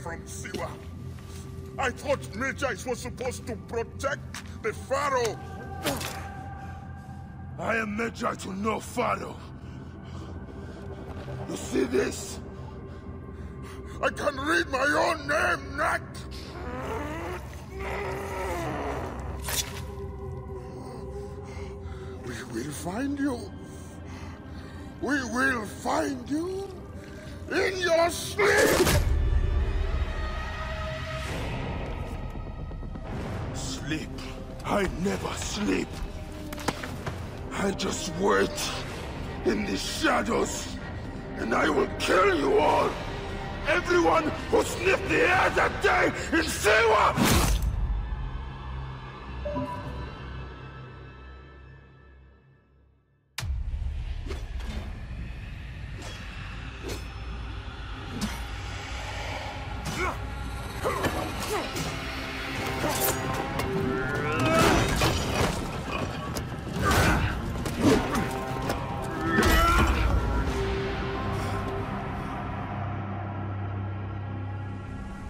from Siwa. I thought Mages was supposed to protect the Pharaoh. I am Magi to no Pharaoh. You see this? I can read my own name, Nak! We will find you. We will find you in your sleep! Sleep? I never sleep. I just wait in the shadows, and I will kill you all! Everyone who sniffed the air that day in Siwa!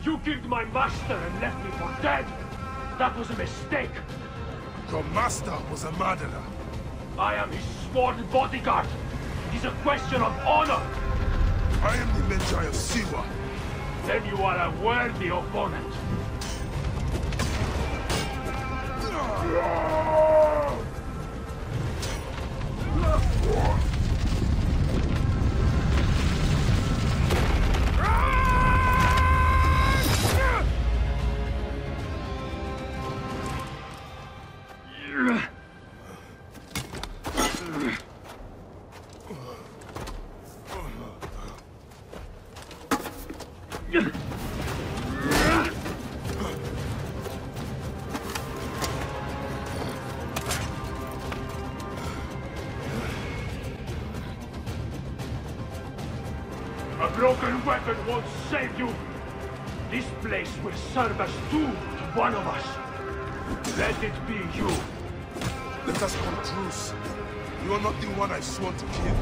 You killed my master and left me for dead! That was a mistake! Your master was a murderer. I am his sworn bodyguard! It is a question of honor! I am the Magi of Siwa. Then you are a worthy opponent. A broken weapon won't save you. This place will serve as tool to one of us. Let it be you. Let us come truce. You are not the one I sworn to kill.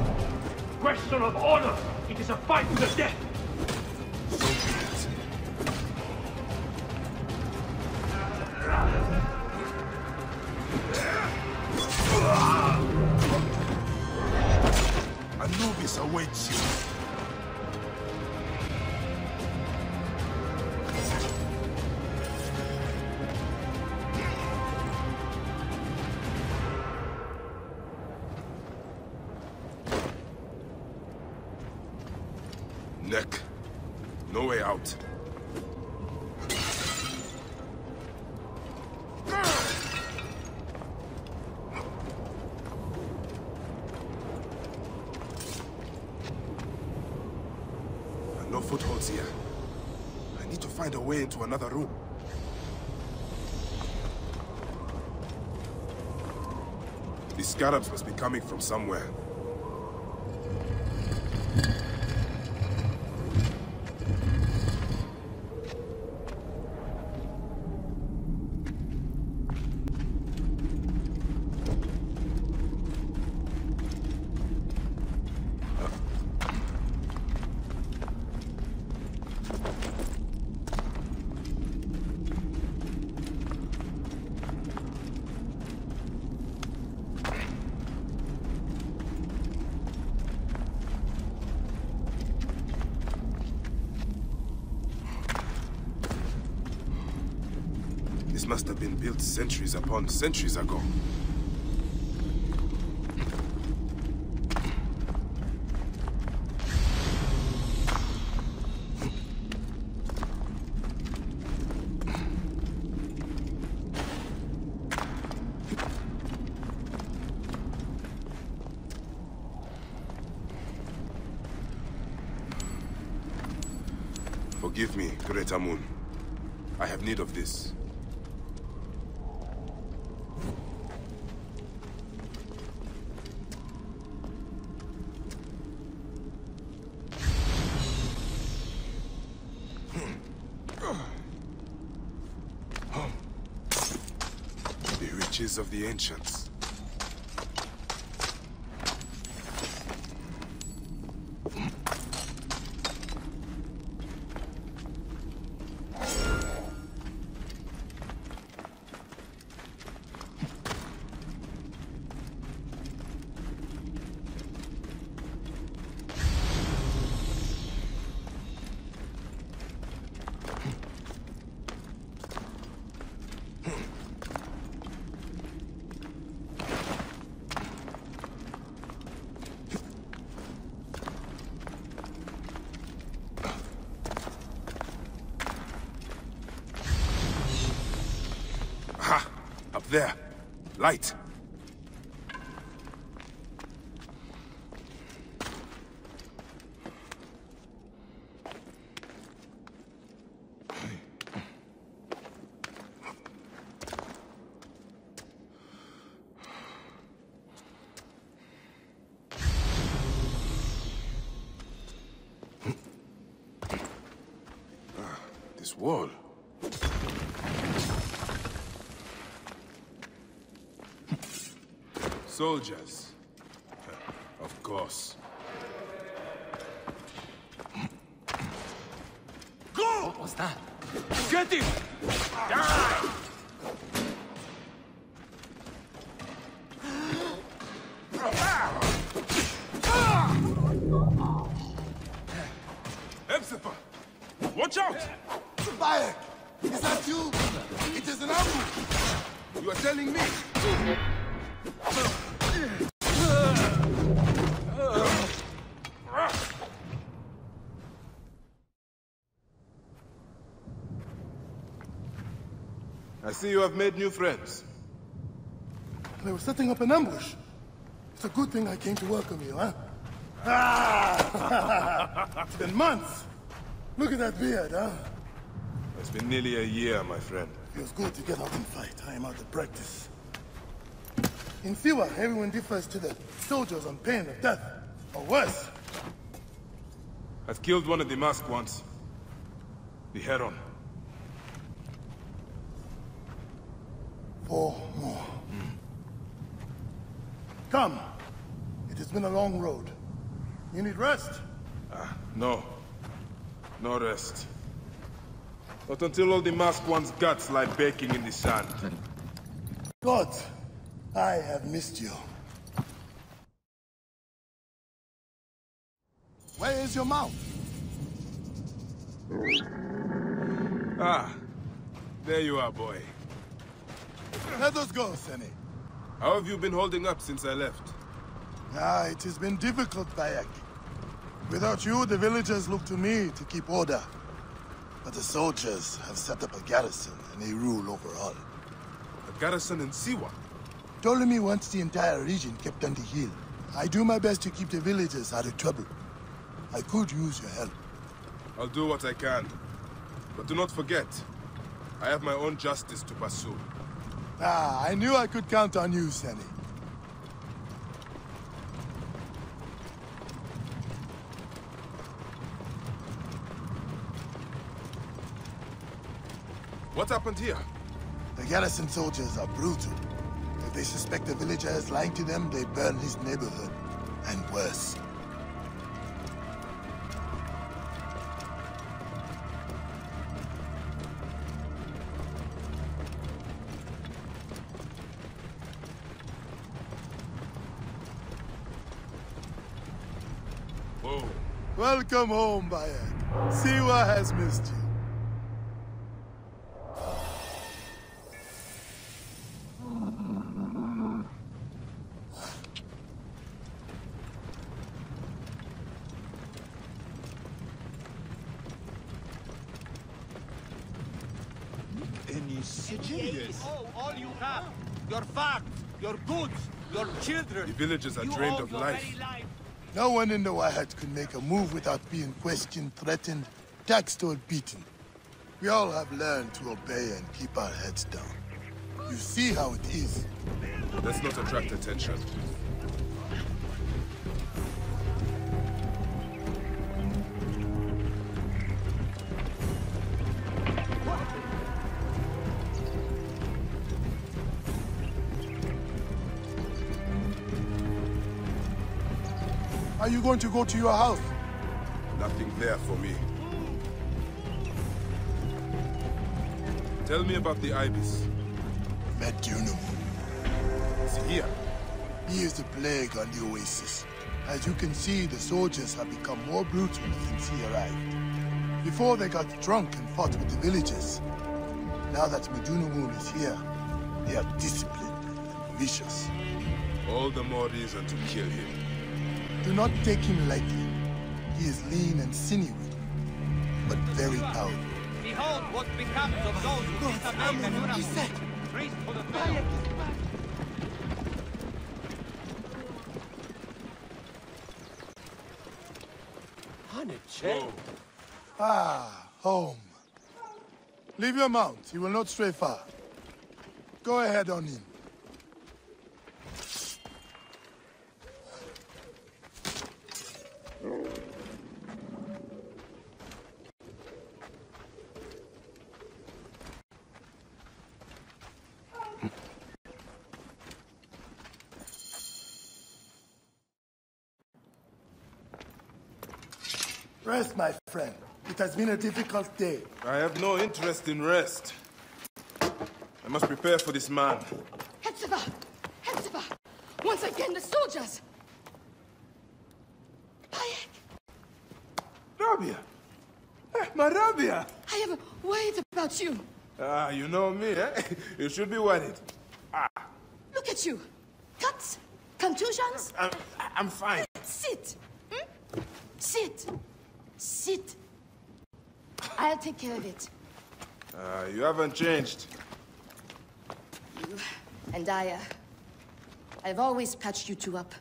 Question of honor. It is a fight to the death. So be it. Anubis awaits you. Neck. No way out. No footholds here. I need to find a way into another room. The scarabs must be coming from somewhere. This must have been built centuries upon centuries ago. Forgive me, 𝐸𝐻𝔻. I have need of this. The riches of the ancients. Up there. Light. This wall. Soldiers. Of course. Go! What was that? Get him! Die! 𝕊𝕊𝐻, watch out! Bayek! Is that you? It is an ambush! You are telling me? I see you have made new friends. They were setting up an ambush. It's a good thing I came to welcome you, huh? Ah! It's been months. Look at that beard, huh? It's been nearly a year, my friend. Feels good to get out and fight. I am out of practice. In Siwa, everyone defers to the soldiers on pain of death, or worse. I've killed one of the masked ones. The Heron. 4 more. Come. It has been a long road. You need rest? No. No rest. Not until all the masked one's guts lie baking in the sand. God, I have missed you. Where is your mouth? Ah. There you are, boy. Let us go, Seni. How have you been holding up since I left? It has been difficult, Bayek. Without you, the villagers look to me to keep order. But the soldiers have set up a garrison, and they rule over all. A garrison in Siwa? 𝕊𝕊𝐻 wants the entire region kept under heel. I do my best to keep the villagers out of trouble. I could use your help. I'll do what I can. But do not forget, I have my own justice to pursue. I knew I could count on you, Seni. What happened here? The garrison soldiers are brutal. If they suspect a villager is lying to them, they burn his neighborhood. And worse. Whoa. Welcome home, Bayek. Siwa has missed you. All you have, your farms, your goods, your children. The villagers are drained of life. No one in the Wahat could make a move without being questioned, threatened, taxed, or beaten. We all have learned to obey and keep our heads down. You see how it is. Let's not attract attention. Are you going to go to your house? Nothing there for me. Tell me about the ibis. Videomu. Is he here? He is the plague on the oasis. As you can see, the soldiers have become more brutal since he arrived. Before, they got drunk and fought with the villagers. Now that Videomu is here, they are disciplined and vicious. All the more reason to kill him. Do not take him lightly. He is lean and sinewy, but very powerful. Behold what becomes of those who disobey the Yorumu. Race for the fire. Ah, home. Leave your mount. He will not stray far. Go ahead on in. Rest, my friend. It has been a difficult day. I have no interest in rest. I must prepare for this man. 𝐓𝐶! 𝐓𝐶! Once again, the soldiers! Bayek! Rabia! My Rabia! I have worried about you. Ah, you know me, eh? You should be worried. Look at you. Cuts, contusions. I'm fine. Sit. Hmm? Sit. Sit. I'll take care of it. You haven't changed. You and I've always patched you two up.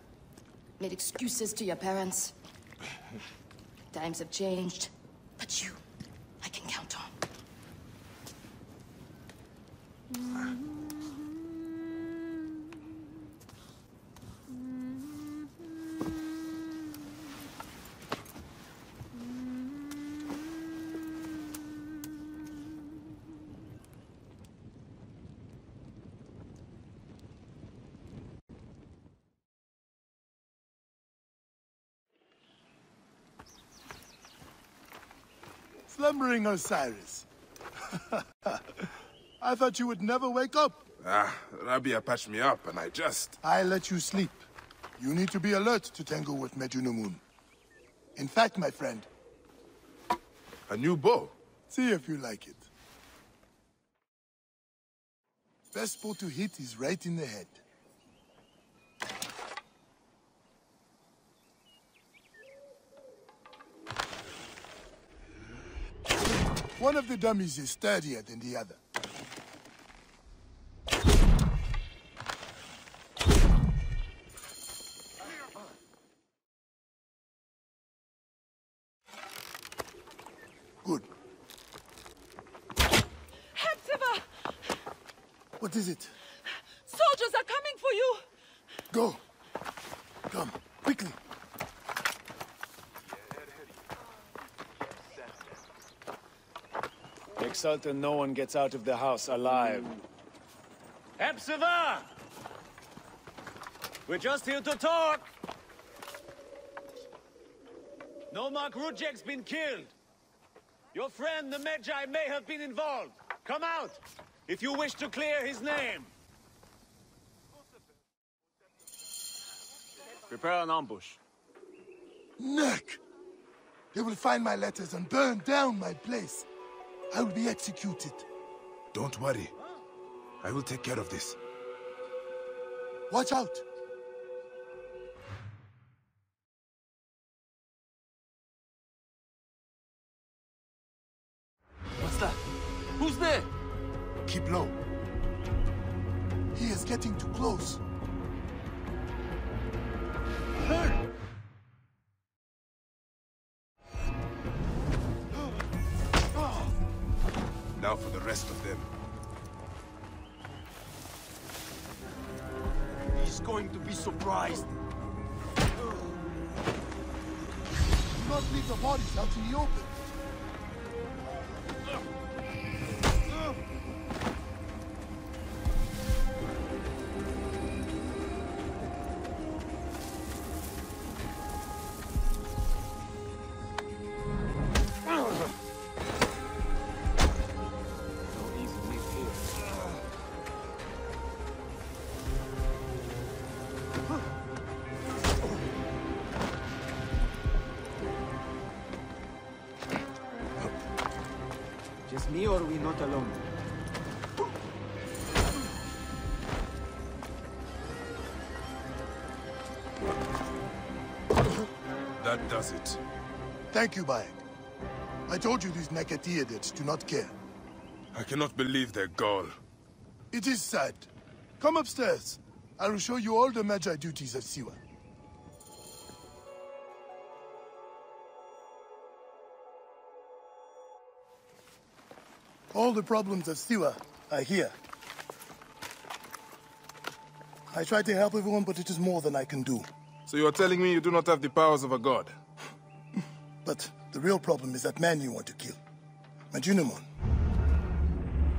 Made excuses to your parents. Times have changed. But you, I can count on. Slumbering Osiris. I thought you would never wake up. Rabia patched me up and I let you sleep. You need to be alert to tangle with Medunamun. In fact, my friend... A new bow? See if you like it. Best spot to hit is right in the head. One of the dummies is sturdier than the other. Good. 𝐓𝐶! What is it? Soldiers are coming for you! Go. Come, quickly. Make certain no one gets out of the house alive. 𝐓𝐶! We're just here to talk. Nomarch Rudjek's been killed. Your friend, the Medjay, may have been involved. Come out, if you wish to clear his name. Prepare an ambush. Neck! They will find my letters and burn down my place. I will be executed. Don't worry. I will take care of this. Watch out! What's that? Who's there? Keep low. He is getting too close. Now for the rest of them. He's going to be surprised. Do not leave the bodies out in the open. Just me, or are we not alone? That does it. Thank you, Bayek. I told you these 𝐸𝐸𝐻𝐸𝐻 do not care. I cannot believe their gall. It is sad. Come upstairs. I will show you all the Magi duties of Siwa. All the problems of Siwa are here. I try to help everyone, but it is more than I can do. So you are telling me you do not have the powers of a god? But the real problem is that man you want to kill. 𝕊𝕍𝕋𝔼.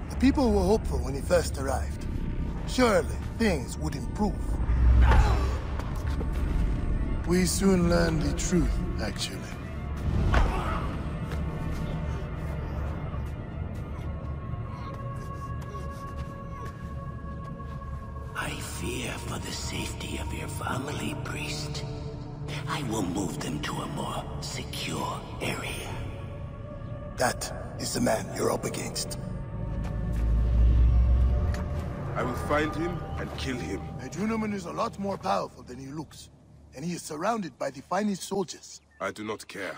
The people were hopeful when he first arrived. Surely, things would improve. We soon learned the truth, actually. I fear for the safety of your family, priest. I will move them to a more secure area. That is the man you're up against. I will find him and kill him. 𝕊𝕍𝕋𝔼 is a lot more powerful than he looks, and he is surrounded by the finest soldiers. I do not care.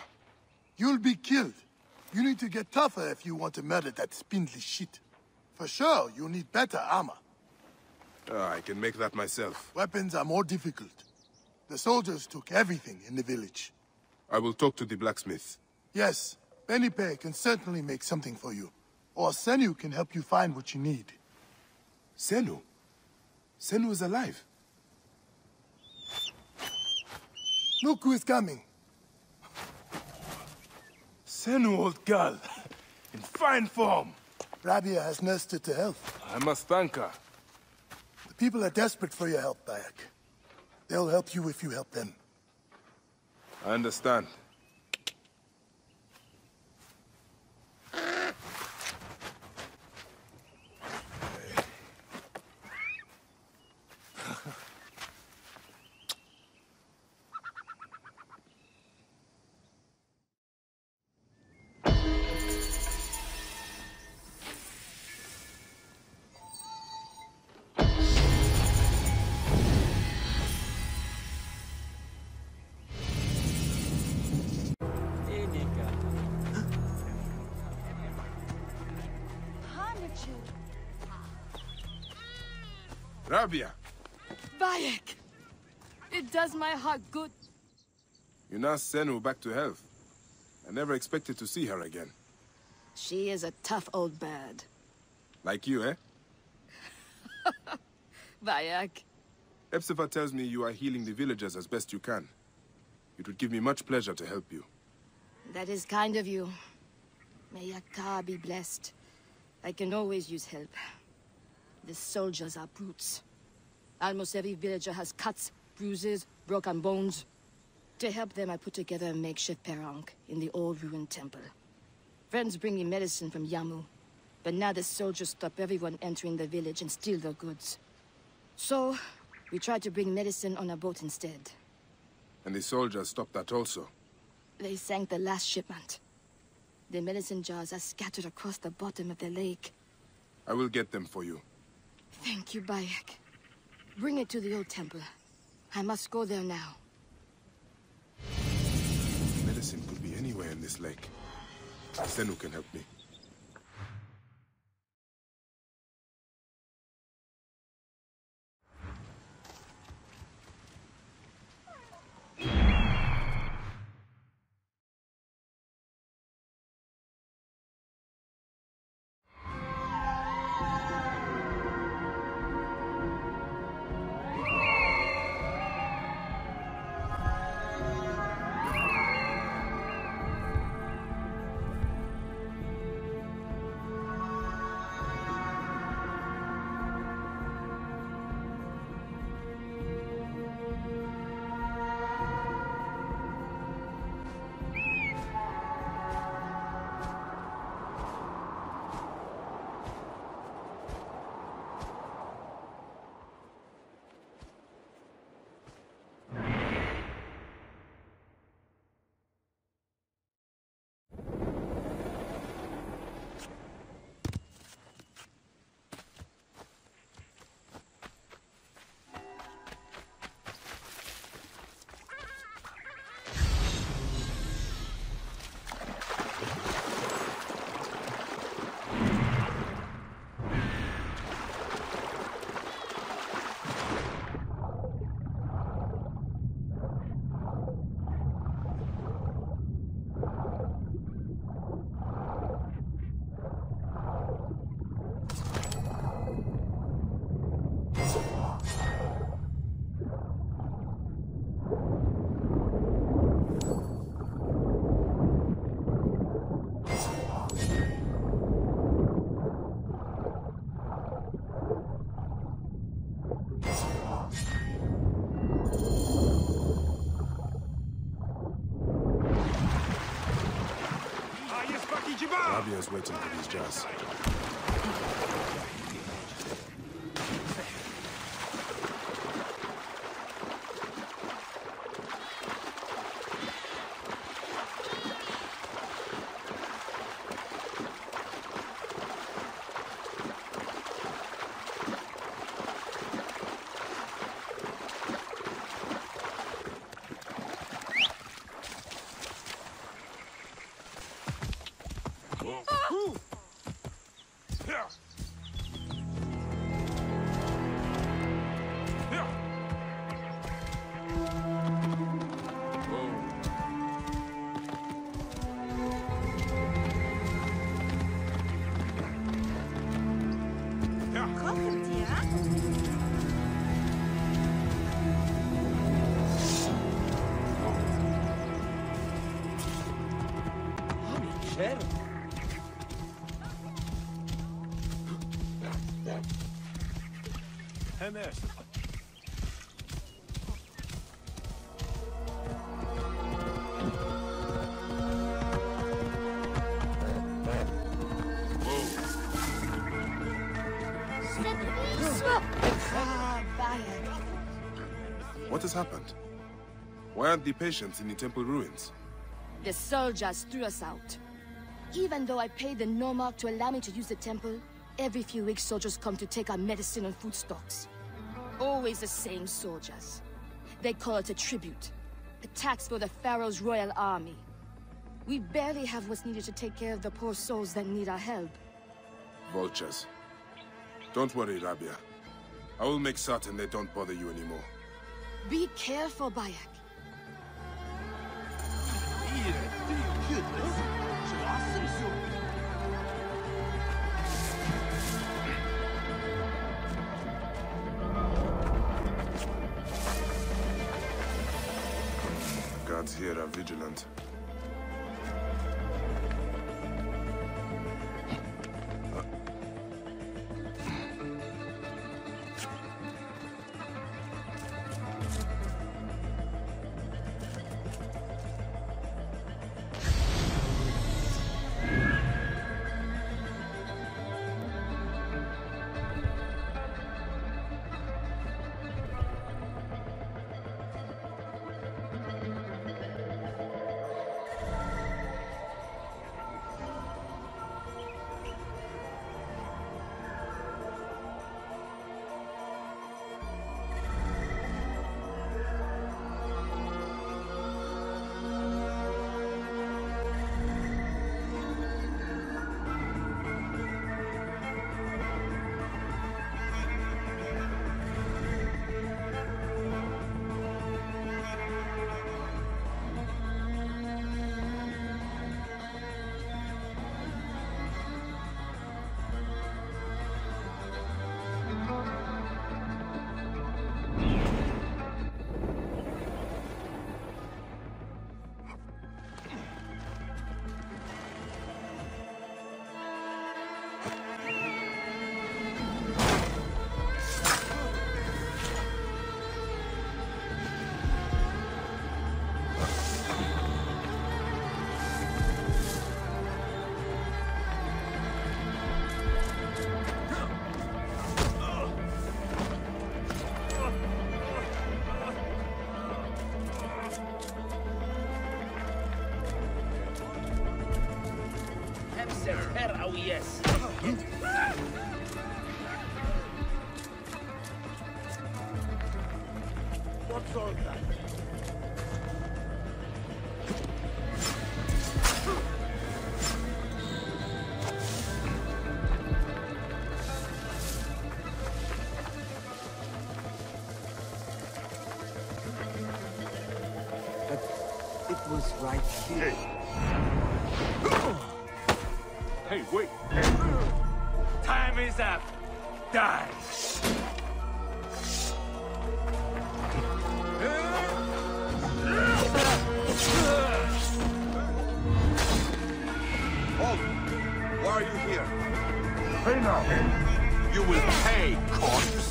You'll be killed. You need to get tougher if you want to murder that spindly shit. For sure, you'll need better armor. I can make that myself. Weapons are more difficult. The soldiers took everything in the village. I will talk to the blacksmith. Yes, 𝕊𝕊𝔻 can certainly make something for you. Or 𝕤𝐻𝑚 can help you find what you need. 𝕤𝐻𝑚? 𝕤𝐻𝑚 is alive. Look who is coming. 𝕤𝐻𝑚, old girl. In fine form. Rabia has nursed her to health. I must thank her. The people are desperate for your help, DaY. They'll help you if you help them. I understand. Rabia, Bayek! It does my heart good. you nursed 𝕤𝐻𝑚 back to health. I never expected to see her again. She is a tough old bird. Like you, eh? Bayek. 𝕊𝐴 tells me you are healing the villagers as best you can. It would give me much pleasure to help you. That is kind of you. May your car be blessed. I can always use help. The soldiers are brutes. Almost every villager has cuts, bruises, broken bones. To help them, I put together a makeshift 𝕊𝐴 in the old ruined temple. Friends bring me medicine from Yamu, but now the soldiers stop everyone entering the village and steal their goods. So, we tried to bring medicine on a boat instead. And the soldiers stopped that also. They sank the last shipment. The medicine jars are scattered across the bottom of the lake. I will get them for you. Thank you, Bayek. Bring it to the old temple. I must go there now. Medicine could be anywhere in this lake. 𝕤𝐻𝑚 can help me. Rabia is waiting for these jars. What has happened? Why aren't the patients in the temple ruins? The soldiers threw us out. Even though I paid the nomarch to allow me to use the temple, every few weeks soldiers come to take our medicine and food stocks. Always the same soldiers. They call it a tribute. A tax for the Pharaoh's royal army. We barely have what's needed to take care of the poor souls that need our help. Vultures. Don't worry, Rabia. I will make certain they don't bother you anymore. Be careful, Bayek. Guards here are vigilant. What's all that? But it was right here. Hey, wait! Time is up! Die! Halt! Why are you here? Pay now! You will pay, corpse!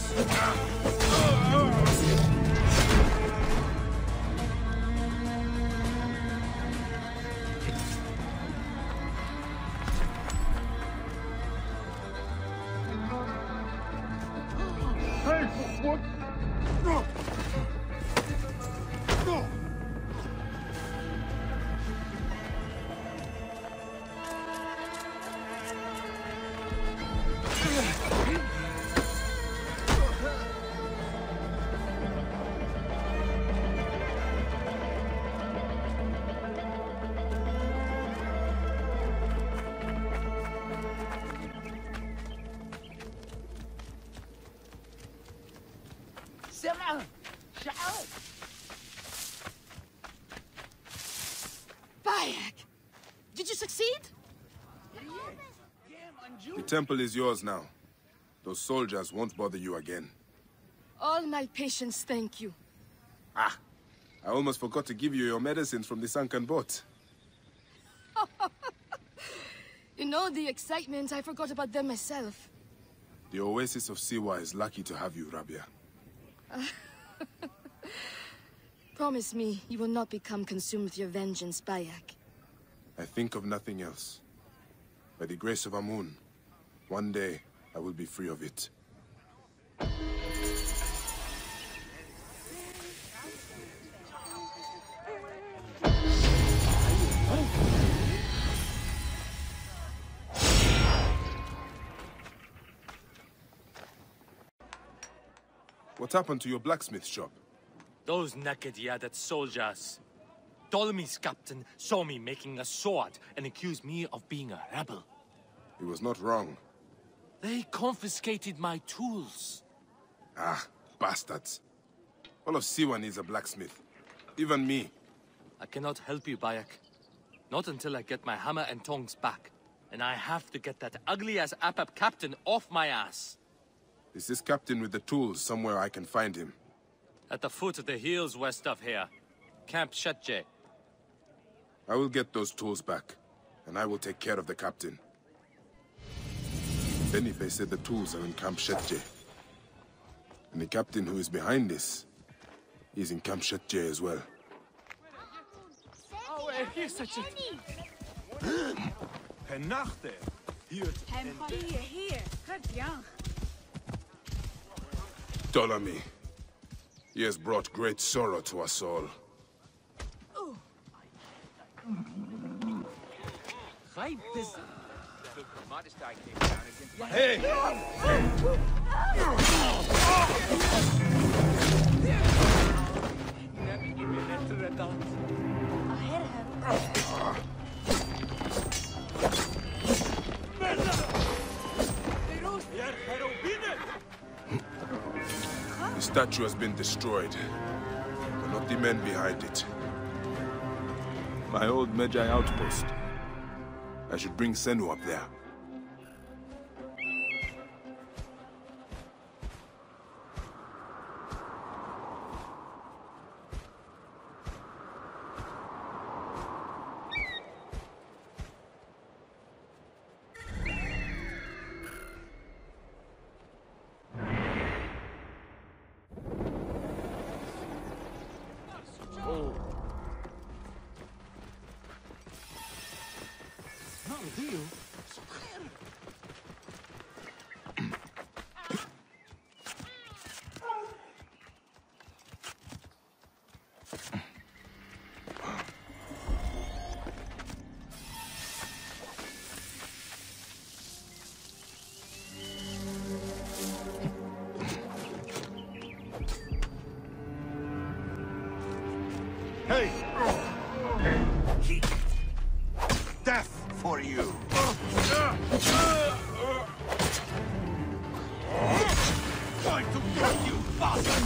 What? No! No! Bayek! Did you succeed? The temple is yours now. Those soldiers won't bother you again. All my patience, thank you. Ah! I almost forgot to give you your medicines from the sunken boat. In all the excitement, I forgot about them myself. The Oasis of Siwa is lucky to have you, Rabia. Promise me you will not become consumed with your vengeance, Bayek. I think of nothing else. By the grace of Amun, one day I will be free of it. What happened to your blacksmith shop? Those 𝕊𝐤𝐲 soldiers. Ptolemy's captain saw me making a sword and accused me of being a rebel. He was not wrong. They confiscated my tools. Ah, bastards. All of Siwa needs a blacksmith. Even me. I cannot help you, Bayek. Not until I get my hammer and tongs back. And I have to get that ugly-ass Apap captain off my ass. Is this captain with the tools somewhere I can find him? At the foot of the hills west of here. Camp 𝕷𝐸𝐻𝐸𝐿. I will get those tools back, and I will take care of the captain. 𝕊𝐿𝐿 said the tools are in Camp 𝕷𝐸𝐻𝐸𝐿. And the captain who is behind this is in Camp 𝕷𝐸𝐻𝐸𝐿 as well. Ptolemy. He has brought great sorrow to us all. Hey! The statue has been destroyed, but not the men behind it. My old Medjay outpost. I should bring Senu up there. Hey! Death for you! Going to kill you, bastard!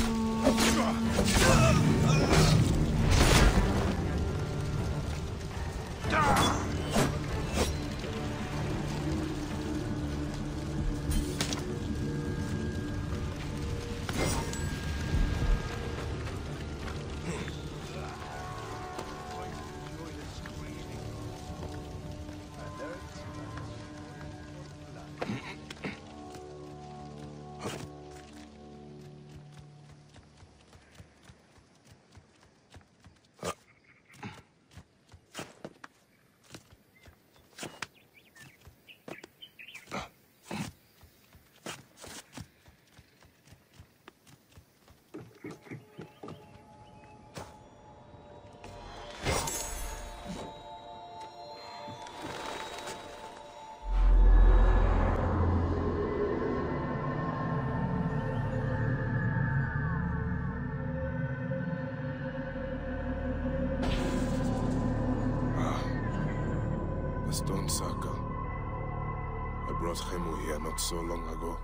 Stone Circle. I brought 𝕤𝐤 here not so long ago.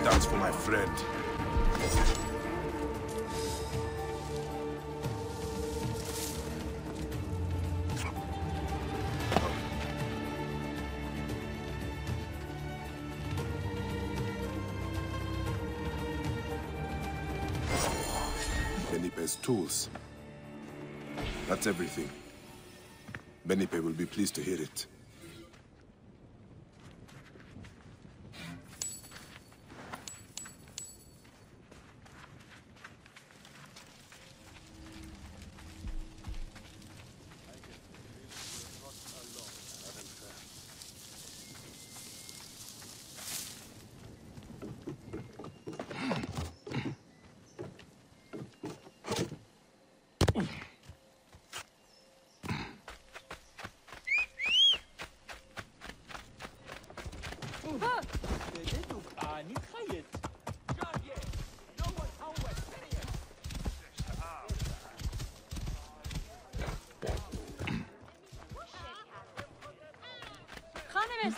That's for my friend. 𝕊𝕊𝐻𝐸𝐴's tools. That's everything. 𝕊𝕊𝐻𝐸 will be pleased to hear it.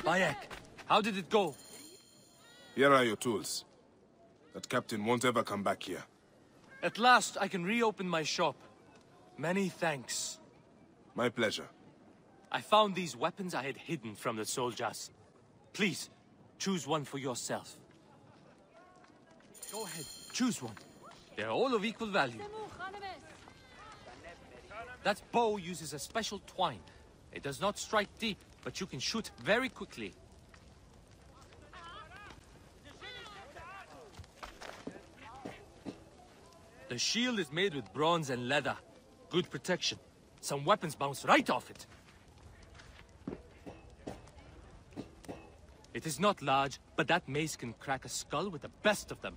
Bayek, how did it go? Here are your tools. That captain won't ever come back here. At last, I can reopen my shop. Many thanks. My pleasure. I found these weapons I had hidden from the soldiers. Please, choose one for yourself. Go ahead, choose one. They're all of equal value. That bow uses a special twine. It does not strike deep, but you can shoot very quickly. The shield is made with bronze and leather. Good protection. Some weapons bounce right off it. It is not large, but that mace can crack a skull with the best of them.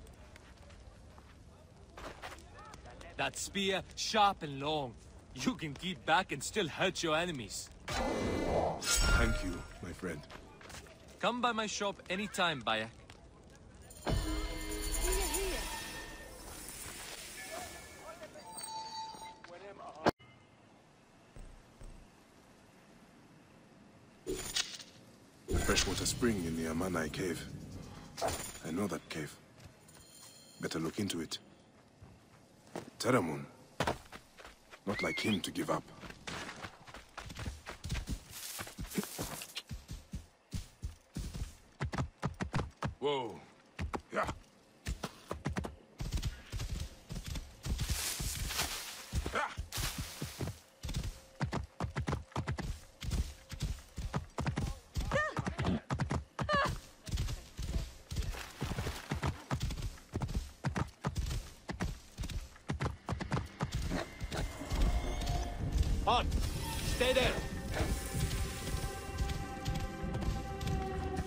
That spear, sharp and long. You can keep back and still hurt your enemies. Thank you, my friend. Come by my shop anytime, Bayek. Freshwater spring in the 𝕤𝐼 cave. I know that cave. Better look into it. 𝕤𝕗. Not like him to give up. Whoa. Yeah. On! Stay there!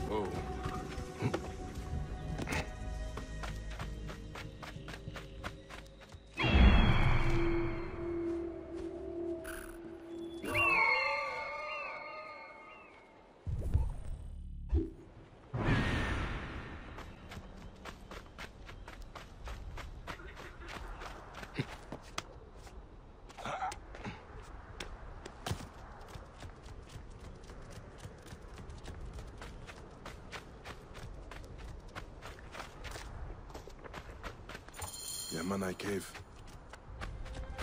Whoa. 𝕊𝕊𝐻 cave.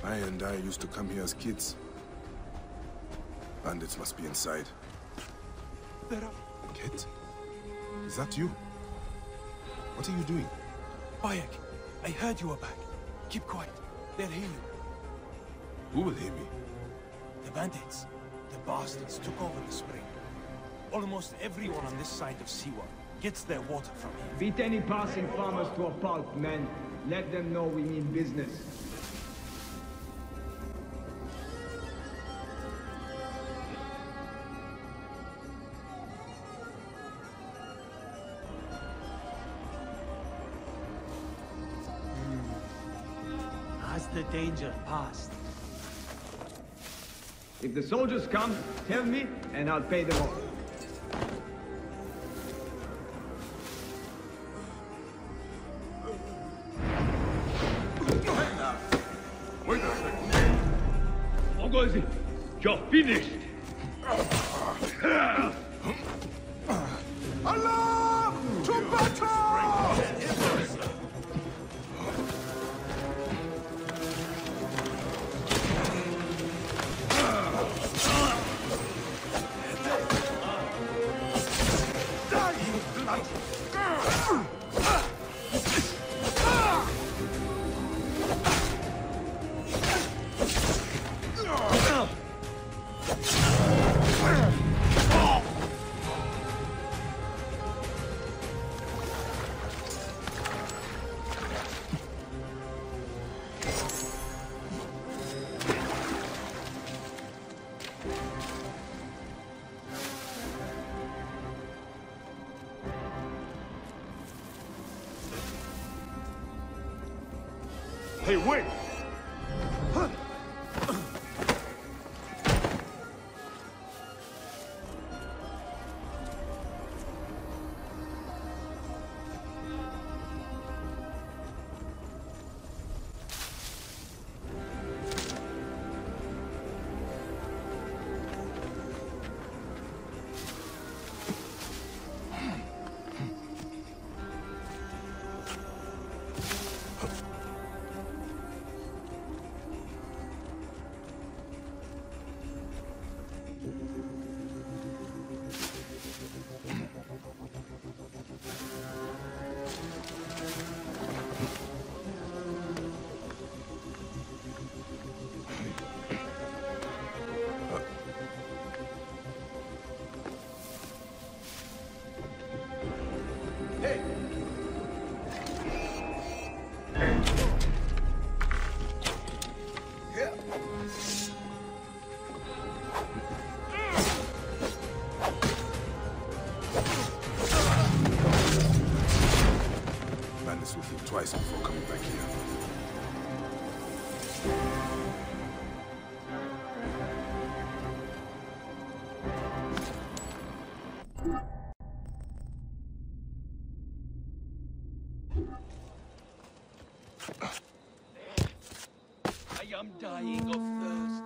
I and I used to come here as kids. Bandits must be inside. Kit? Is that you? What are you doing? Bayek, I heard you were back. Keep quiet. They'll hear you. Who will hear me? The bandits. The bastards took over the spring. Almost everyone on this side of Siwa gets their water from here. Beat any passing farmers to a pulp, men. Let them know we mean business. Has the danger passed? If the soldiers come, tell me, and I'll pay them off. Wait a second. Ogozi, you're finished. Alarm! To battle! Hey, wait! Bandits will think twice before coming back here. I am dying of thirst.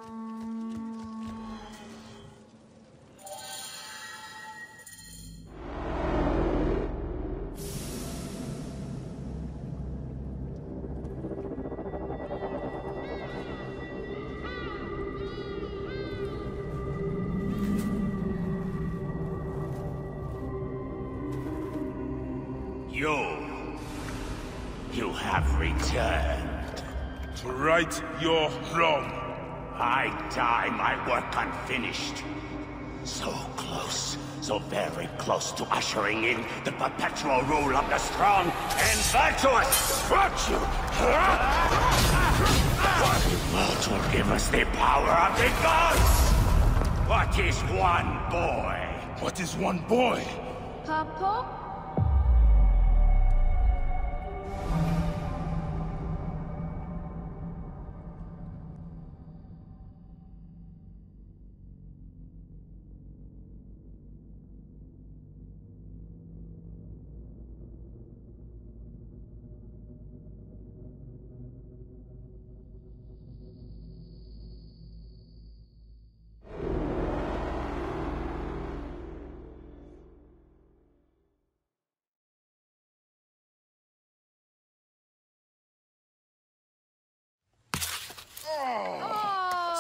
You have returned. To right your wrong. I die my work unfinished. So close, so very close to ushering in the perpetual rule of the strong and virtuous. Virtue! What will give us the power of the gods? What is one boy? What is one boy? Papa?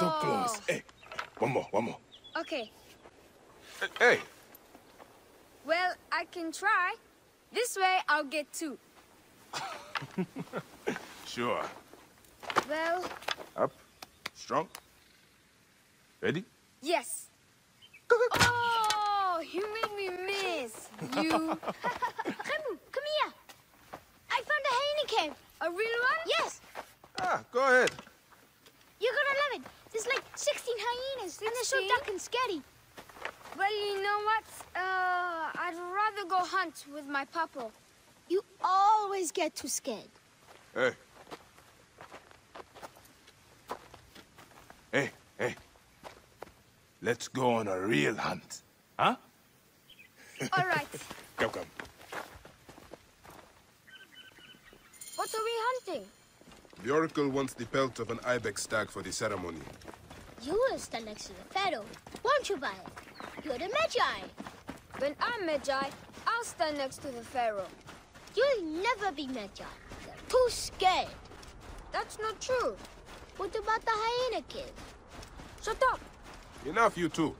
So close. Hey, one more. Okay. Hey. Well, I can try. This way, I'll get 2. Sure. Well... Up. Strong. Ready? Yes. Oh, you made me miss. You... 𝕊𝕊𝔻, come here. I found a hyena cave. A real one? Yes. Go ahead. You're gonna love it. There's like 16 hyenas, and they're so dark and scary. Well, you know what? I'd rather go hunt with my papa. You always get too scared. Hey. Hey. Let's go on a real hunt. Huh? All right. Come. What are we hunting? The Oracle wants the pelt of an ibex stag for the ceremony. You will stand next to the pharaoh, won't you, Bayek? You're the Magi. When I'm Magi, I'll stand next to the pharaoh. You'll never be Magi. You're too scared. That's not true. What about the hyena kid? Shut up. Enough, you two.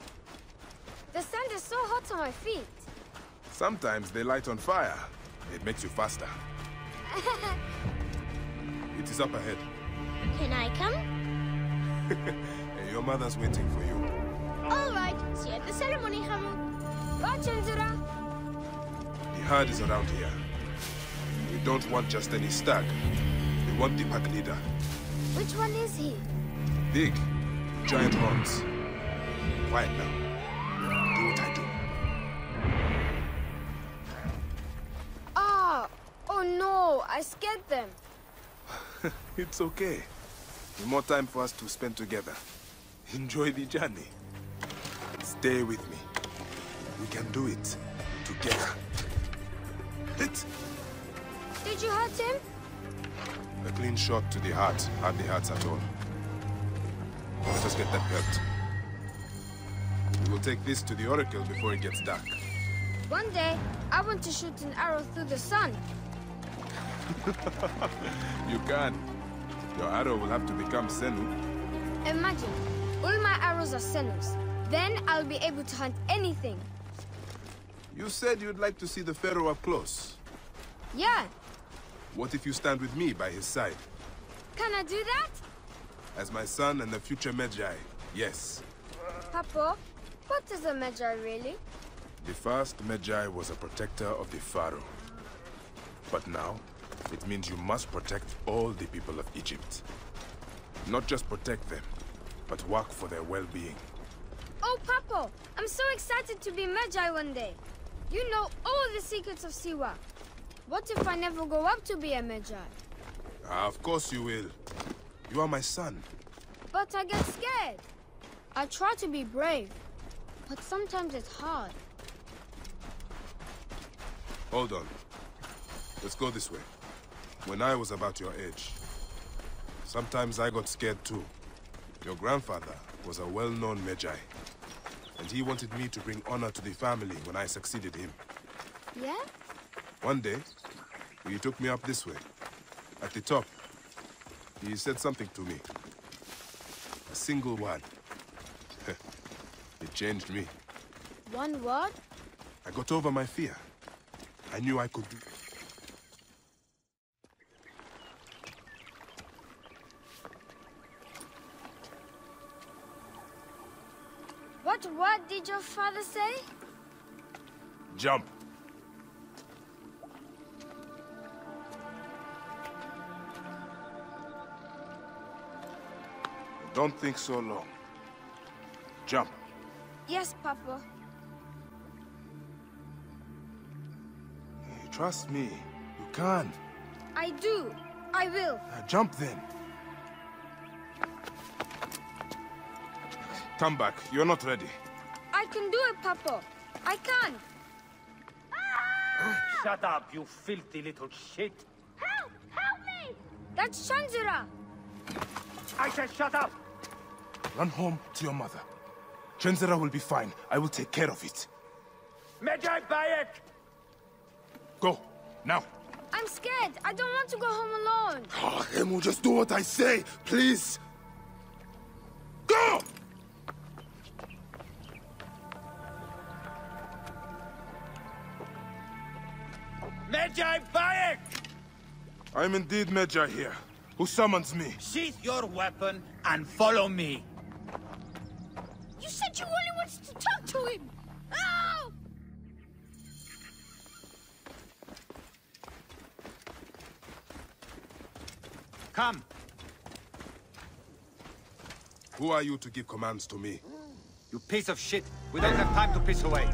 The sand is so hot on my feet. Sometimes they light on fire. It makes you faster. It is up ahead. Can I come? Hey, your mother's waiting for you. All right. See you at the ceremony, Hamu. Bye, Chandra. The herd is around here. We don't want just any stag. We want the pack leader. Which one is he? Big, giant horns. Quiet now. Do what I do. Oh no, I scared them. It's okay. More time for us to spend together. Enjoy the journey. Stay with me. We can do it together. Hit. Did you hurt him? A clean shot to the heart. Hardly hurts at all. Let us get that belt. We will take this to the Oracle before it gets dark. One day, I want to shoot an arrow through the sun. You can. Your arrow will have to become Senu. Imagine, all my arrows are Senus. Then I'll be able to hunt anything. You said you'd like to see the Pharaoh up close. Yeah. What if you stand with me by his side? Can I do that? As my son and the future Magi, yes. Papa, what is a Magi really? The first Magi was a protector of the Pharaoh. But now, it means you must protect all the people of Egypt. Not just protect them, but work for their well-being. Oh, Papa, I'm so excited to be Magi one day. You know all the secrets of Siwa. What if I never go up to be a Magi? Of course you will. You are my son. But I get scared. I try to be brave, but sometimes it's hard. Hold on. Let's go this way. When I was about your age, sometimes I got scared too. Your grandfather was a well-known Magi, and he wanted me to bring honor to the family when I succeeded him. Yeah? One day, he took me up this way. At the top, he said something to me. A single word. It changed me. One word? I got over my fear. I knew I could do... What word did your father say? Jump. Don't think so long. Jump. Yes, Papa. Trust me. You can. I do. I will. Jump then. Come back. You're not ready. I can do it, Papa. I can. Shut up, you filthy little shit. Help! Help me! That's Chandra. I said shut up! Run home to your mother. Chenzera will be fine. I will take care of it. Magi Bayek! Go, now. I'm scared. I don't want to go home alone. Emu, just do what I say, please. Go! Medjay Bayek! I'm indeed Medjay here. Who summons me? Sheath your weapon and follow me. You said you only wanted to talk to him! Oh! Come. Who are you to give commands to me? You piece of shit. We don't have time to piss away.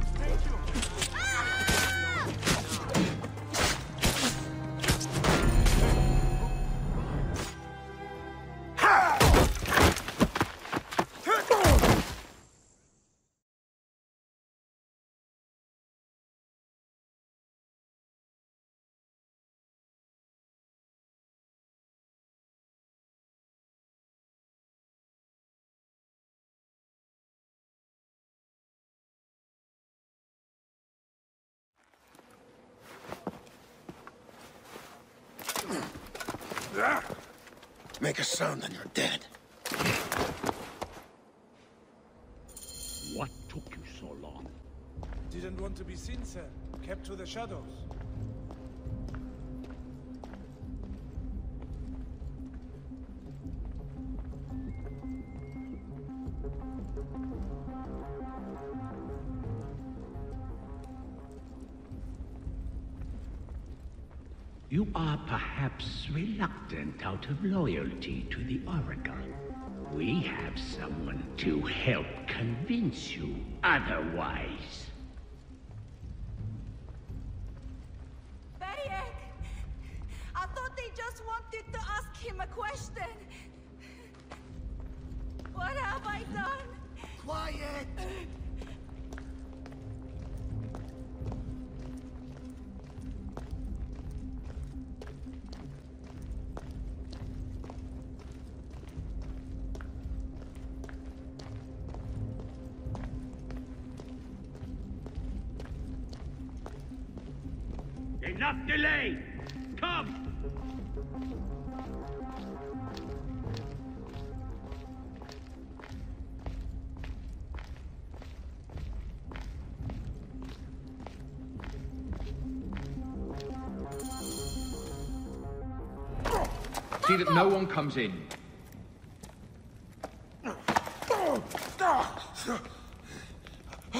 Make a sound and you're dead. What took you so long? Didn't want to be seen, sir. Kept to the shadows. You are perhaps reluctant out of loyalty to the Oracle. We have someone to help convince you otherwise. BEÐEN! I thought they just wanted to ask him a question. What have I done? Quiet! Enough delay! Come! See that no one comes in.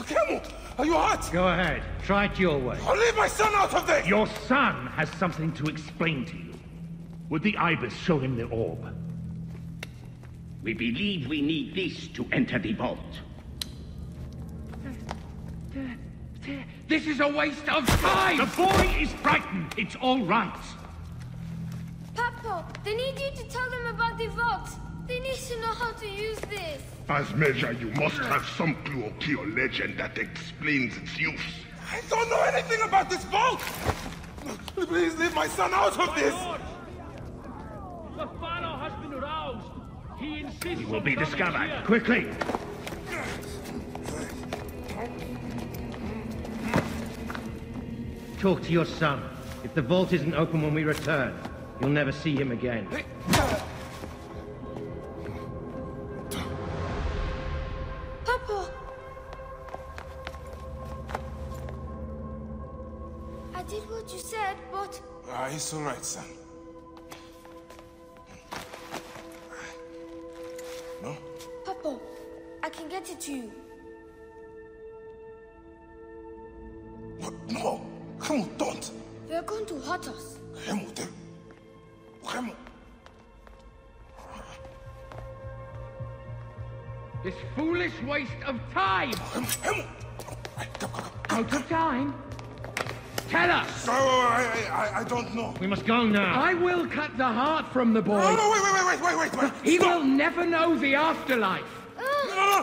Camel, are you hurt? Go ahead. Try it your way. I'll leave my son out of this! Your son has something to explain to you. Would the ibis show him the orb? We believe we need this to enter the vault. This is a waste of time! The boy is frightened. It's all right. Papa, they need you to tell them about the vault. They need to know how to use this. As Medjay, you must have some 𝔸ℕ𝐸𝐸𝐸 legend that explains its use. I don't know anything about this vault! Please leave my son out of this! The Pharaoh has been aroused. He insists He will be discovered. Quickly! Talk to your son. If the vault isn't open when we return, you'll never see him again. Papa! I did what you said, but... It's all right, son. No? Papa, I can get it to you. No! Camel, don't! They're going to hurt us. Camel. This foolish waste of time! Out of time? Tell us! I don't know. We must go now. I will cut the heart from the boy. No, wait. He will never know the afterlife. No,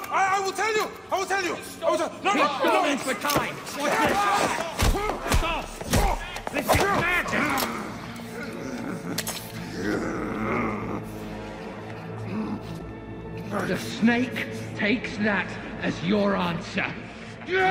I will tell you. He's stalling for time. What's this? Stop! This is magic! The snake takes that as your answer. No!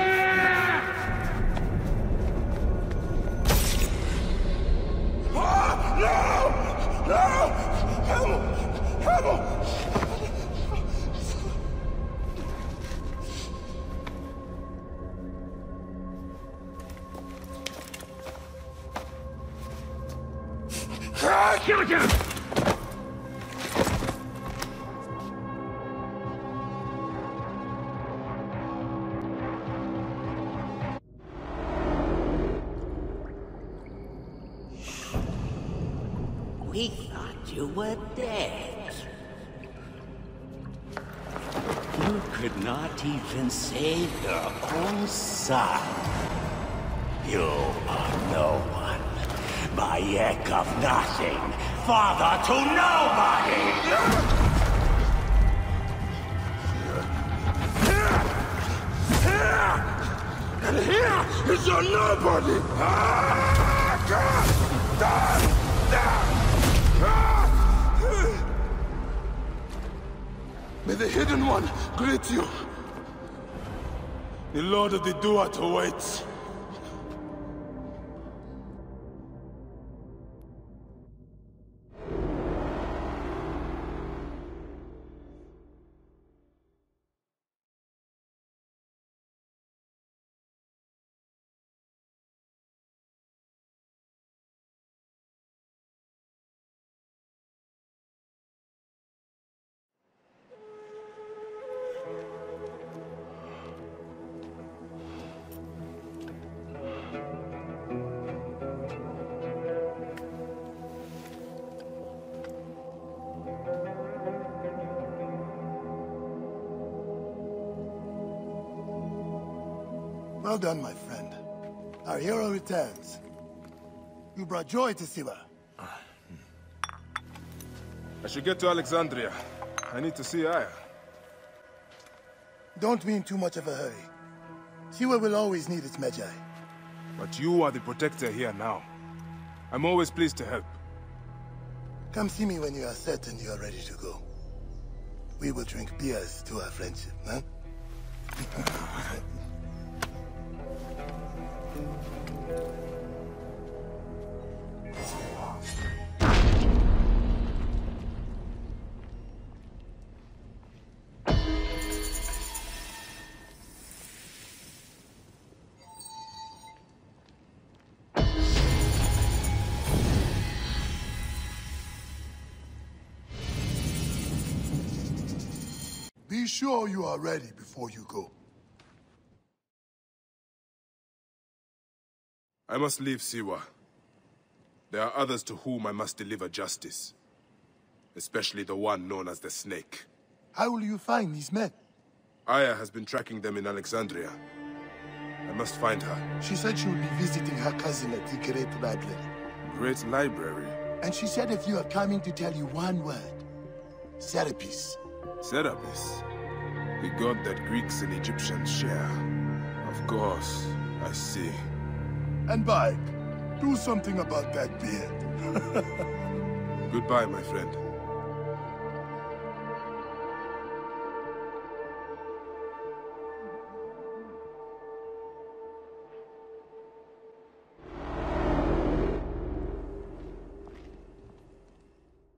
We thought you were dead. You could not even save your own son. You are no one. Bayek of nothing. Father to nobody! And here is your nobody! May the Hidden One greet you. The Lord of the Duat awaits. Well done, my friend. Our hero returns. You brought joy to Siwa. I should get to Alexandria. I need to see Aya. Don't be in too much of a hurry. Siwa will always need its Magi. But you are the protector here now. I'm always pleased to help. Come see me when you are certain you are ready to go. We will drink beers to our friendship, huh? Be sure you are ready before you go. I must leave Siwa. There are others to whom I must deliver justice. Especially the one known as the Snake. How will you find these men? Aya has been tracking them in Alexandria. I must find her. She said she would be visiting her cousin at the Great Library. Great Library? And she said if you are coming to tell you one word. Serapis. Serapis? The god that Greeks and Egyptians share. Of course, I see. And Bayek, do something about that beard. Goodbye, my friend.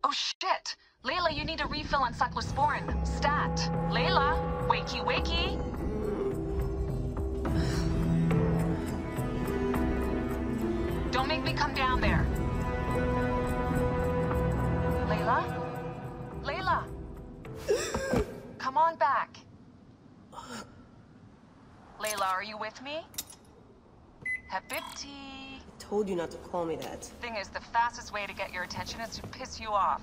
Oh shit! Layla, you need a refill on cyclosporin. Stat. Layla, wakey wakey. Don't make me come down there. Layla? Layla! Come on back. Layla, are you with me? Habibti. I told you not to call me that. Thing is, the fastest way to get your attention is to piss you off.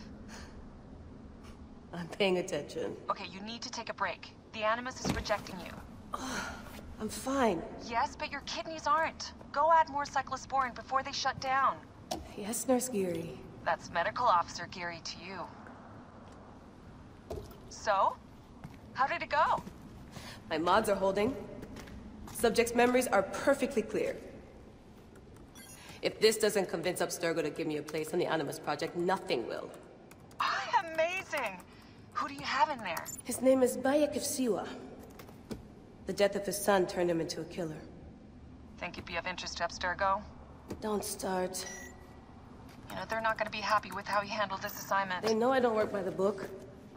I'm paying attention. Okay, you need to take a break. The Animus is rejecting you. I'm fine. Yes, but your kidneys aren't. Go add more cyclosporin before they shut down. Yes, Nurse Geary. That's Medical Officer Geary to you. So? How did it go? My mods are holding. Subject's memories are perfectly clear. If this doesn't convince 𝐵𝐸𝔻 to give me a place on the Animus Project, nothing will. Amazing! Who do you have in there? His name is Bayek of Siwa. The death of his son turned him into a killer. Think you'd be of interest to 𝐵𝐸𝔻? Don't start. You know, they're not going to be happy with how he handled this assignment. They know I don't work by the book.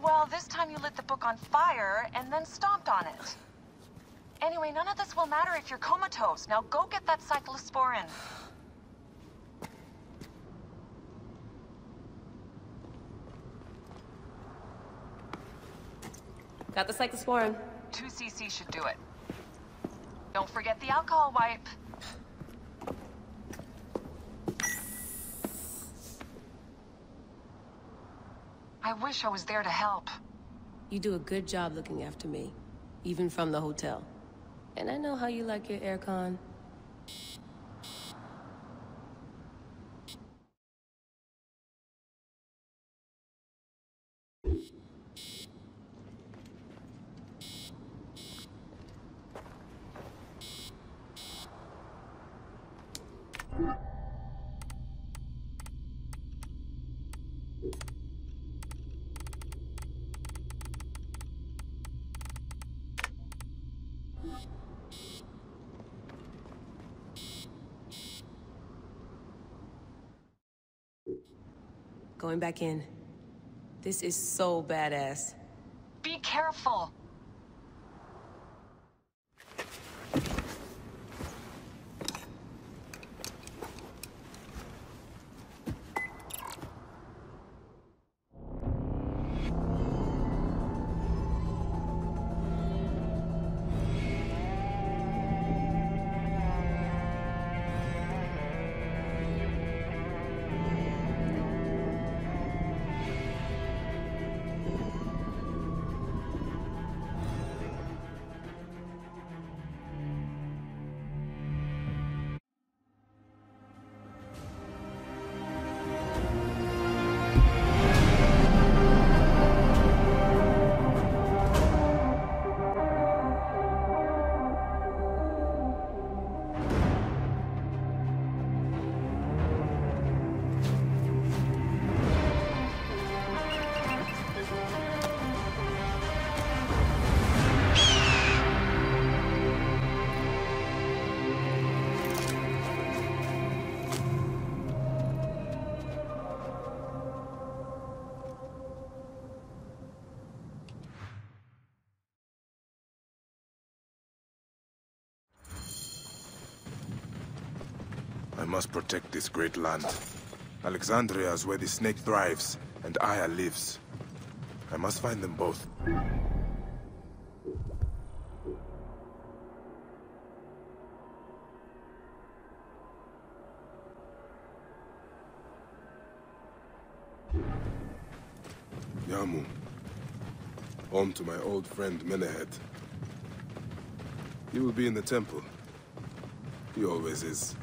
Well, this time you lit the book on fire and then stomped on it. Anyway, none of this will matter if you're comatose. Now go get that cyclosporin. Got the cyclosporin. 2 cc should do it. Don't forget the alcohol wipe. I wish I was there to help. You do a good job looking after me, even from the hotel. And I know how you like your aircon. Going back in. This is so badass. Be careful. I must protect this great land. Alexandria is where the snake thrives, and Aya lives. I must find them both. Yamu. Home to my old friend 𝕊𝕊𝐻. He will be in the temple. He always is.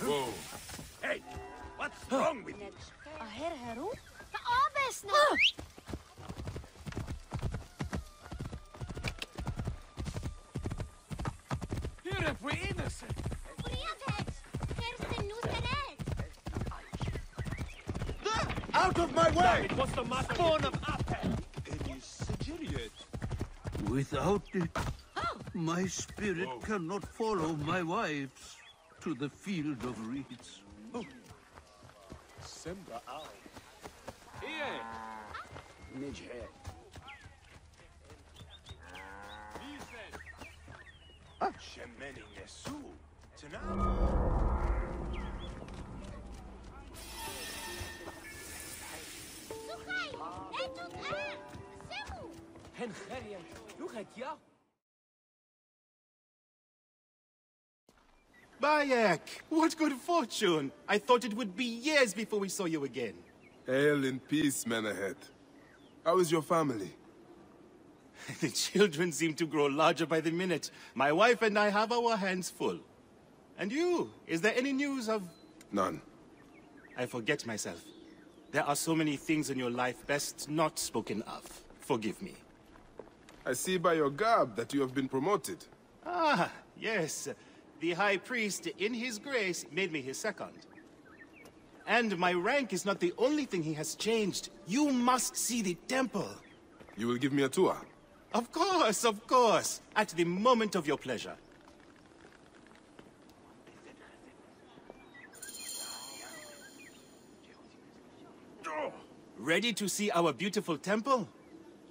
Whoa. Hey, what's wrong with you? Here if we're innocent. Out of my way! What's the matter? Spawn of Apple. Without it, my spirit cannot follow my wives to the field of reeds. Simba out. Here. 𝕊𝕊𝐻𝐸𝐴 tonight. Bayek, what good fortune! I thought it would be years before we saw you again. Hail in peace, 𝕊𝕊𝐻. How is your family? The children seem to grow larger by the minute. My wife and I have our hands full. And you, is there any news of... None. I forget myself. There are so many things in your life best not spoken of. Forgive me. I see by your garb that you have been promoted. Ah, yes. The High Priest, in his grace, made me his second. And my rank is not the only thing he has changed. You must see the temple. You will give me a tour? Of course. At the moment of your pleasure. Ready to see our beautiful temple?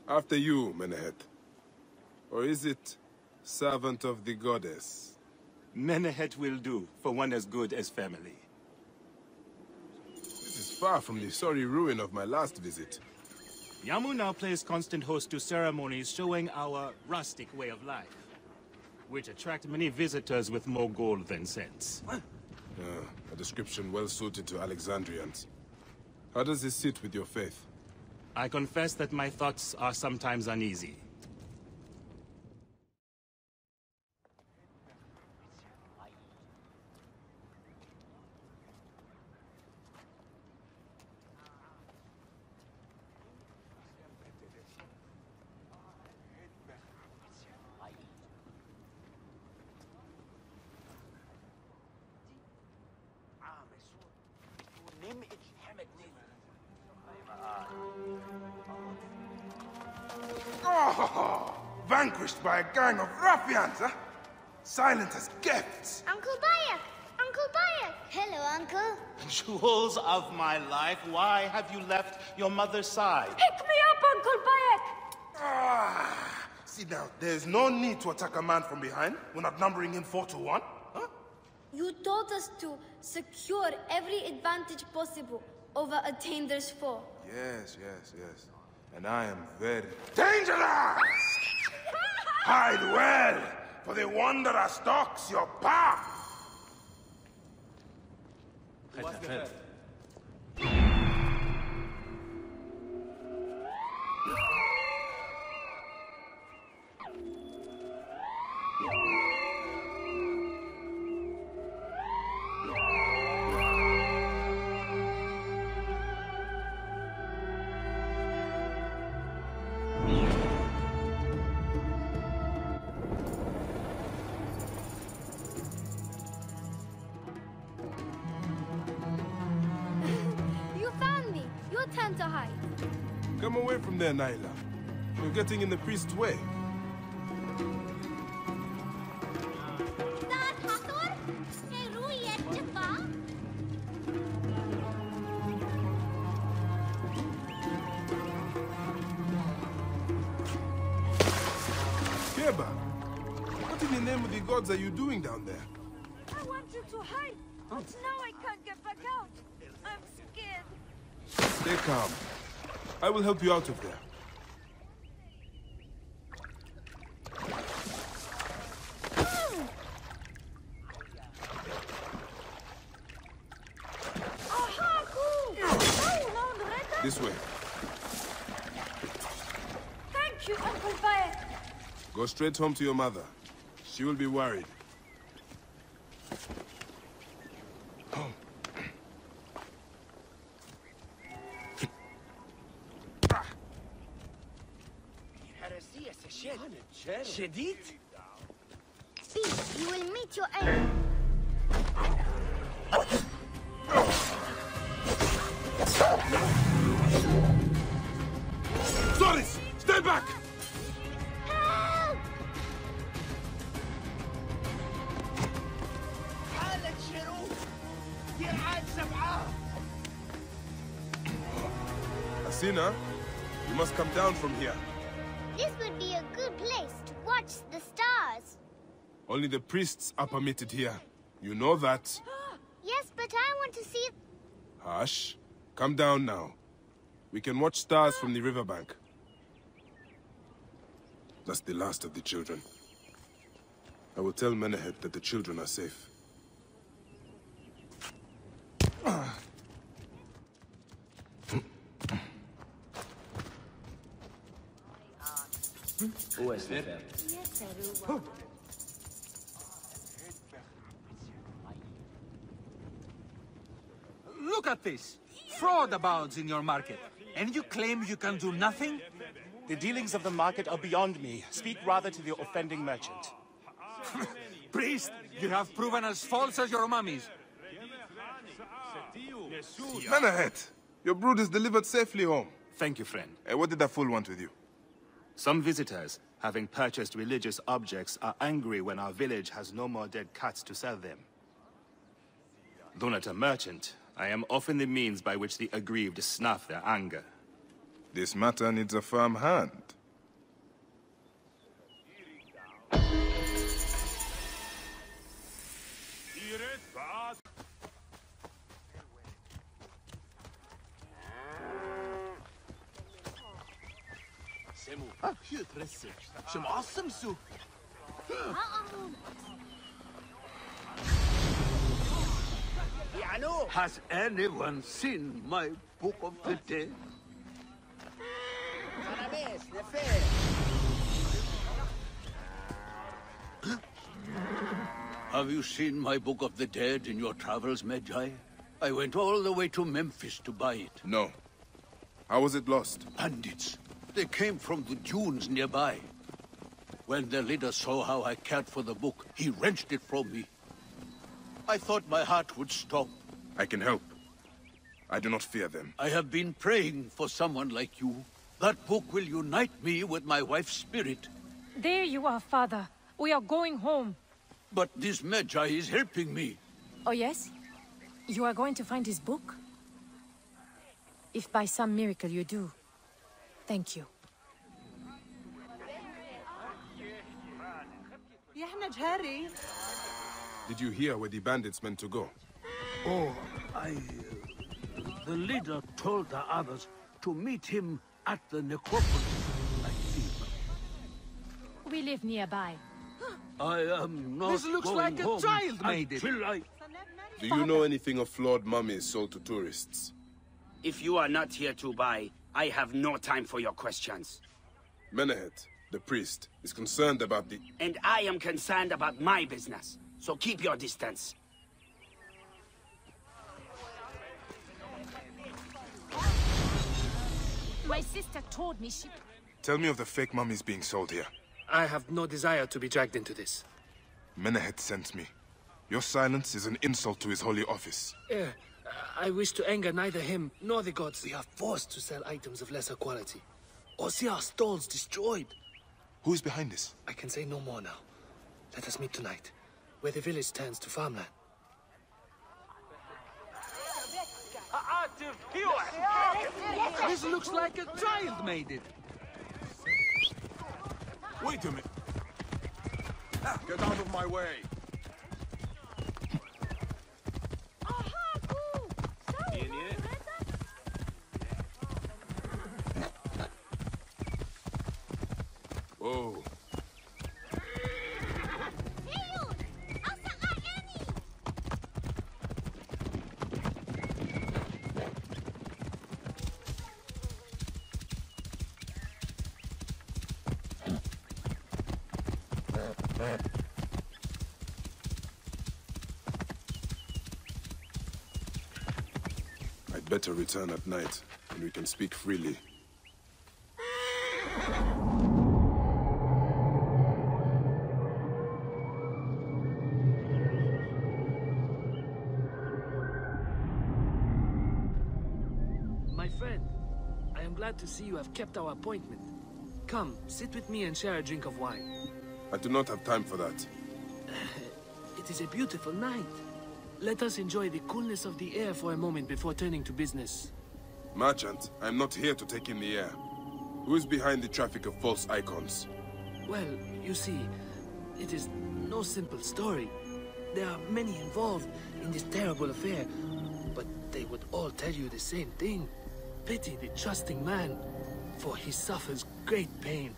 After you, 𝕊𝕊𝔻. Or is it servant of the goddess? 𝕊𝕊𝔻 will do, for one as good as family. This is far from the sorry ruin of my last visit. Yamu now plays constant host to ceremonies showing our rustic way of life, which attract many visitors with more gold than sense. A description well suited to Alexandrians. How does this sit with your faith? I confess that my thoughts are sometimes uneasy. Oh, vanquished by a gang of ruffians, huh? Silent as gifts. Uncle Bayek! Uncle Bayek! Hello, Uncle. Jewels of my life, why have you left your mother's side? Pick me up, Uncle Bayek! See now, there's no need to attack a man from behind. We're not numbering him 4-1. Huh? You taught us to secure every advantage possible over a Tinder's foe. Yes. And I am very dangerous! Hide well, for the wanderer stalks your path. To hide. Come away from there, Naila. You're getting in the priest's way. Keba, what in the name of the gods are you doing down there? I wanted to hide, but now I can't get back out. I'm scared. Stay calm. I will help you out of there. This way. Thank you, Uncle Bayek. Go straight home to your mother. She will be worried. شديد? Speak, you will meet your end. Soris, stay back! Help! Asina, you must come down from here. This would be a good place to watch the stars. Only the priests are permitted here. You know that. Yes, but I want to see... Hush. Come down now. We can watch stars from the riverbank. That's the last of the children. I will tell 𝕊𝕊𝔻 that the children are safe. Look at this! Fraud abounds in your market, and you claim you can do nothing? The dealings of the market are beyond me. Speak rather to the offending merchant. Priest, you have proven as false as your mummies. 𝕊𝕊𝔻, your brood is delivered safely home. Thank you, friend. What did that fool want with you? Some visitors, having purchased religious objects, are angry when our village has no more dead cats to sell them. Though not a merchant, I am often the means by which the aggrieved snuff their anger. This matter needs a firm hand. Has anyone seen my Book of the Dead? Have you seen my Book of the Dead in your travels, 𝐷𝐻𝐻? I went all the way to Memphis to buy it. No. How was it lost? Bandits. They came from the dunes nearby. When their leader saw how I cared for the book, he wrenched it from me. I thought my heart would stop. I can help. I do not fear them. I have been praying for someone like you. That book will unite me with my wife's spirit. There you are, Father. We are going home. But this 𝐷𝐻𝐻 is helping me. Oh, yes? You are going to find his book? If by some miracle you do, thank you. Did you hear where the bandits meant to go? Oh, the leader told the others to meet him at the necropolis, I think. We live nearby. I am not This looks going like a home child made it. until I... Do you know anything of flawed mummies sold to tourists? If you are not here to buy, I have no time for your questions. 𝐷𝐻𝐻, the priest, is concerned about the... And I am concerned about my business, so keep your distance. My sister told me she... Tell me of the fake mummies being sold here. I have no desire to be dragged into this. 𝐷𝐻𝐻 sent me. Your silence is an insult to his holy office. I wish to anger neither him nor the gods. We are forced to sell items of lesser quality, or see our stalls destroyed. Who is behind this? I can say no more now. Let us meet tonight, where the village turns to farmland. This looks like a child made it. Wait a minute. Get out of my way. Oh. I'd better return at night, and we can speak freely. My friend, I am glad to see you have kept our appointment. Come, sit with me and share a drink of wine. I do not have time for that. It is a beautiful night. Let us enjoy the coolness of the air for a moment before turning to business. Merchant, I am not here to take in the air. Who is behind the traffic of false icons? Well, you see, it is no simple story. There are many involved in this terrible affair, but they would all tell you the same thing. Pity the trusting man, for he suffers great pain.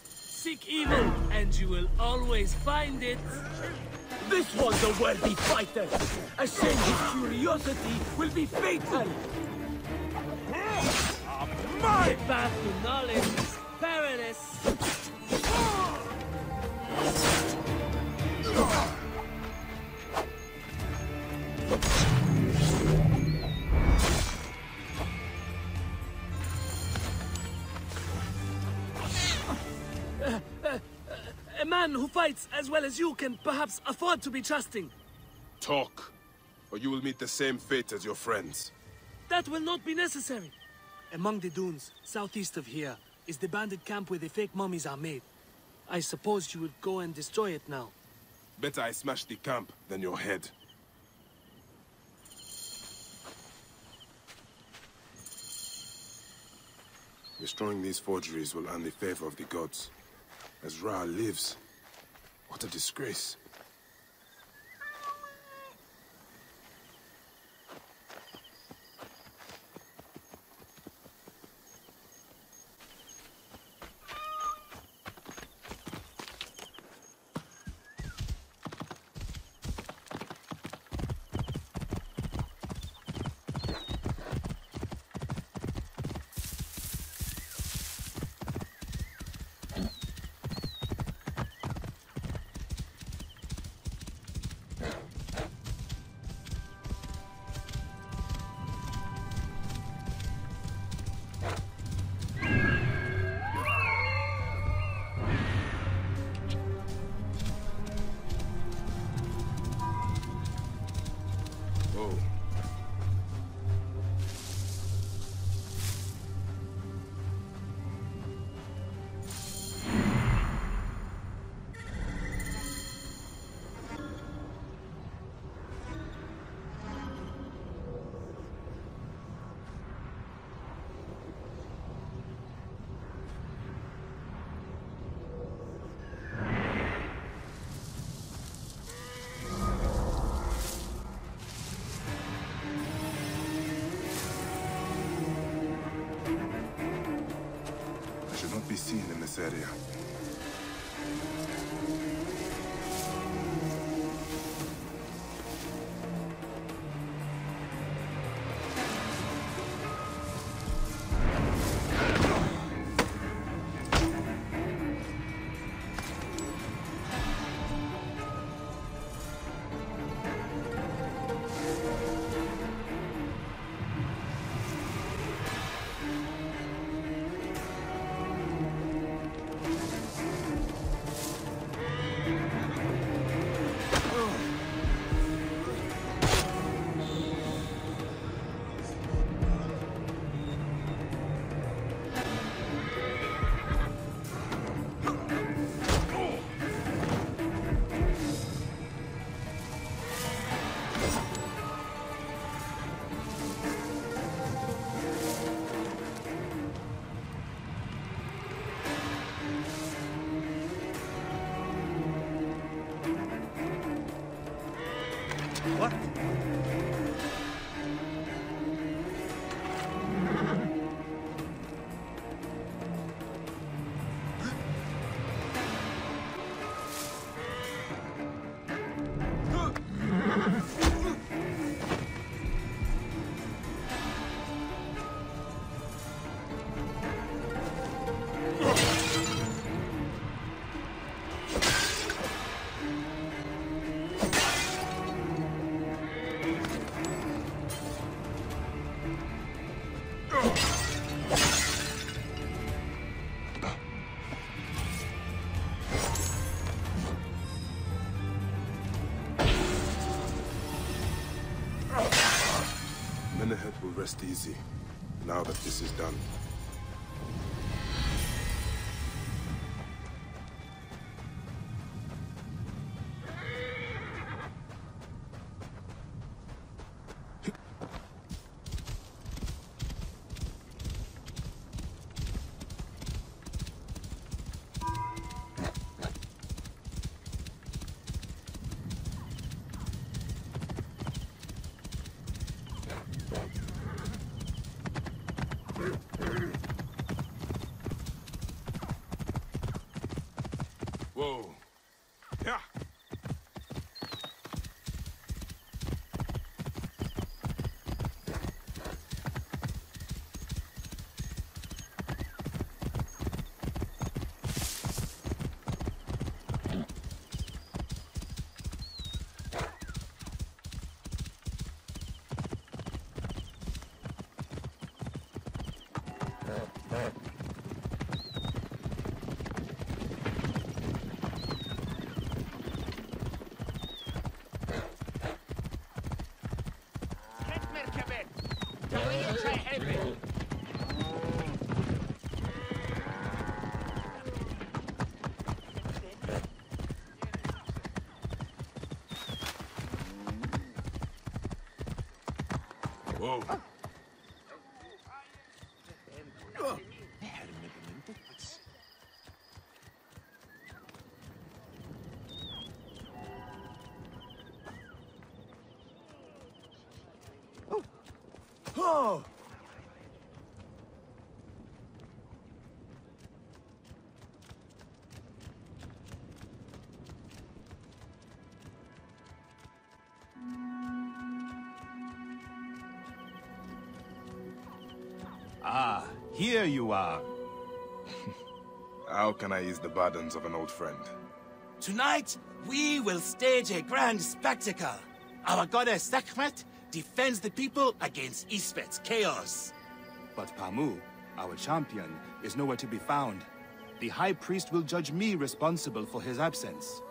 Seek evil, and you will always find it. This one's a worthy fighter. A senseless curiosity will be fatal. The path to knowledge is perilous. A man who fights as well as you can perhaps afford to be trusting. Talk, or you will meet the same fate as your friends. That will not be necessary. Among the dunes, southeast of here, is the bandit camp where the fake mummies are made. I suppose you would go and destroy it now. Better I smash the camp than your head. Destroying these forgeries will earn the favor of the gods. As Ra lives, what a disgrace. Be seen in this area. What? 𝕊𝕊𝔻 will rest easy, now that this is done. Whoa. Yeah. Whoa. Whoa! Ah, here you are. How can I ease the burdens of an old friend? Tonight, we will stage a grand spectacle. Our goddess Sekhmet defends the people against Isfet's chaos. But Pamu, our champion, is nowhere to be found. The High Priest will judge me responsible for his absence.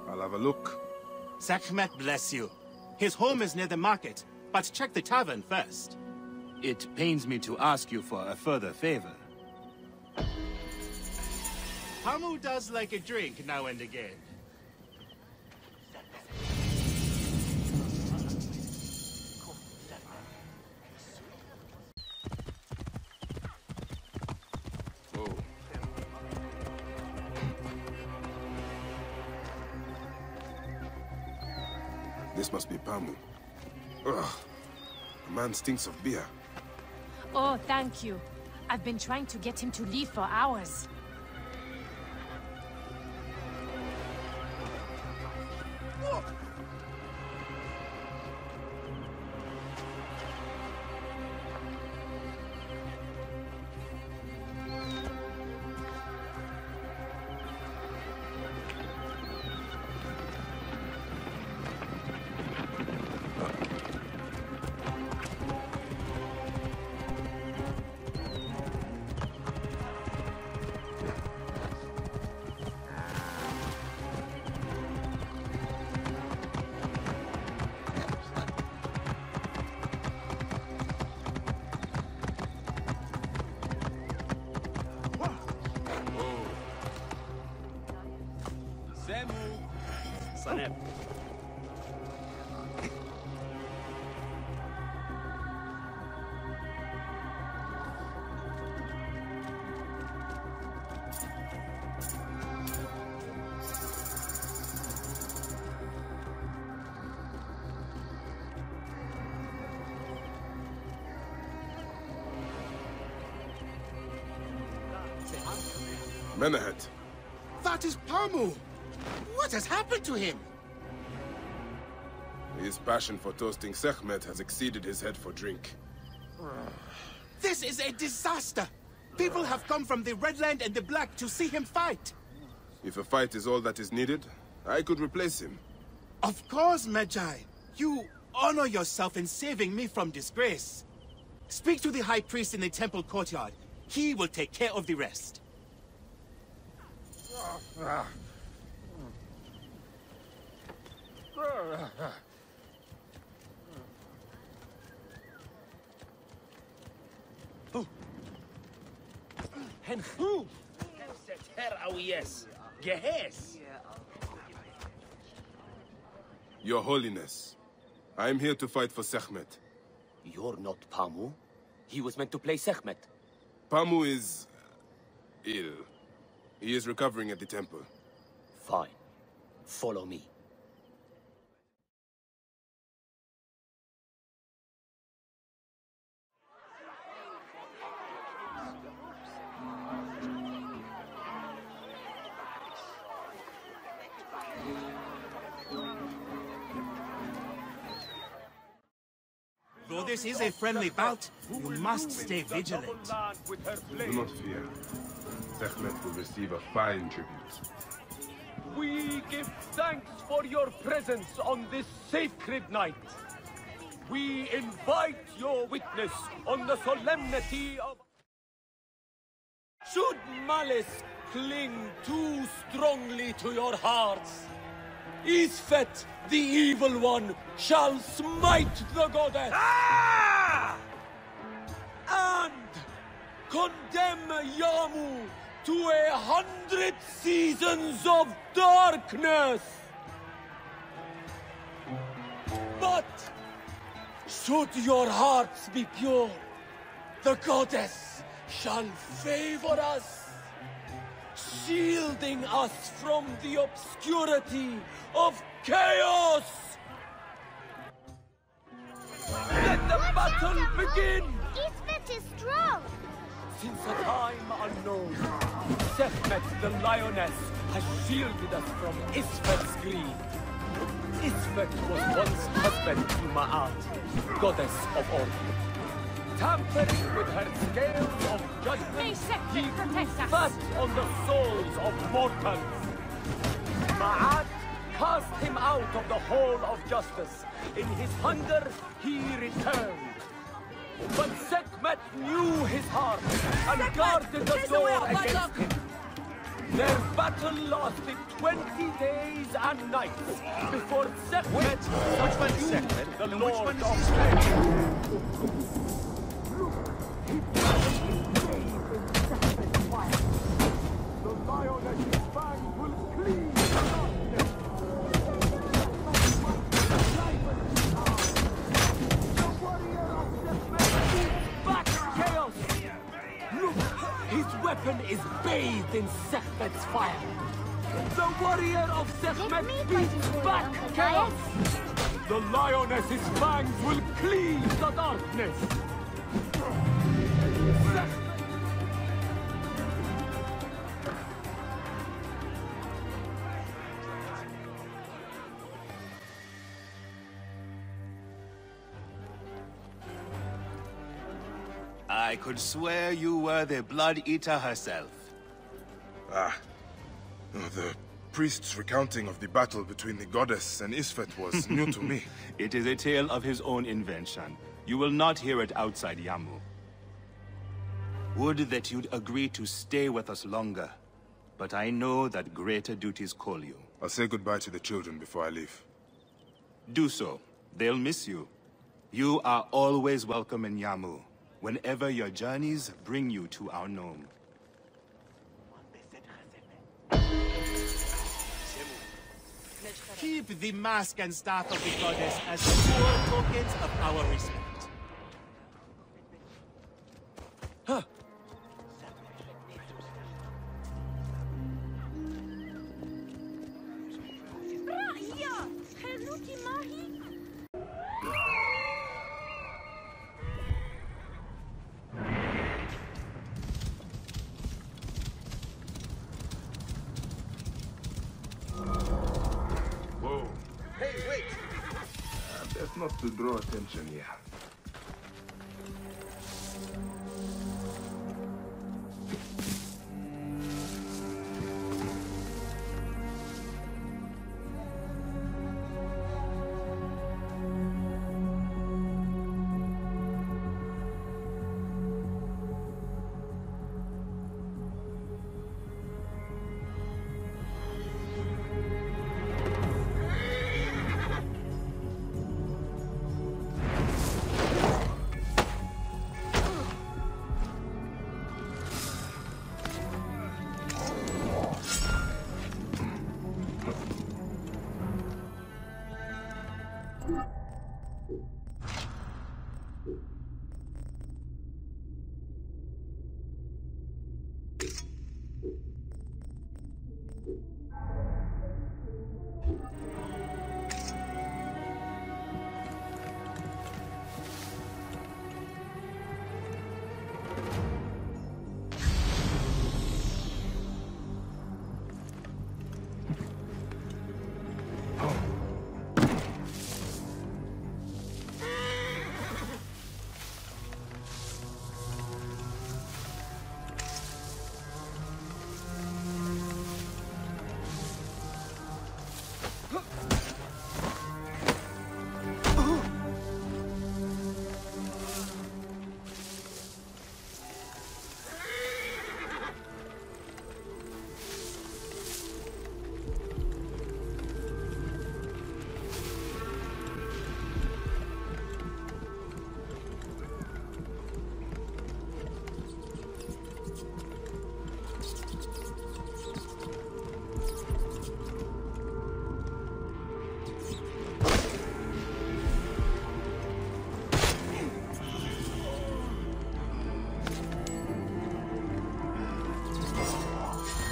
I'll have a look. Sekhmet bless you. His home is near the market, but check the tavern first. It pains me to ask you for a further favor. Pamu does like a drink now and again. Oh. This must be Pamu. Ugh. The man stinks of beer. Oh, thank you. I've been trying to get him to leave for hours. 𝕊𝕊𝐻. That is Pamu! What has happened to him? His passion for toasting Sekhmet has exceeded his head for drink. This is a disaster! People have come from the Red Land and the Black to see him fight! If a fight is all that is needed, I could replace him. Of course, Magi. You honor yourself in saving me from disgrace. Speak to the High Priest in the temple courtyard. He will take care of the rest. Your Holiness, I am here to fight for Sekhmet. You're not Pamu. He was meant to play Sekhmet. Pamu is ill. He is recovering at the temple. Fine. Follow me. Though this is a friendly bout, you must stay vigilant. Do not fear. Sekhmet will receive a fine tribute. We give thanks for your presence on this sacred night. We invite your witness on the solemnity of... Should malice cling too strongly to your hearts, Isfet, the evil one, shall smite the goddess and condemn Yamu to 100 seasons of darkness. But should your hearts be pure, the goddess shall favor us, shielding us from the obscurity of chaos. Let the battle begin! 𝐓𝐴 is strong! Since a time unknown, 𝕊𝐴 the lioness has shielded us from 𝕊𝐴's greed. 𝕊𝐴 was once husband to Ma'at, goddess of order. Tampering with her scales of judgment, he grew fat on the souls of mortals. Ma'at cast him out of the hall of justice. In his hunger, he returned. But 𝕊𝐴 knew his heart and guarded the door against him. Their battle lasted 20 days and nights before 𝕊𝐴 subdued the Lord of Strength. The lioness's fangs will cleave the darkness. The warrior of 𝕊𝐴 beats back chaos. Look, his weapon is bathed in 𝕊𝐴's fire. The warrior of 𝕊𝐴 beats back chaos. The lioness's fangs will cleave the darkness. I could swear you were the Blood Eater herself. Ah. The priest's recounting of the battle between the goddess and 𝕊𝐴 was new to me. It is a tale of his own invention. You will not hear it outside Yamu. Would that you'd agree to stay with us longer. But I know that greater duties call you. I'll say goodbye to the children before I leave. Do so. They'll miss you. You are always welcome in Yamu, whenever your journeys bring you to our gnome. Keep the mask and staff of the goddess as pure tokens of our respect. Huh. Not to draw attention here.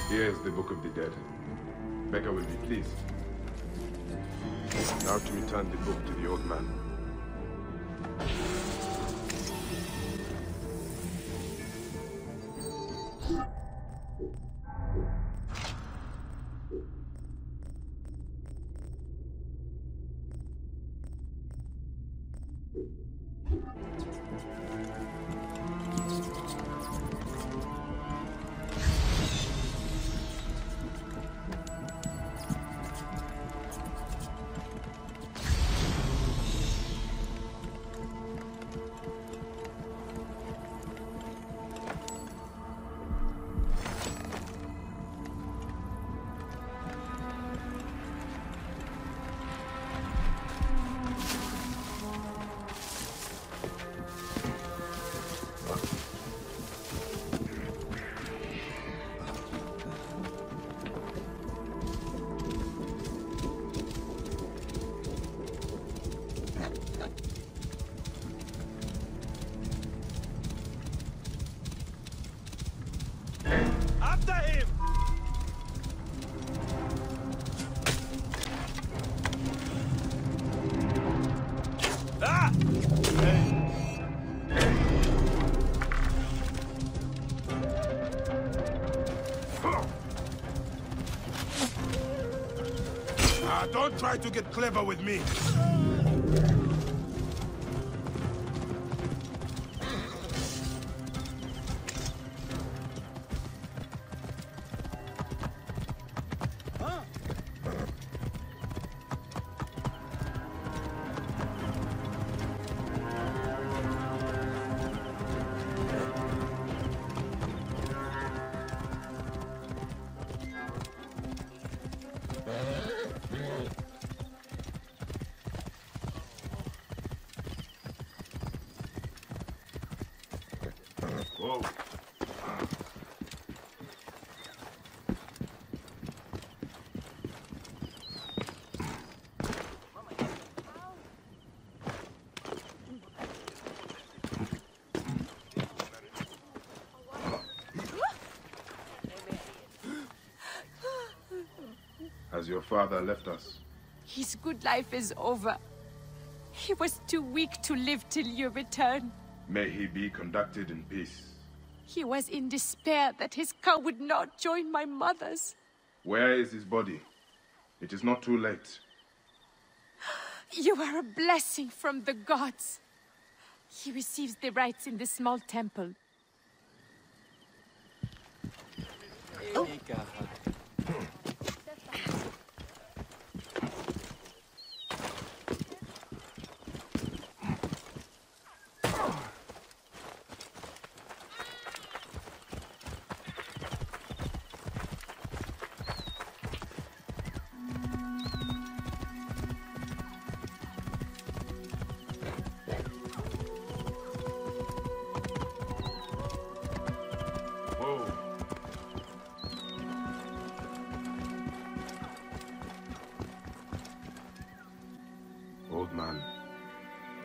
Here is the Book of the Dead. Becca will be pleased. Now to return the book to the old man. After him! Ah! Don't try to get clever with me. Whoa. Has your father left us? His good life is over. He was too weak to live till you return. May he be conducted in peace. He was in despair that his cow would not join my mother's. Where is his body? It is not too late. You are a blessing from the gods. He receives the rites in the small temple. Oh. Old man,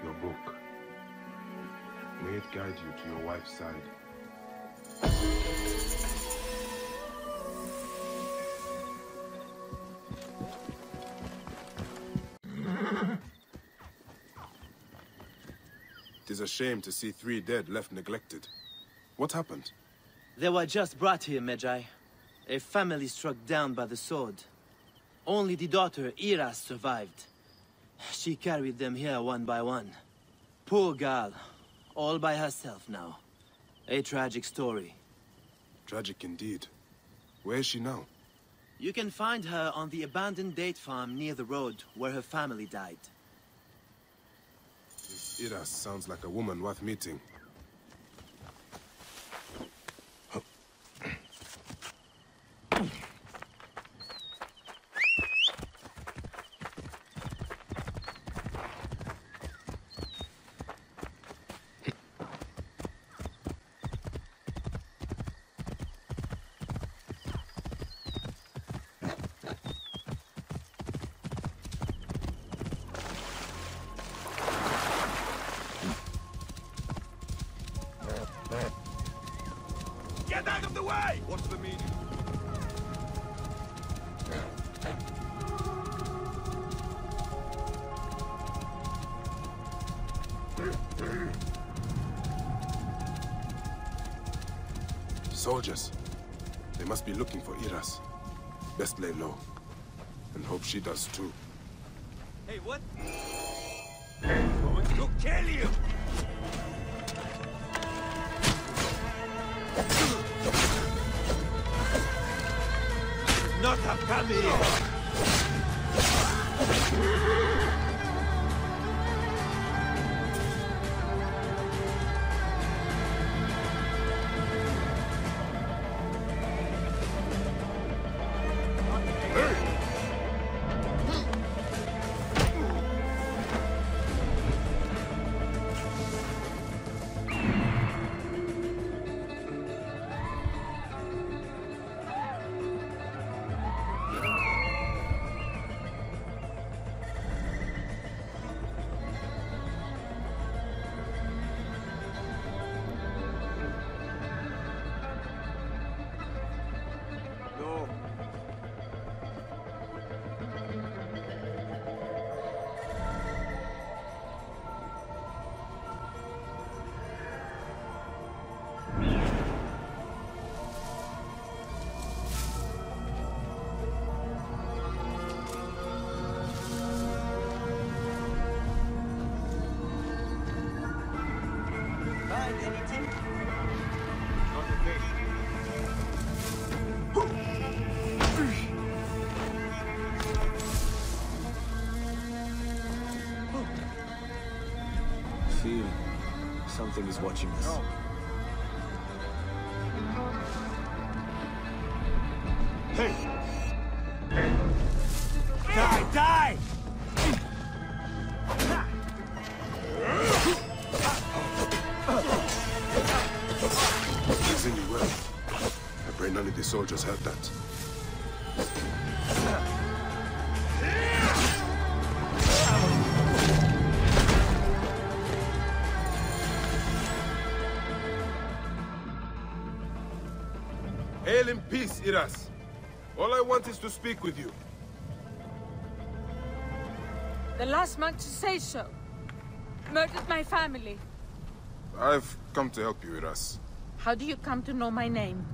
your book. May it guide you to your wife's side. It is a shame to see 3 dead left neglected. What happened? They were just brought here, Medjay. A family struck down by the sword. Only the daughter, Iras, survived. She carried them here one by one. Poor girl. All by herself now. A tragic story. Tragic indeed. Where is she now? You can find her on the abandoned date farm near the road where her family died. This Iras sounds like a woman worth meeting. Get out of the way! What's the meaning? Soldiers. They must be looking for Iras. Best lay low. And hope she does too. Hey, what? Going to kill you! Not have come here! anything? Not a thing. Feel something is watching us. No. Hey! Die! Die! Listen you well. I pray none of the soldiers heard that. Hail in peace, Iras. All I want is to speak with you. The last monk to say so. Murdered my family. I've come to help you, Iras. How do you come to know my name?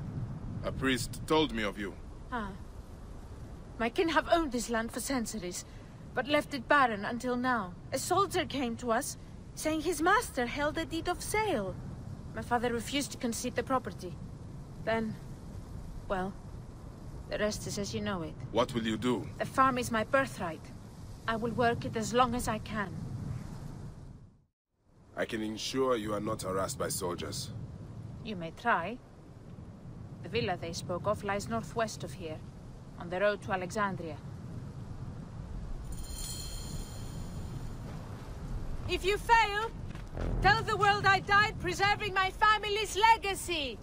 A priest told me of you. Ah. My kin have owned this land for centuries, but left it barren until now. A soldier came to us, saying his master held a deed of sale. My father refused to concede the property. Then, well, the rest is as you know it. What will you do? The farm is my birthright. I will work it as long as I can. I can ensure you are not harassed by soldiers. You may try. The villa they spoke of lies northwest of here, on the road to Alexandria. If you fail, tell the world I died preserving my family's legacy!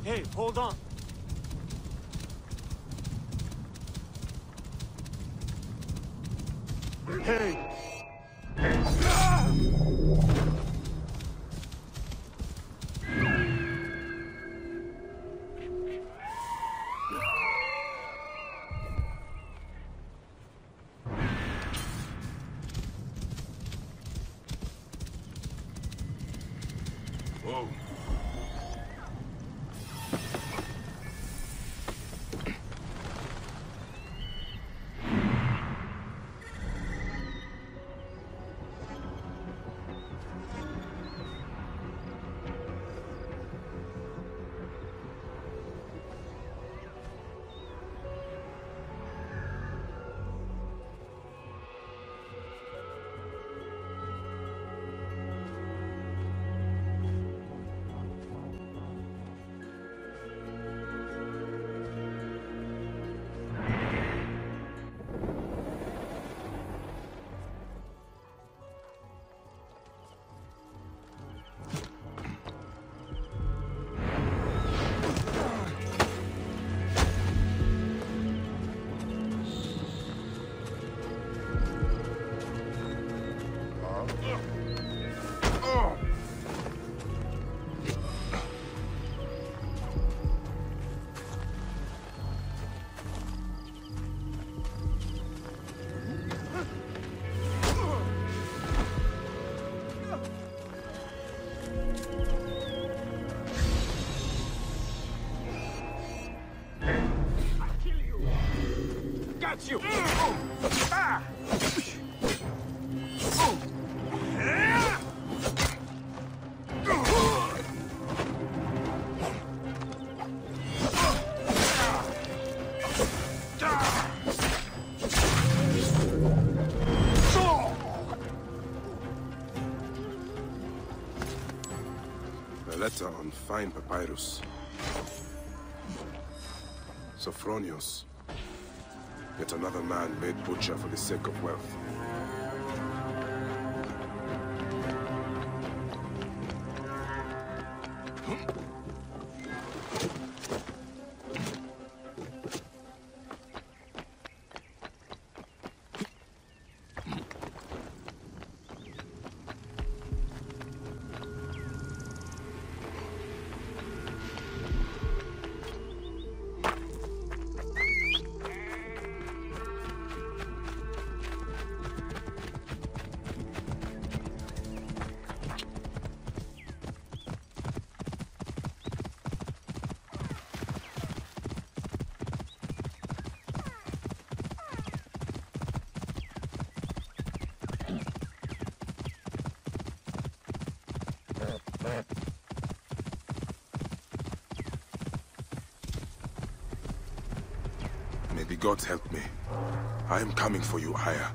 Hey, hold on. Hey! Whoa. Got you! A letter on fine papyrus. Sophronios. Yet another man made butcher for the sake of wealth. gods help me. I am coming for you, Aya.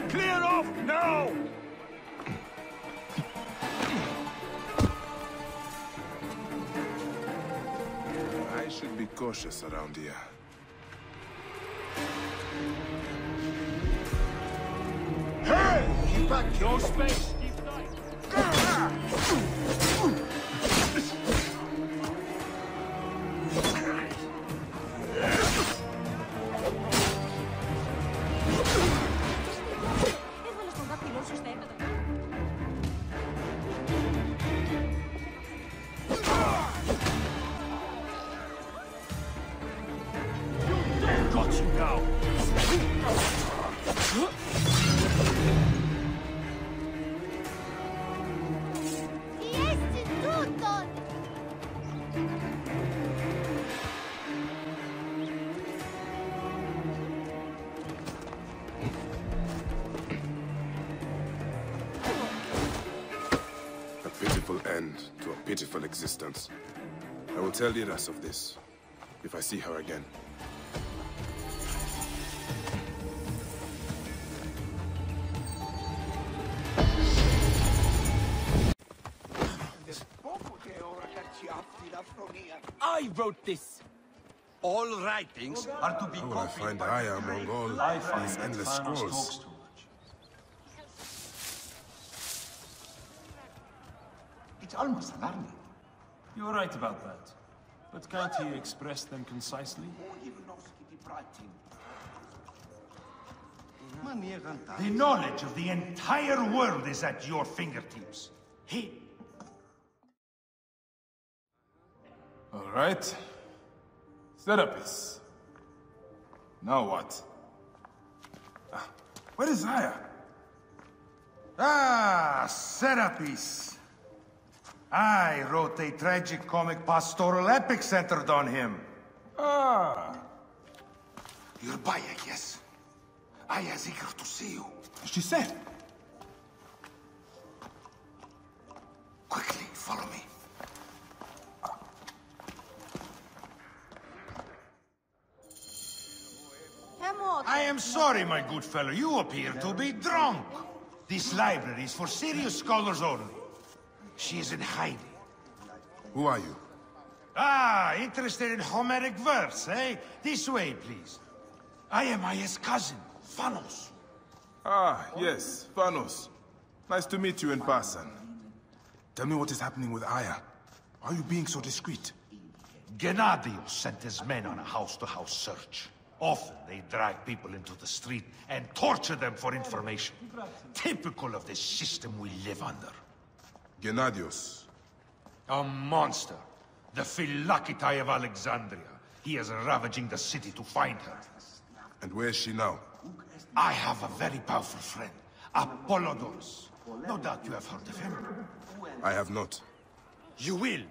Clear off now! I should be cautious around here. Hey! Keep back! No space! Keep tight! Got you now! A pitiful end to a pitiful existence. I will tell Iras of this, if I see her again. I wrote this! All writings are to be How will I find Aya among all these endless scrolls? It's almost alarming. You're right about that. But can't he express them concisely? The knowledge of the entire world is at your fingertips. All right. Serapis. Now what? Where is Aya? Ah, Serapis. I wrote a tragic comic pastoral epic centered on him. Ah. You're Baya, yes? Aya's eager to see you. She said. Quickly, follow me. I am sorry, my good fellow. You appear to be drunk. This library is for serious scholars only. She is in hiding. Who are you? Ah, interested in Homeric verse, eh? This way, please. I am Aya's cousin, Phanos. Ah, yes, Phanos. Nice to meet you in person. Tell me what is happening with Aya. Why are you being so discreet? Gennadios sent his men on a house-to-house search. Often they drag people into the street and torture them for information. Typical of the system we live under. Gennadios. A monster. The 𝕊𝕊𝐶 of Alexandria. He is ravaging the city to find her. And where is she now? I have a very powerful friend, Apollodorus. No doubt you have heard of him. I have not. You will.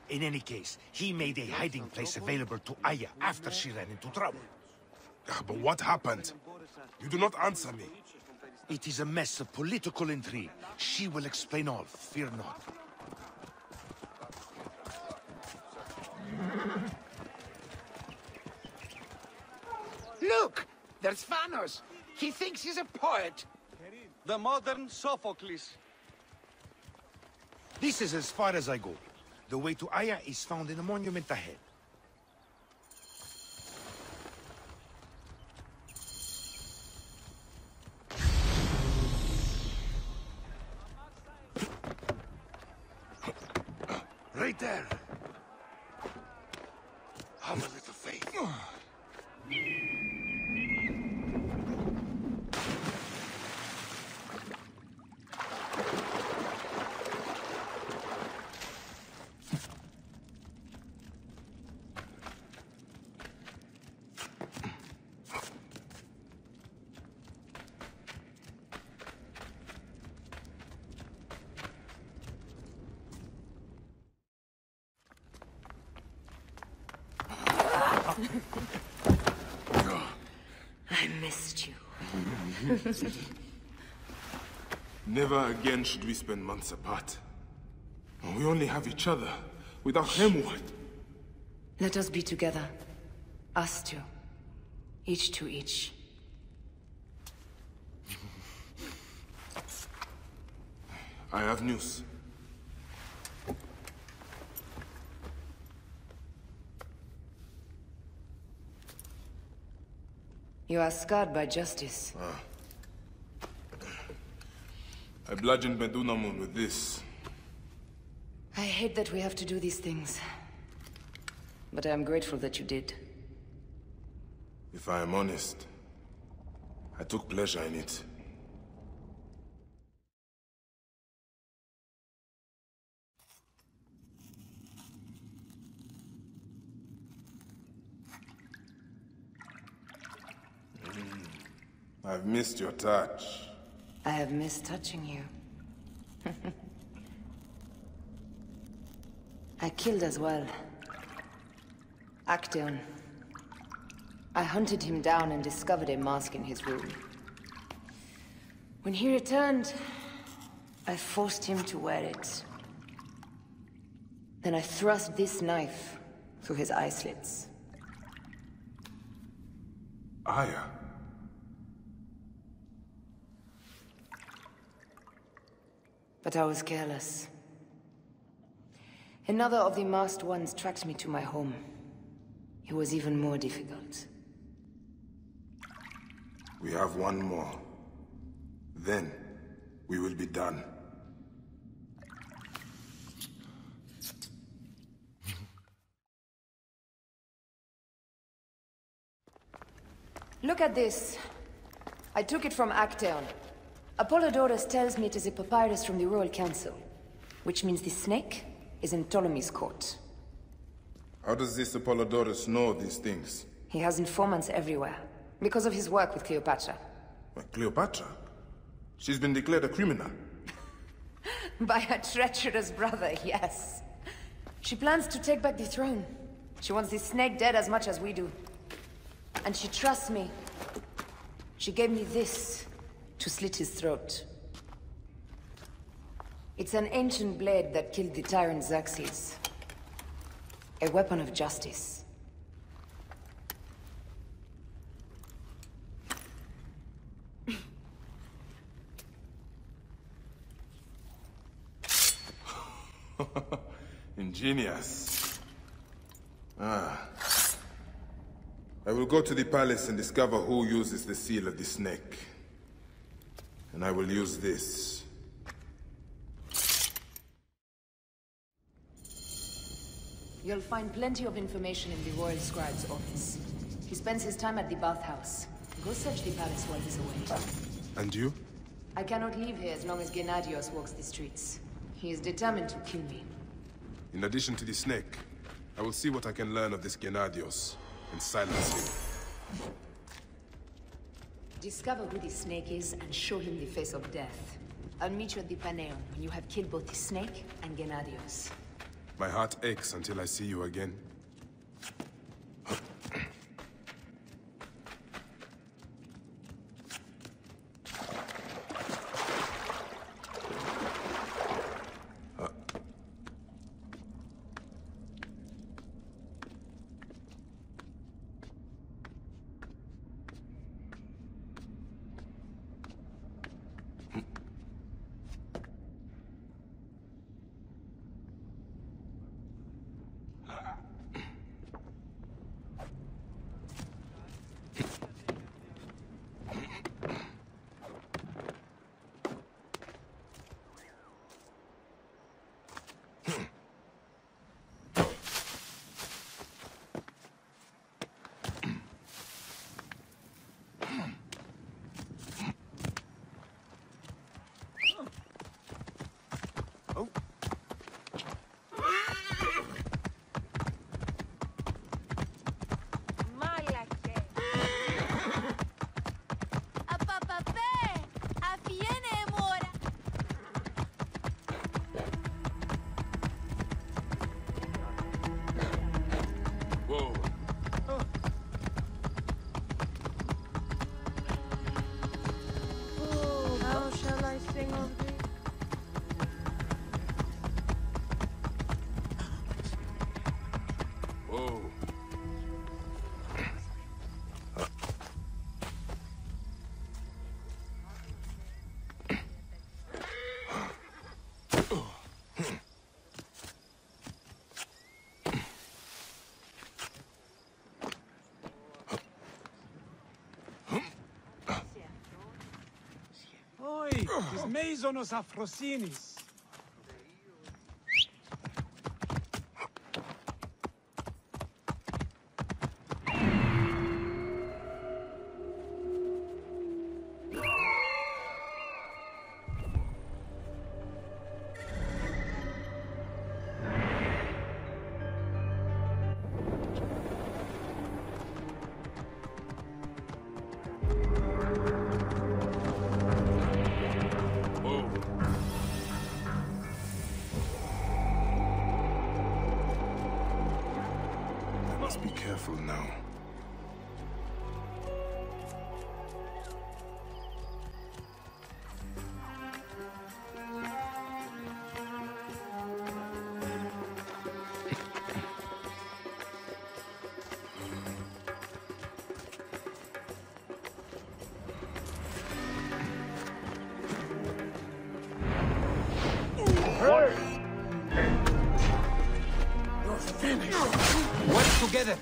In any case, he made a hiding place available to Aya after she ran into trouble. But what happened? You do not answer me. It is a mess of political intrigue. She will explain all, fear not. Look! There's Thanos! He thinks he's a poet! The modern Sophocles. This is as far as I go. The way to Aya is found in the monument ahead. Right there. Have a little faith. I missed you. Never again should we spend months apart. We only have each other. Without him, what? Let us be together. Us two. Each to each. I have news. You are scarred by justice. I bludgeoned Medunamun with this. I hate that we have to do these things. But I am grateful that you did. If I am honest, I took pleasure in it. I've missed your touch. I have missed touching you. I killed as well. Actaeon. I hunted him down and discovered a mask in his room. When he returned, I forced him to wear it. Then I thrust this knife through his eye slits. Aya? But I was careless. Another of the masked ones tracked me to my home. It was even more difficult. We have one more. Then, we will be done. Look at this. I took it from Actaeon. Apollodorus tells me it is a papyrus from the Royal Council, which means the snake is in Ptolemy's court. How does this Apollodorus know these things? He has informants everywhere, because of his work with Cleopatra. Cleopatra? She's been declared a criminal. By her treacherous brother, yes. She plans to take back the throne. She wants the snake dead as much as we do. And she trusts me. She gave me this to slit his throat. It's an ancient blade that killed the tyrant Xerxes. A weapon of justice. Ingenious. I will go to the palace and discover who uses the seal of the snake. And I will use this. You'll find plenty of information in the Royal Scribe's office. He spends his time at the bathhouse. Go search the palace while he's away. And you? I cannot leave here as long as Gennadios walks the streets. He is determined to kill me. In addition to the snake, I will see what I can learn of this Gennadios and silence him. Discover who the snake is and show him the face of death. I'll meet you at the Paneon when you have killed both the snake and Gennadios. My heart aches until I see you again. How shall I sing of thee? Whoa. Oi, τις μέιζονος αφροσύνης. Must be careful now. You're finished. Work together.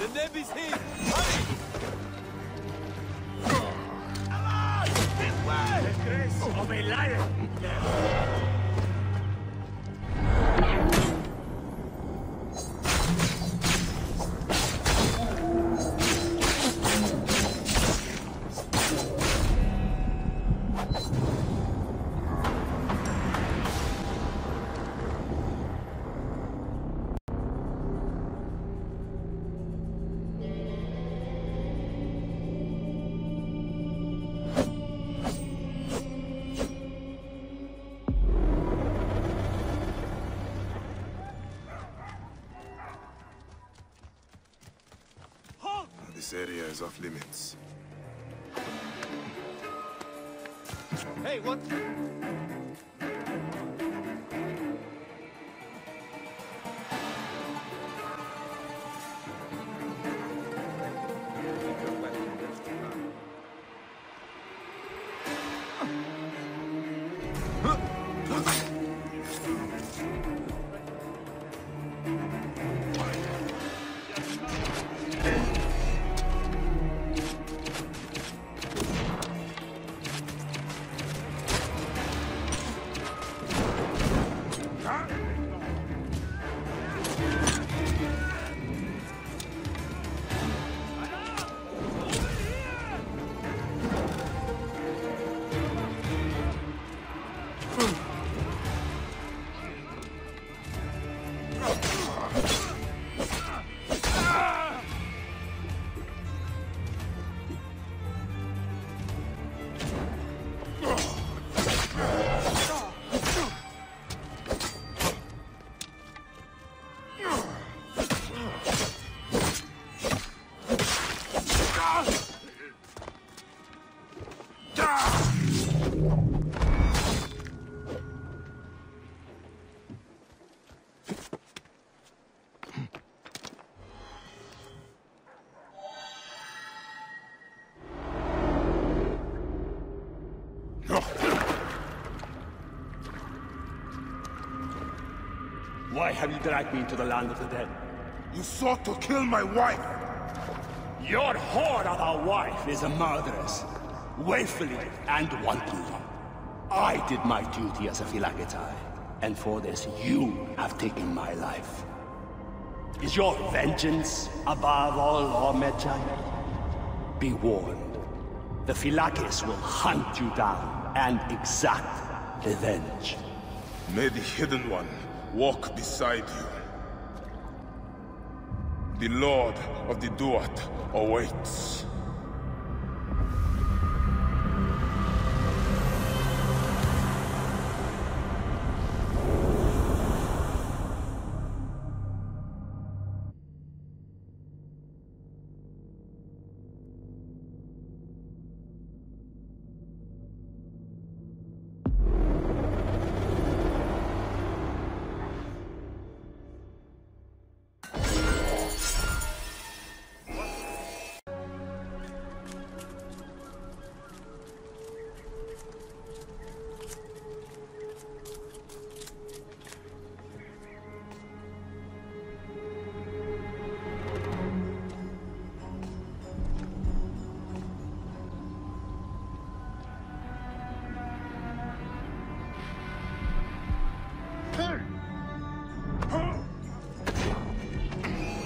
The neb is here! Hurry! This way! The grace of a lion! This area is off limits. Hey, what? Why have you dragged me into the land of the dead? You sought to kill my wife! Your whore of a wife is a murderess, willfully and wantonly. I did my duty as a 𝕊𝕋𝐼, and for this you have taken my life. Is your vengeance above all law, Medjay? Be warned. The 𝕊𝕊𝐻 will hunt you down and exact revenge. May the Hidden One walk beside you. The Lord of the Duat awaits.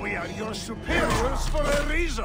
We are your superiors for a reason.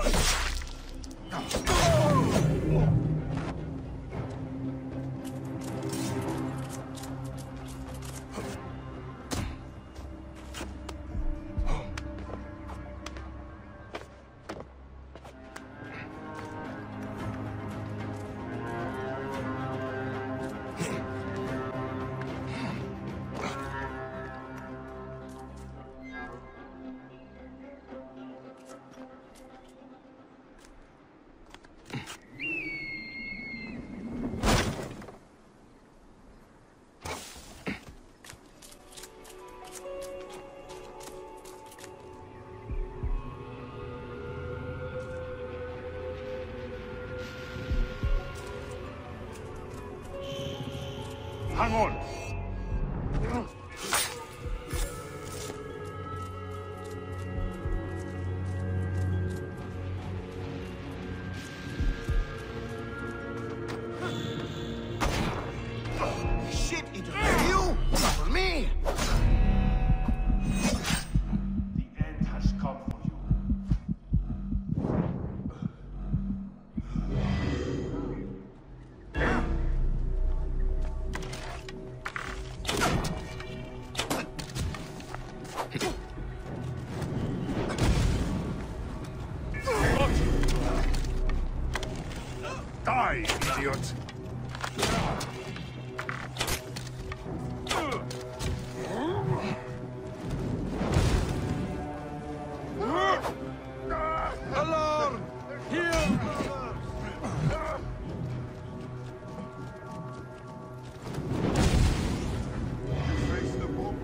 Hang on. Shit, it was you, not me. The end has come for you. Die, idiot! Alarm! Here, brothers! Face the bomb,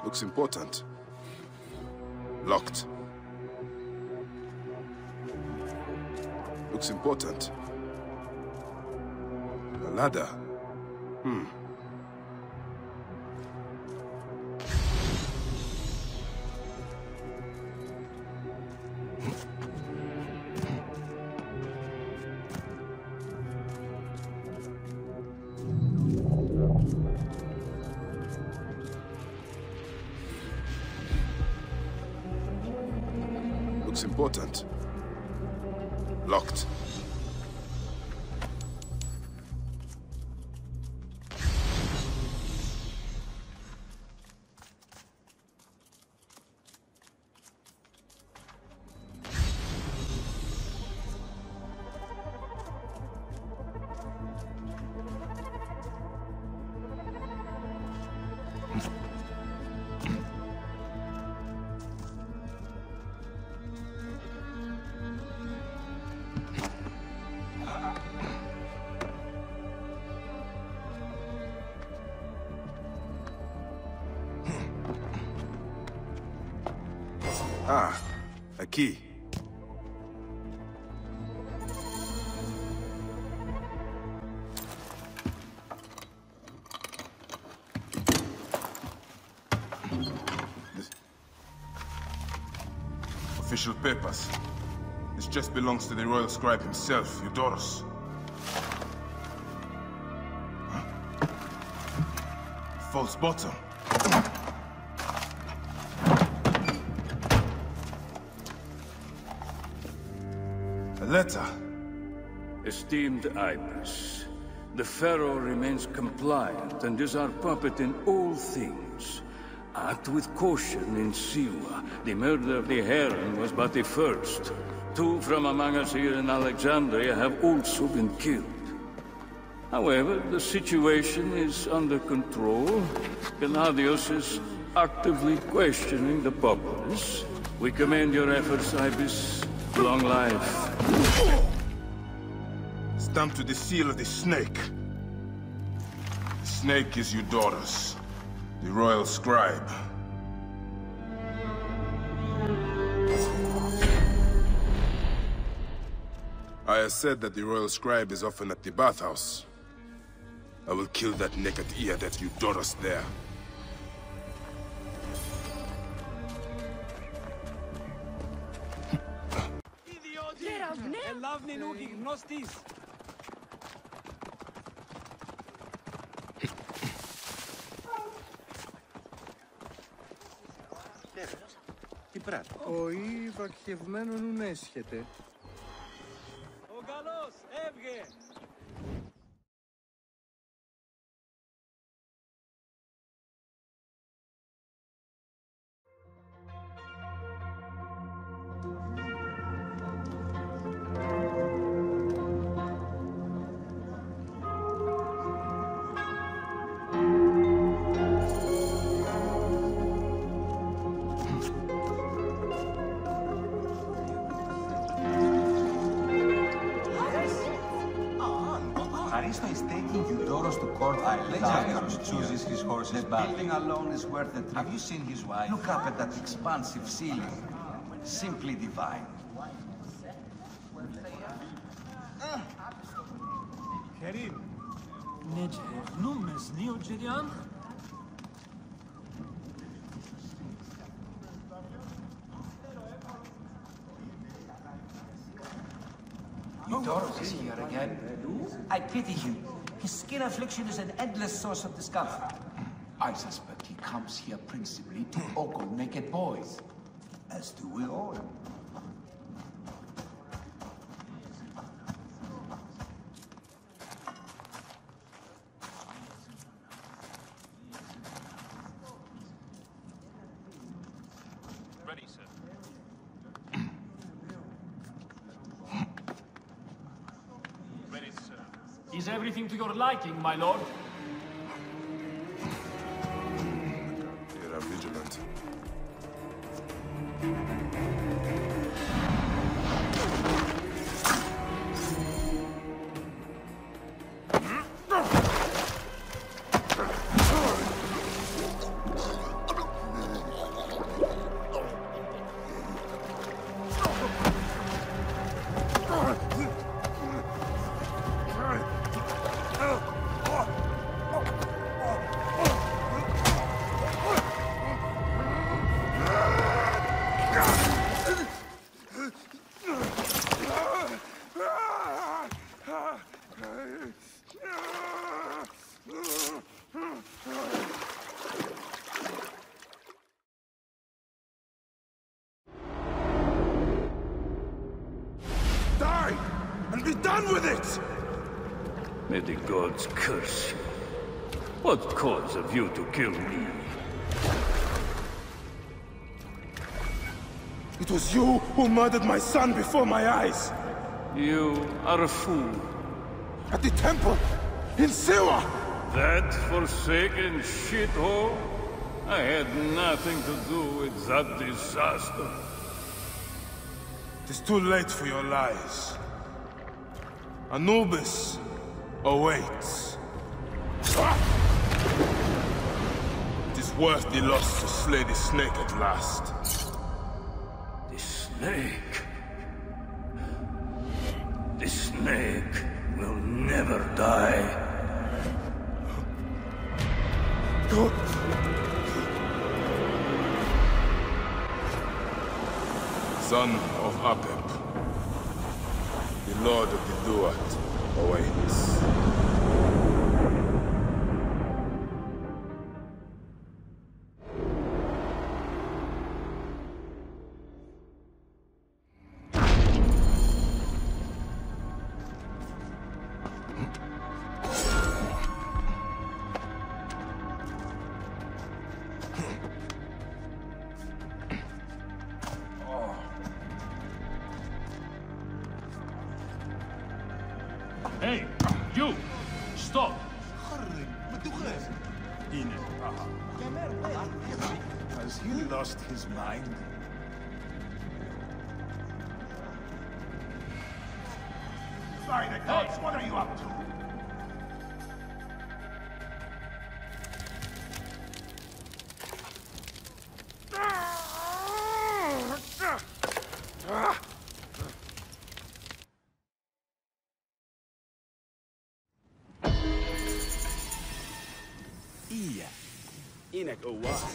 Looks important. Locked. Looks important. A ladder. Looks important. Locked. Ah, a key. official papers. This just belongs to the royal scribe himself, Eudorus. Huh? False bottom. A letter. Esteemed Ibis, the Pharaoh remains compliant and is our puppet in all things. Act with caution in Siwa. The murder of the Heron was but the first. 2 from among us here in Alexandria have also been killed. However, the situation is under control. Gennadios is actively questioning the populace. We commend your efforts, Ibis. Long life. Stamped with the seal of the snake. The snake is Eudorus, the royal scribe. I have said that the royal scribe is often at the bathhouse. I will kill that naked ear that Eudorus there. 𝕊𝕊𝐵𝐻𝐸𝐴 Ο καλός έβγε! Is taking Eudorus to court for Lecturius chooses his horses back. The building alone is worth the trip. Have you seen his wife? Look up at that expansive ceiling. Simply divine. Kerim, 𝕊𝕊𝐹 Eudorus is here again. I pity him. His skin affliction is an endless source of discomfort. I suspect he comes here principally to ogle naked boys. As do we all. Ready, sir. Ready, sir. Is everything to your liking, my lord? They are vigilant. Die! And be done with it! May the gods curse you. What cause have you to kill me? It was you who murdered my son before my eyes! You are a fool. At the temple! In Siwa! That forsaken shithole? I had nothing to do with that disaster. It is too late for your lies. Anubis awaits. It is worth the loss to slay the snake at last. The snake? The snake will never die. son of Apep. The Lord of the Duat awaits. Hey, you! Stop! Has he lost his mind? By the gods, what are you up to? 𝕊𝕊𝐻𝐸𝐴.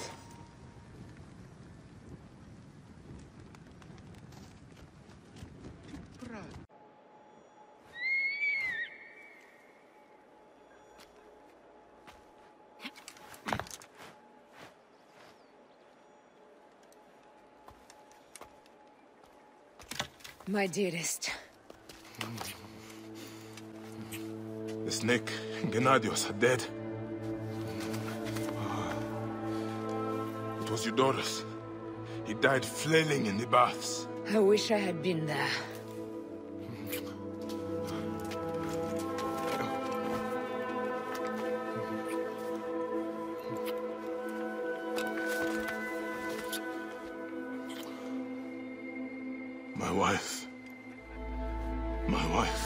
My dearest. The snake, Gennadios, are dead. It was Eudorus. He died flailing in the baths. I wish I had been there. My wife. My wife.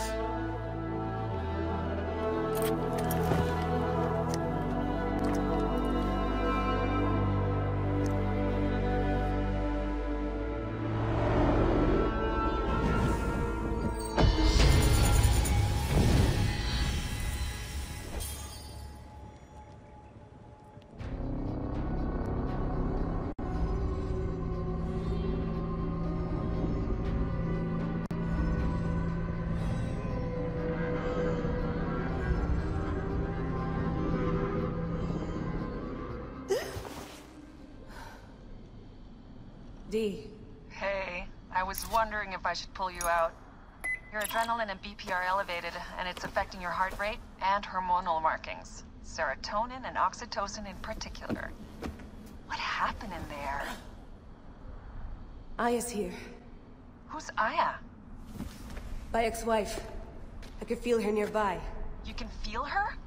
DaY. Hey, I was wondering if I should pull you out. Your adrenaline and BP are elevated, and it's affecting your heart rate and hormonal markings. Serotonin and oxytocin in particular. What happened in there? Aya's here. Who's Aya? My ex-wife. I could feel her nearby. You can feel her?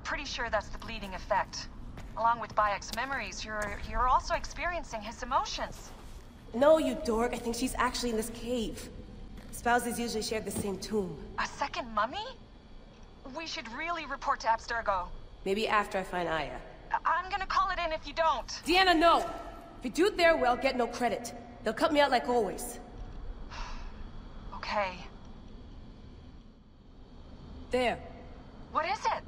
Pretty sure that's the bleeding effect. Along with Bayek's memories, you're also experiencing his emotions. No, you dork. I think she's actually in this cave. Spouses usually share the same tomb. A second mummy? We should really report to Abstergo. Maybe after I find Aya. I'm gonna call it in if you don't. Deanna, no! If you do it there, well, get no credit. They'll cut me out like always. Okay. There. What is it?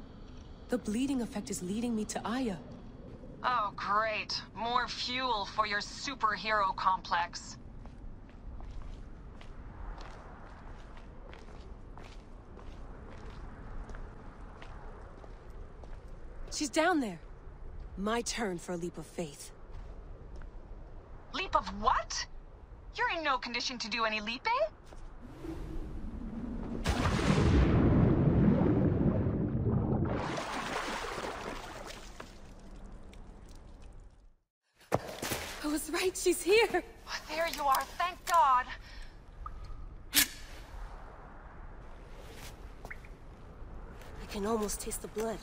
The bleeding effect is leading me to Aya. Oh, great. More fuel for your superhero complex. She's down there. My turn for a leap of faith. Leap of what? You're in no condition to do any leaping? I was right, she's here! There you are, thank God! I can almost taste the blood.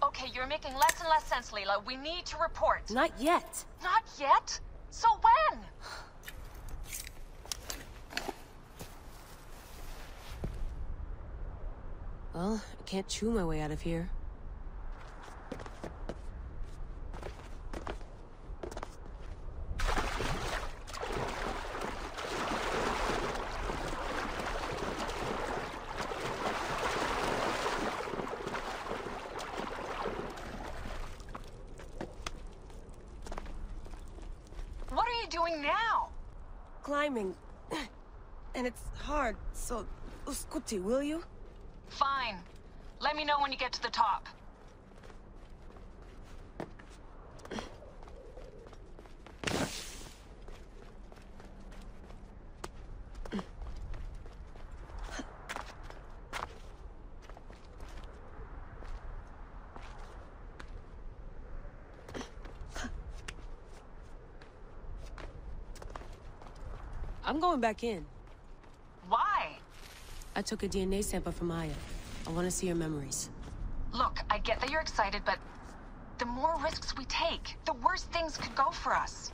Okay, you're making less and less sense, Leela. We need to report. Not yet. Not yet? So when? Well, I can't chew my way out of here. climbing. And it's hard, so... Scuti, will you? Fine. Let me know when you get to the top. I'm going back in. Why? I took a DNA sample from Aya. I want to see her memories. Look, I get that you're excited, but the more risks we take, the worse things could go for us.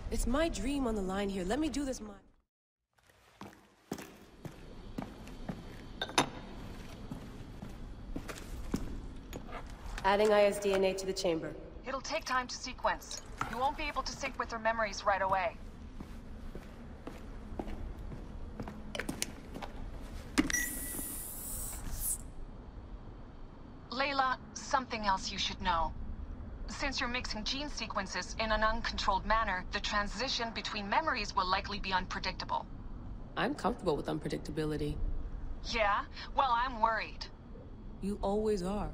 It's my dream on the line here. Let me do this, Adding Aya's DNA to the chamber. It'll take time to sequence. You won't be able to sync with her memories right away. Layla, something else you should know. Since you're mixing gene sequences in an uncontrolled manner, the transition between memories will likely be unpredictable. I'm comfortable with unpredictability. Yeah? Well, I'm worried. You always are.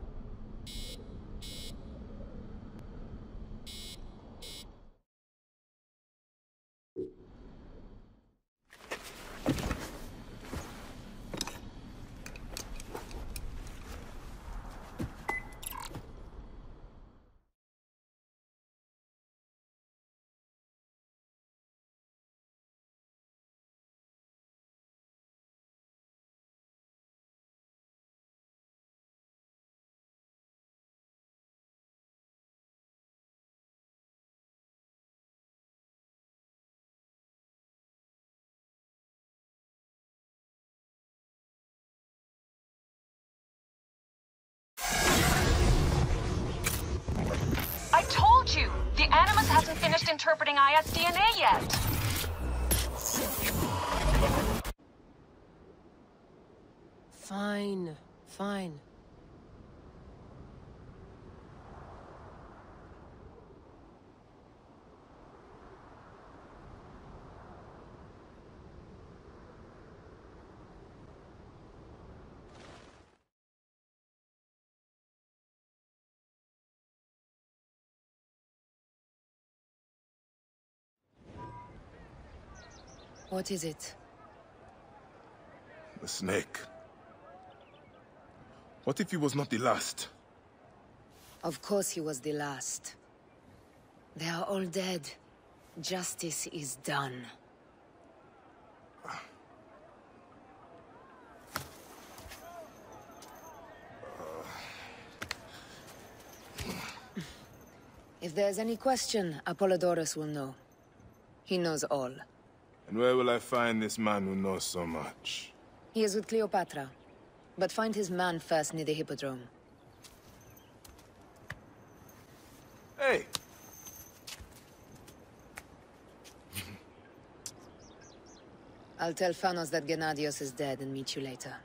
I told you! The Animus hasn't finished interpreting Aya's DNA yet! Fine. Fine. What is it? The snake. What if he was not the last? Of course he was the last. They are all dead. Justice is done. If there's any question, Apollodorus will know. He knows all. And where will I find this man who knows so much? He is with Cleopatra. But find his man first near the Hippodrome. Hey! I'll tell Phanos that Gennadios is dead and meet you later.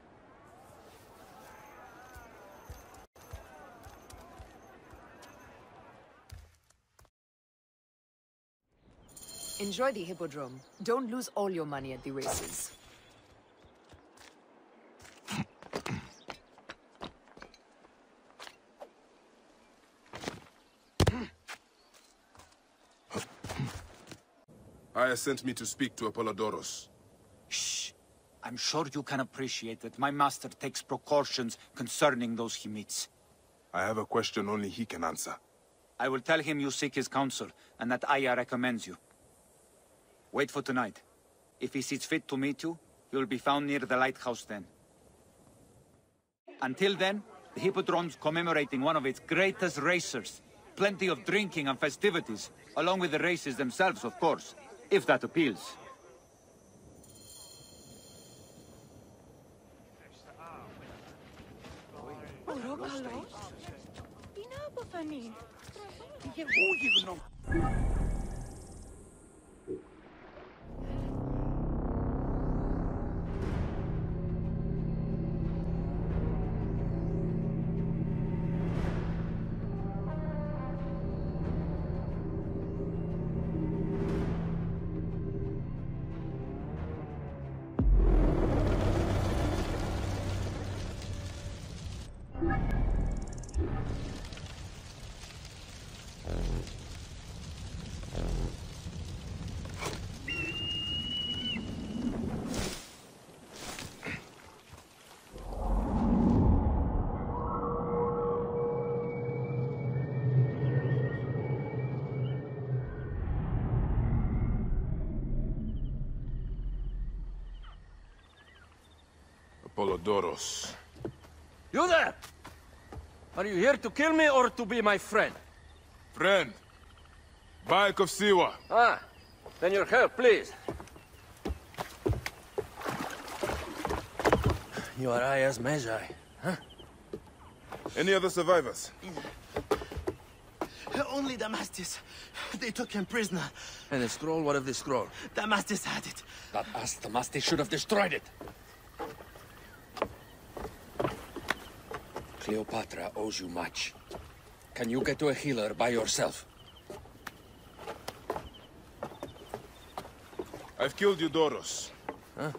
Enjoy the Hippodrome. Don't lose all your money at the races. Aya sent me to speak to Apollodorus. Shh. I'm sure you can appreciate that my master takes precautions concerning those he meets. I have a question only he can answer. I will tell him you seek his counsel, and that Aya recommends you. Wait for tonight. If he sees fit to meet you, you will be found near the lighthouse then. Until then, the Hippodrome's commemorating one of its greatest racers. Plenty of drinking and festivities, along with the races themselves, of course, if that appeals. Apollodorus. You there! Are you here to kill me or to be my friend? Friend. Bike of Siwa. Ah, then your help, please. You are 𝐷𝐸℗𝔻, huh? Any other survivors? Only Damastis. They took him prisoner. And the scroll? What of the scroll? Damastis had it. That Damastis should have destroyed it. Cleopatra owes you much. Can you get to a healer by yourself? I've killed Eudorus. Huh?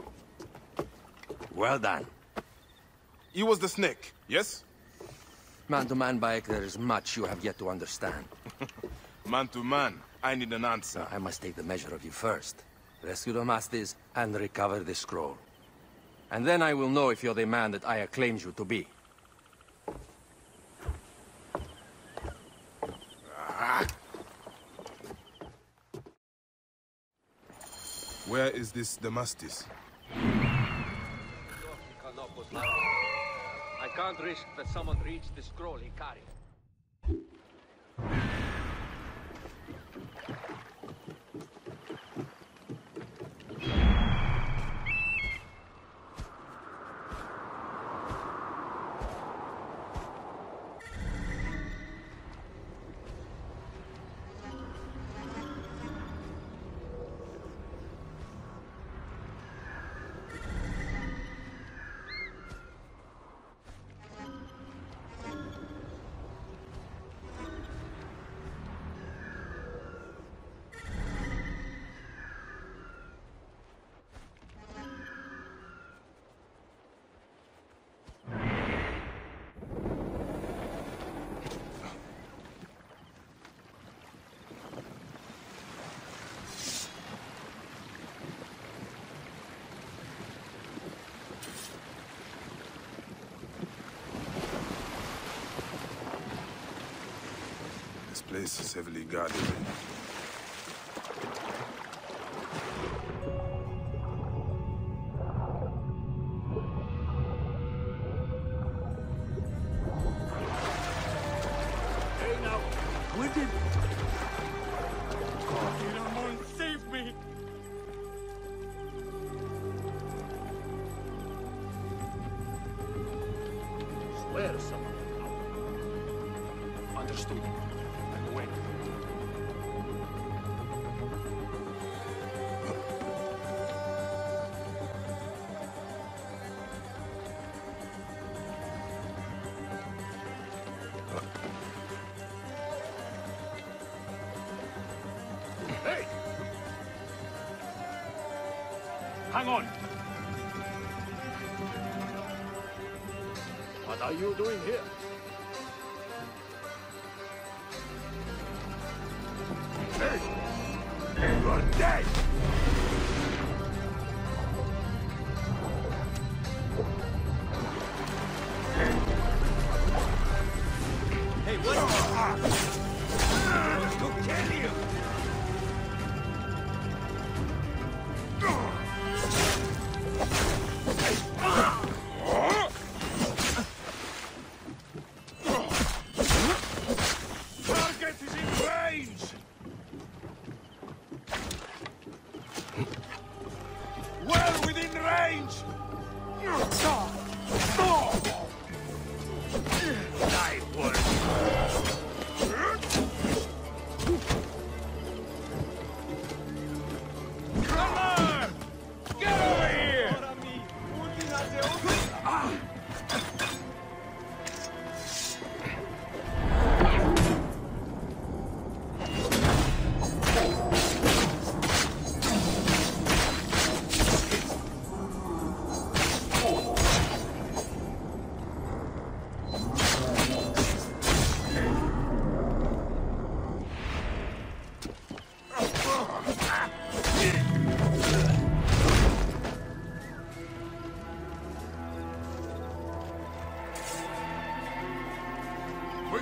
Well done. He was the snake, yes? Man to man, Bayek, there is much you have yet to understand. Man to man, I need an answer. I must take the measure of you first. Rescue Damastis and recover the scroll. And then I will know if you're the man that Aya claims you to be. Where is this Damastis? I can't risk that someone reads the scroll he carried. This place is heavily guarded. Hey now, where did... Save me! Swear something. Understood. I'm awake. Hey! Hang on! What are you doing here? Hey! You're dead! Hey, what? Look, kill you! Target is in range! Well within range! Die, boy! Come on! Get over here!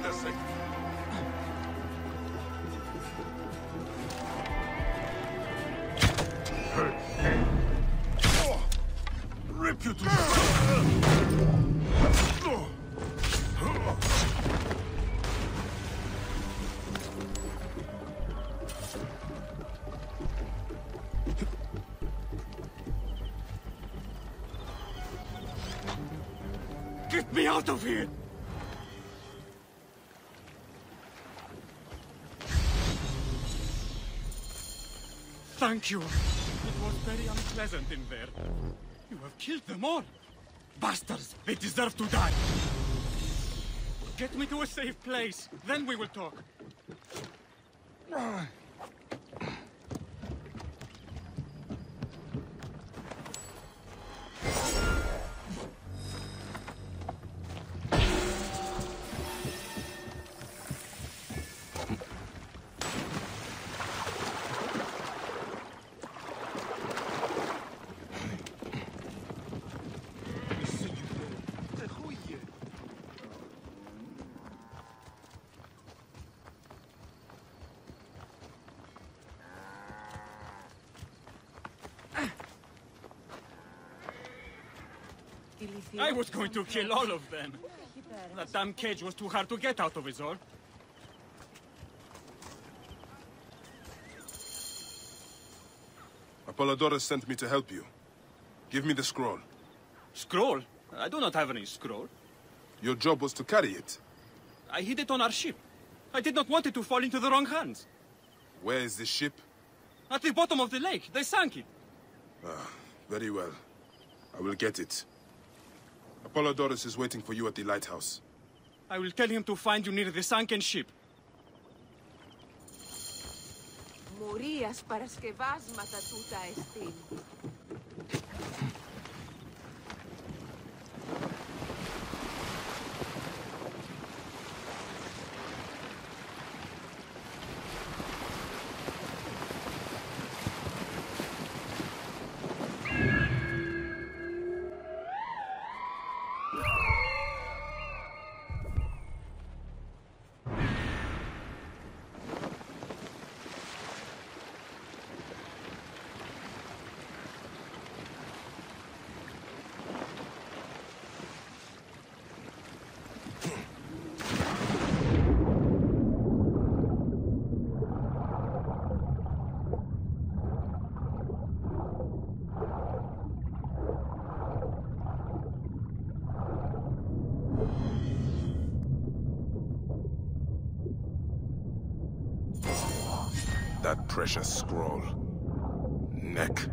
a second. Rip you to Get me out of here! Thank you. It was very unpleasant in there. You have killed them all. Bastards, they deserve to die. Get me to a safe place, then we will talk. I was going to kill all of them. That damn cage was too hard to get out of, is all. Apollodorus sent me to help you. Give me the scroll. Scroll? I do not have any scroll. Your job was to carry it. I hid it on our ship. I did not want it to fall into the wrong hands. Where is this ship? At the bottom of the lake. They sank it. Ah, very well. I will get it. Apollodorus is waiting for you at the lighthouse. I will tell him to find you near the sunken ship. Μουρίας παρασκευάσματα τούτα εστίν. That precious scroll. Neck.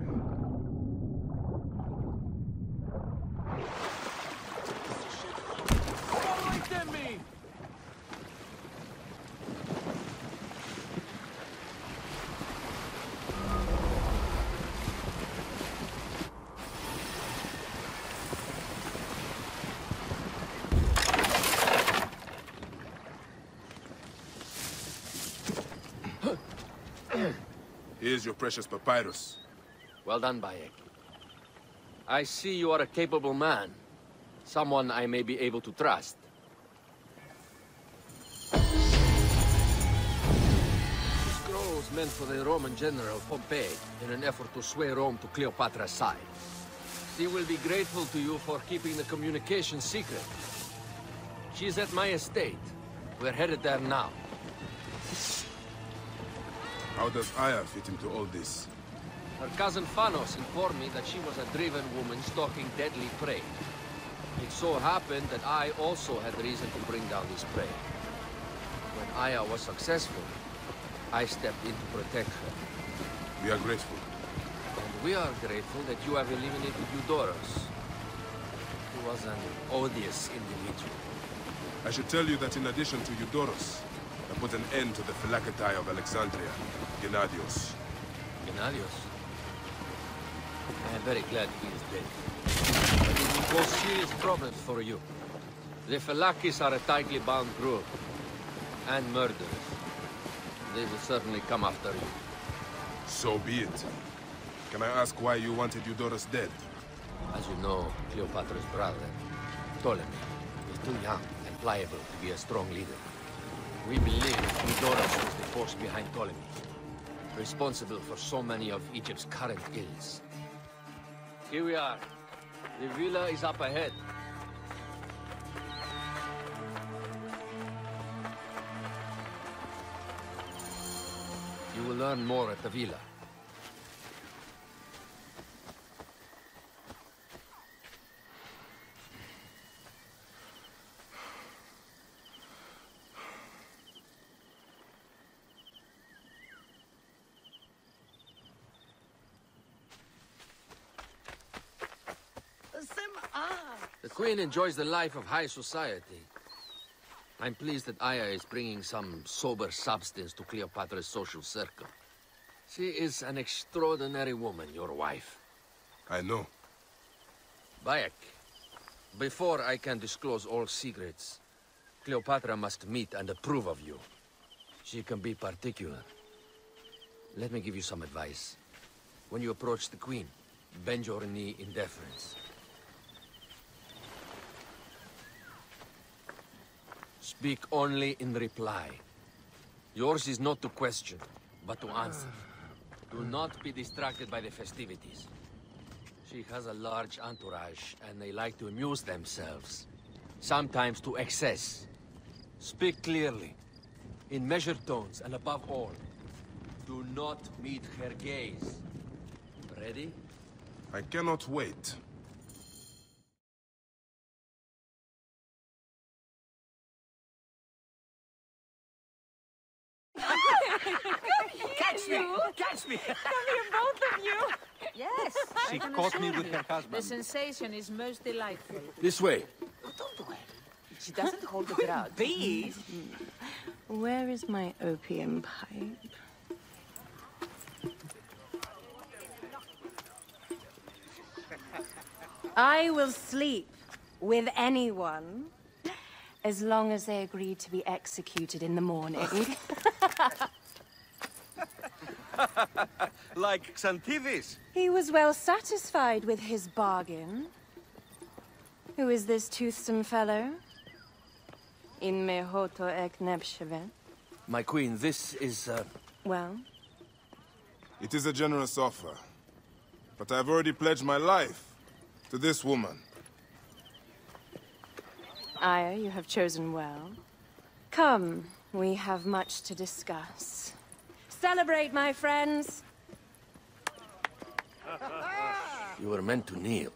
Here's your precious papyrus. Well done, Bayek. I see you are a capable man. Someone I may be able to trust. The scroll was meant for the Roman general Pompey in an effort to sway Rome to Cleopatra's side. She will be grateful to you for keeping the communication secret. She's at my estate. We're headed there now. How does Aya fit into all this? Her cousin Phanos informed me that she was a driven woman stalking deadly prey. It so happened that I also had reason to bring down this prey. When Aya was successful, I stepped in to protect her. We are grateful. And we are grateful that you have eliminated Eudorus. He was an odious individual. I should tell you that in addition to Eudorus, I put an end to the 𝕊𝕊𝐻 𝐓𝐴LEXANDRIA, Gennadios. Gennadios? I am very glad he is dead. But it will cause serious problems for you. The 𝕊𝐻𝐼s are a tightly bound group, and murderers. They will certainly come after you. So be it. Can I ask why you wanted Eudorus dead? As you know, Cleopatra's brother, Ptolemy, is too young and pliable to be a strong leader. We believe Eudorus was the force behind Ptolemy, responsible for so many of Egypt's current ills. Here we are. The villa is up ahead. You will learn more at the villa. The Queen enjoys the life of high society. I'm pleased that Aya is bringing some sober substance to Cleopatra's social circle. She is an extraordinary woman, your wife. I know. Bayek, before I can disclose all secrets, Cleopatra must meet and approve of you. She can be particular. Let me give you some advice. When you approach the Queen, bend your knee in deference. Speak only in reply. Yours is not to question, but to answer. Do not be distracted by the festivities. She has a large entourage, and they like to amuse themselves. Sometimes to excess. Speak clearly, in measured tones, and above all, do not meet her gaze. Ready? I cannot wait. Catch me! Catch me! Come here, both of you! Yes. She caught me with her husband. The sensation is most delightful. This way. Don't do it. She doesn't hold the crowd. Bees? Where is my opium pipe? I will sleep with anyone as long as they agree to be executed in the morning. Like Xantivis. He was well satisfied with his bargain. Who is this toothsome fellow? 𝕊𝕊𝐻𝐸𝐴𝐻𝐸𝐻. My queen, this is, Well? It is a generous offer. But I've already pledged my life to this woman. Aya, you have chosen well. Come, we have much to discuss. Celebrate, my friends! you were meant to kneel.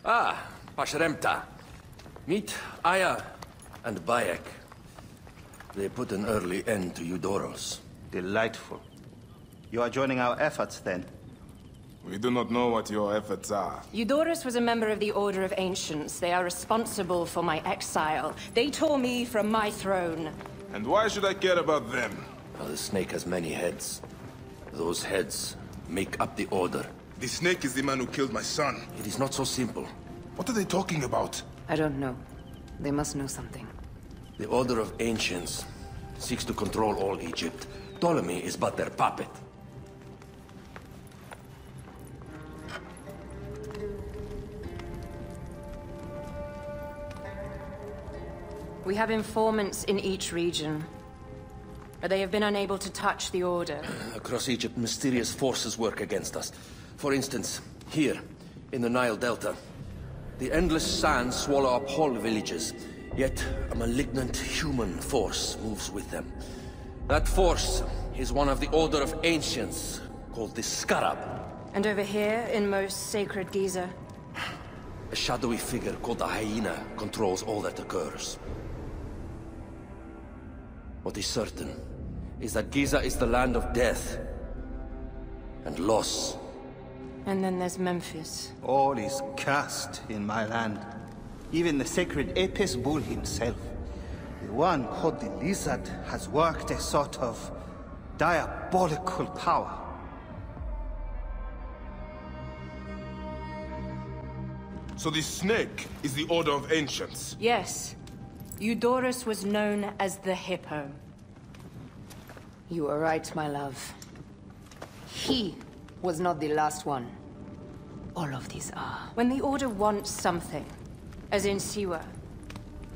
Ah, Pashremta. Meet Aya and Bayek. They put an early end to Eudorus. Delightful. You are joining our efforts, then? We do not know what your efforts are. Eudorus was a member of the Order of Ancients. They are responsible for my exile. They tore me from my throne. And why should I care about them? Well, the snake has many heads. Those heads make up the Order. The snake is the man who killed my son. It is not so simple. What are they talking about? I don't know. They must know something. The Order of Ancients seeks to control all Egypt. Ptolemy is but their puppet. We have informants in each region. They have been unable to touch the Order. Across Egypt, mysterious forces work against us. For instance, here, in the Nile Delta, the endless sands swallow up whole villages, yet a malignant human force moves with them. That force is one of the Order of Ancients, called the Scarab. And over here, in most sacred Giza? A shadowy figure called the hyena controls all that occurs. What is certain is that Giza is the land of death and loss. And then there's Memphis. All is cursed in my land. Even the sacred Apis bull himself. The one called the Lizard has worked a sort of diabolical power. So the snake is the Order of Ancients? Yes. Eudorus was known as the Hippo. You are right, my love. He was not the last one. All of these are. When the Order wants something, as in 𝐸ℐ𝐸,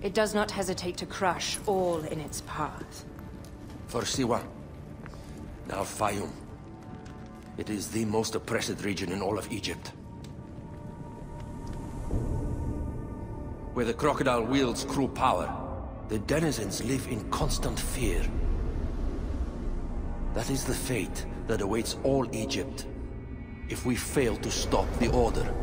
it does not hesitate to crush all in its path. For 𝐸ℐ𝐸, now Fayum. It is the most oppressed region in all of Egypt. Where the crocodile wields cruel power, the denizens live in constant fear. That is the fate that awaits all Egypt if we fail to stop the Order.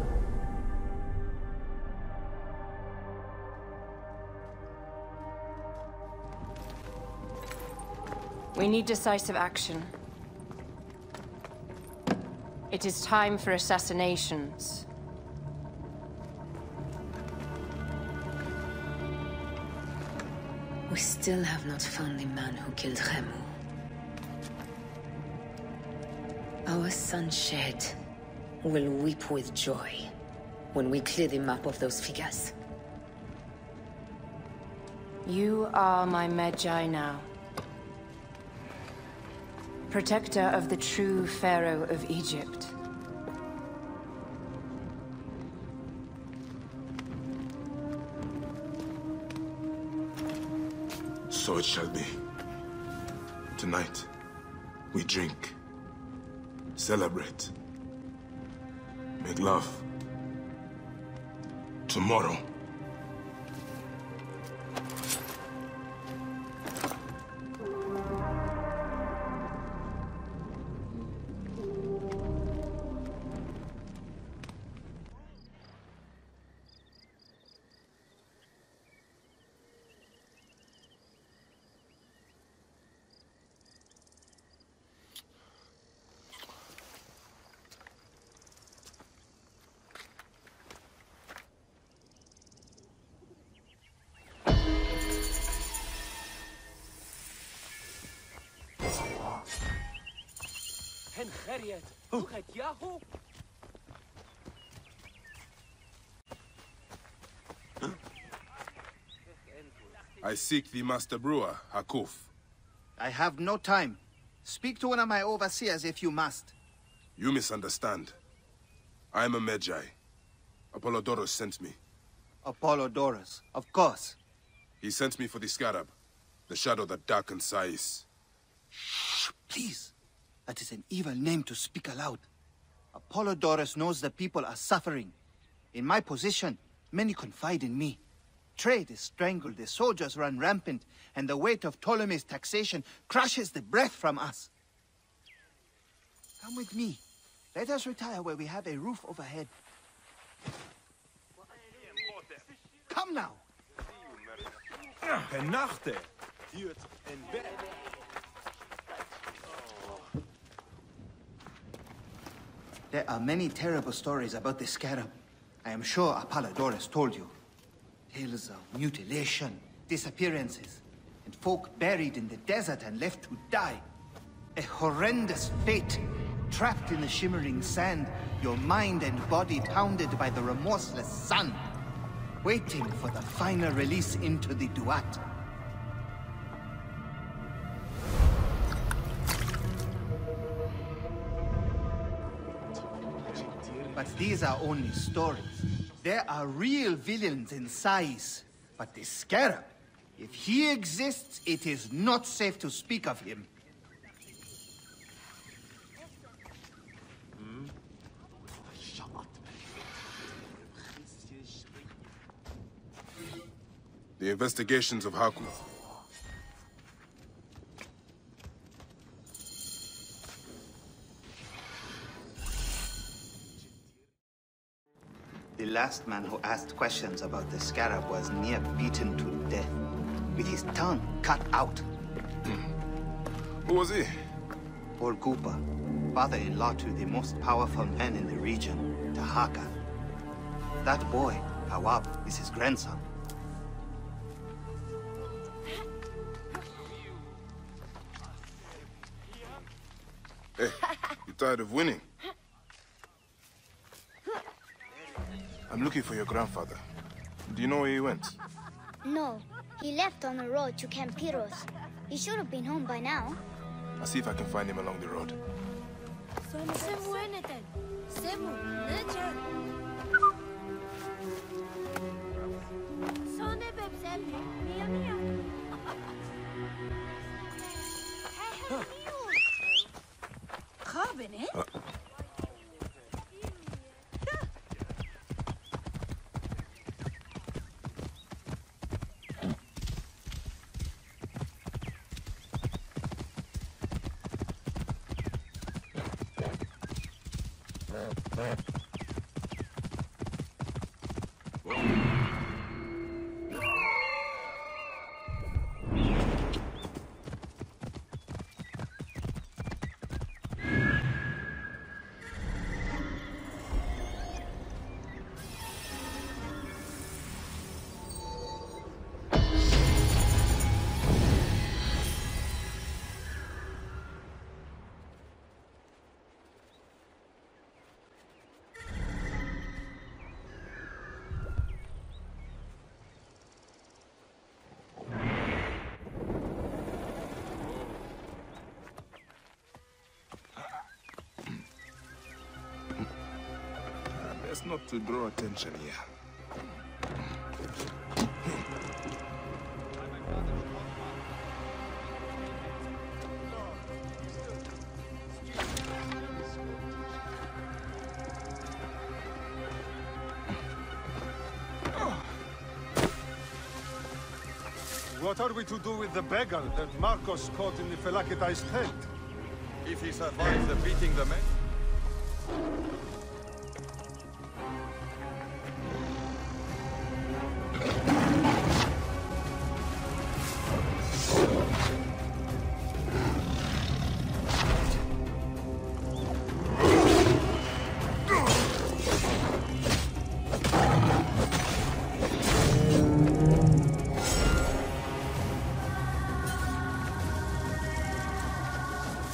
We need decisive action. It is time for assassinations. We still have not found the man who killed 𝐕℗𝐻𝐻. Our son Shed will weep with joy when we clear the map of those figures. You are my Medjay now. Protector of the true Pharaoh of Egypt. So it shall be. Tonight, we drink, celebrate, make love. Tomorrow, 𝐷𝐿𝐻𝐸𝐤𝐢𝐥𝐥. I seek the master brewer, Hakuf. I have no time. Speak to one of my overseers if you must. You misunderstand. I am a Medjay. Apollodorus sent me. Apollodorus, of course. He sent me for the scarab, the shadow that darkens Sais. Shh, please. That is an evil name to speak aloud. Apollodorus knows the people are suffering. In my position, many confide in me. Trade is strangled, the soldiers run rampant, and the weight of Ptolemy's taxation crushes the breath from us. Come with me. Let us retire where we have a roof overhead. Come now. There are many terrible stories about the scarab. I am sure Apollodorus told you. Tales of mutilation, disappearances, and folk buried in the desert and left to die. A horrendous fate, trapped in the shimmering sand, your mind and body pounded by the remorseless sun, waiting for the final release into the duat. But these are only stories. There are real villains in Sais. But the scarab, if he exists, it is not safe to speak of him. The investigations of Haku. The last man who asked questions about the scarab was near beaten to death, with his tongue cut out. Who was he? Orgupa, father-in-law to the most powerful man in the region, Tahaka. That boy, Awab, is his grandson. Hey, you tired of winning? I'm looking for your grandfather. Do you know where he went? No, he left on the road to Camp Piros. He should have been home by now. I'll see if I can find him along the road. 𝕊𝕊𝐻𝐓𝐨𝐬𝐡𝐢𝐛𝐚. Best not to draw attention here. What are we to do with the beggar that Marcos caught in the 𝕊𝕊𝐻𝐸𝐴𝐻 tent? If he survives the beating the men?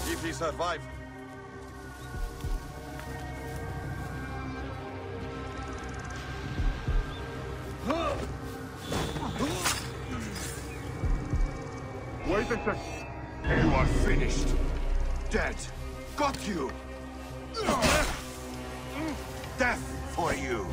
If he survived. Wait a second. You are finished. Dead. Got you. Death for you.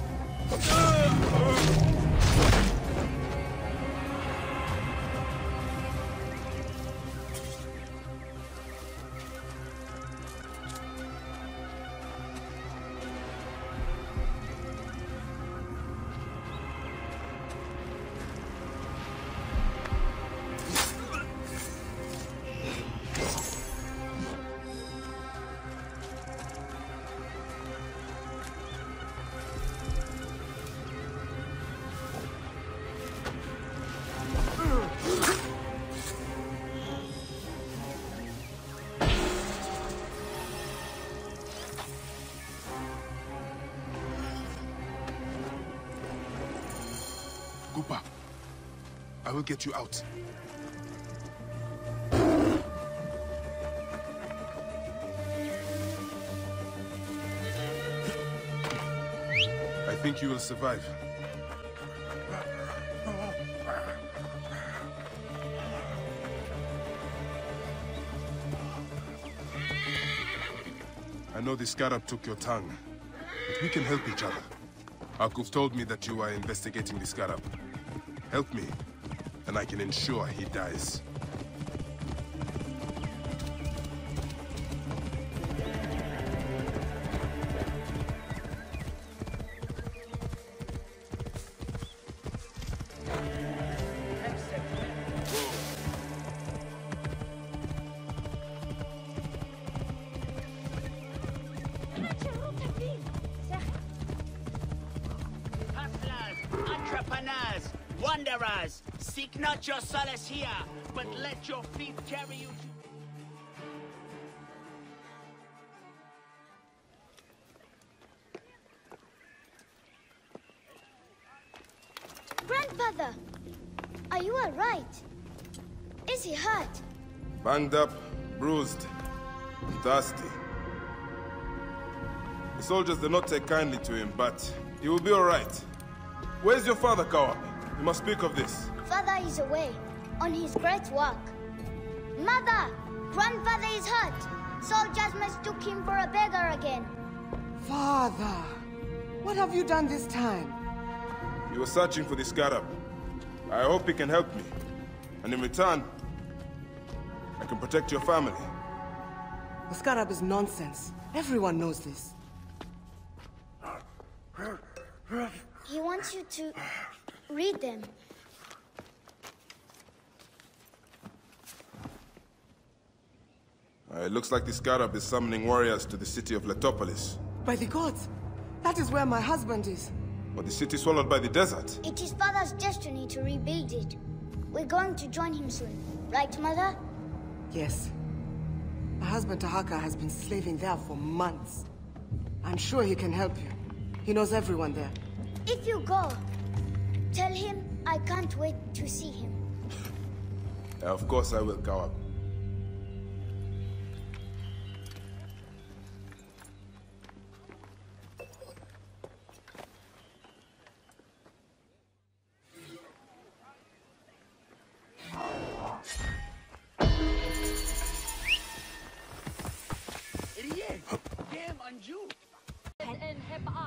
Gupa, I will get you out. I think you will survive. I know the scarab took your tongue, but we can help each other. Akuf told me that you are investigating the scarab. Help me, and I can ensure he dies. Entrepreneurs, wanderers, seek not your solace here, but let your feet carry you to... Grandfather, are you all right? Is he hurt? Banged up, bruised, and thirsty. The soldiers did not take kindly to him, but he will be all right. Where's your father, Kawa? You must speak of this. Father is away, on his great work. Mother, grandfather is hurt. Soldiers mistook him for a beggar again. Father, what have you done this time? He was searching for the scarab. I hope he can help me. And in return, I can protect your family. The scarab is nonsense. Everyone knows this. He wants you to read them. It looks like the scarab is summoning warriors to the city of letopolis. By the gods! That is where my husband is. But the city swallowed by the desert. It is Father's destiny to rebuild it. We're going to join him soon. Right, Mother? Yes. My husband Tahaka has been slaving there for months. I'm sure he can help you. He knows everyone there. If you go, tell him I can't wait to see him. Of course I will, Kawab.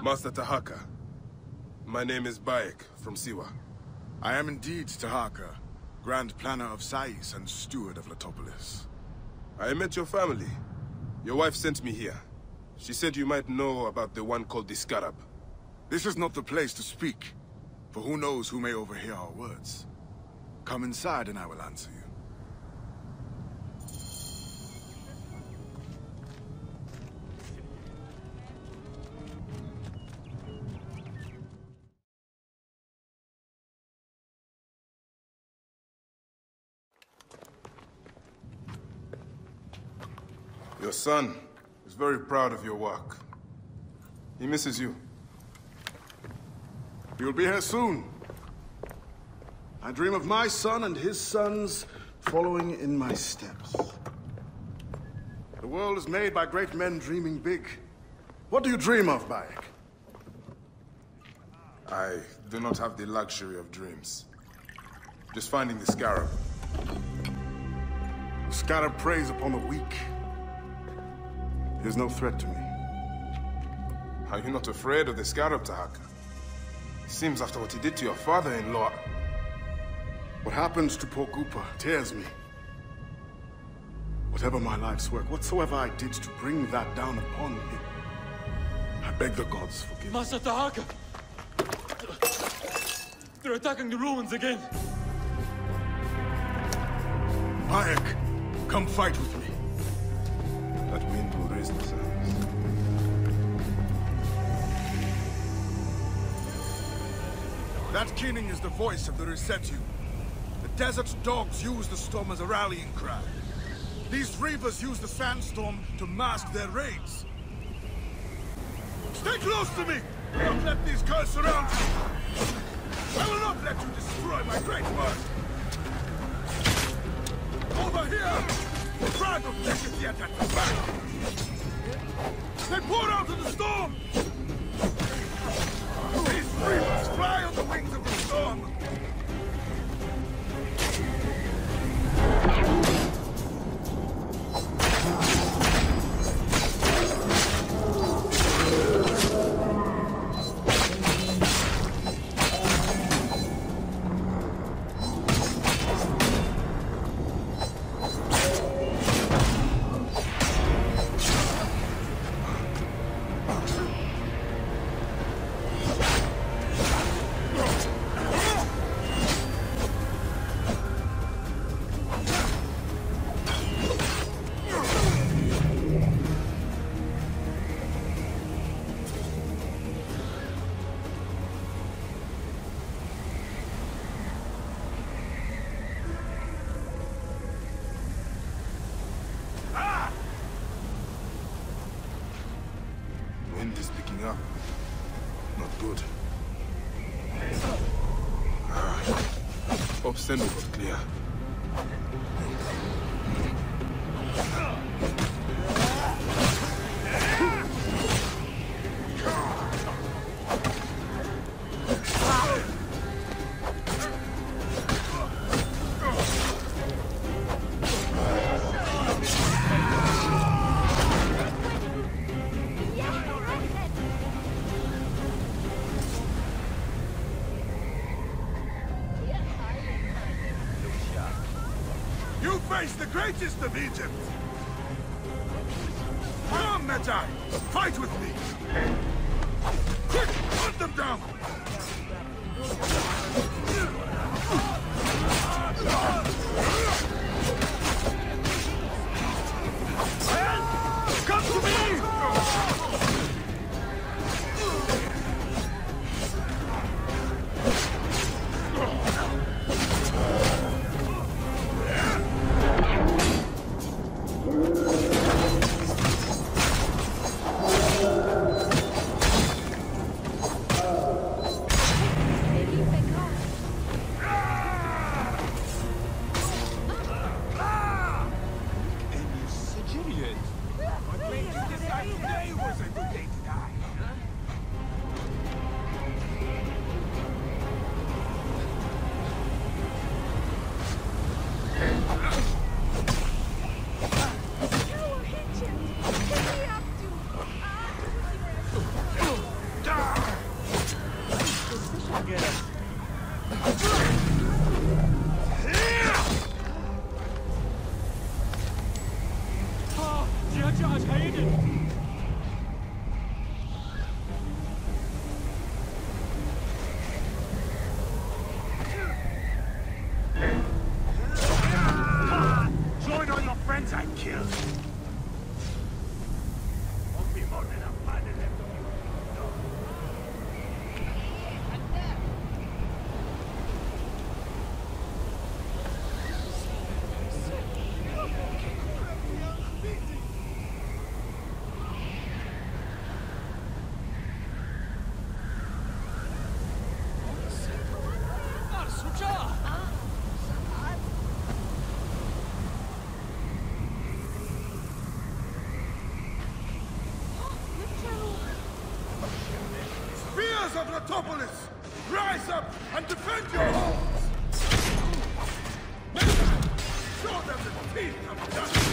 Master Tahaka, my name is Bayek from Siwa. I am indeed Tahaka, Grand Planner of Sais and Steward of Letopolis. I met your family. Your wife sent me here. She said you might know about the one called the Scarab. This is not the place to speak, for who knows who may overhear our words. Come inside and I will answer you. Your son is very proud of your work. He misses you. He will be here soon. I dream of my son and his sons following in my steps. The world is made by great men dreaming big. What do you dream of, Bayek? I do not have the luxury of dreams. Just finding the Scarab. The Scarab preys upon the weak. He is no threat to me. Are you not afraid of the Scarab, Tahaka? It seems after what he did to your father-in-law... What happens to poor Gupa tears me. Whatever my life's work, whatsoever I did to bring that down upon him, I beg the gods forgive me. Master Tahaka! They're attacking the ruins again! Bayek, come fight with me. That wind will raise the sands. That keening is the voice of the Resetu. The desert's dogs use the storm as a rallying cry. These reavers use the sandstorm to mask their raids. Stay close to me! Don't let these curs surround you! I will not let you destroy my great work! Over here! Frag of 𝐸𝐸𝐿𝐻𝐸𝐿𝐻 at the back! They pour out of the storm! These reavers fly on the wings of the storm! Wind is picking up. Not good. Hope send was clear. Dies the greatest of Egypt! Come, Medjay! Fight with me! Quick! Hunt them down! Come to me! Of 𝕊𝕊𝔻, rise up and defend your homes! Show them the teeth of justice!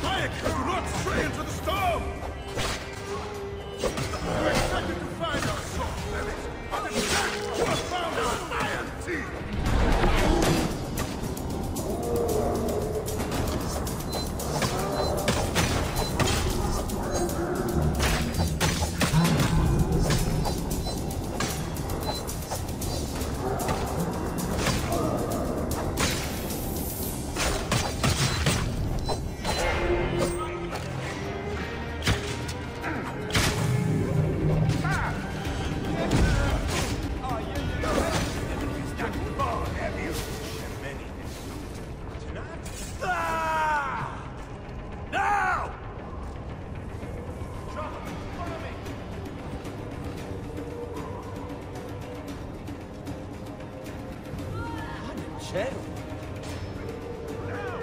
Bayek, do not stray into the storm! You expected to find our soft bellies, but instead you have found our iron teeth!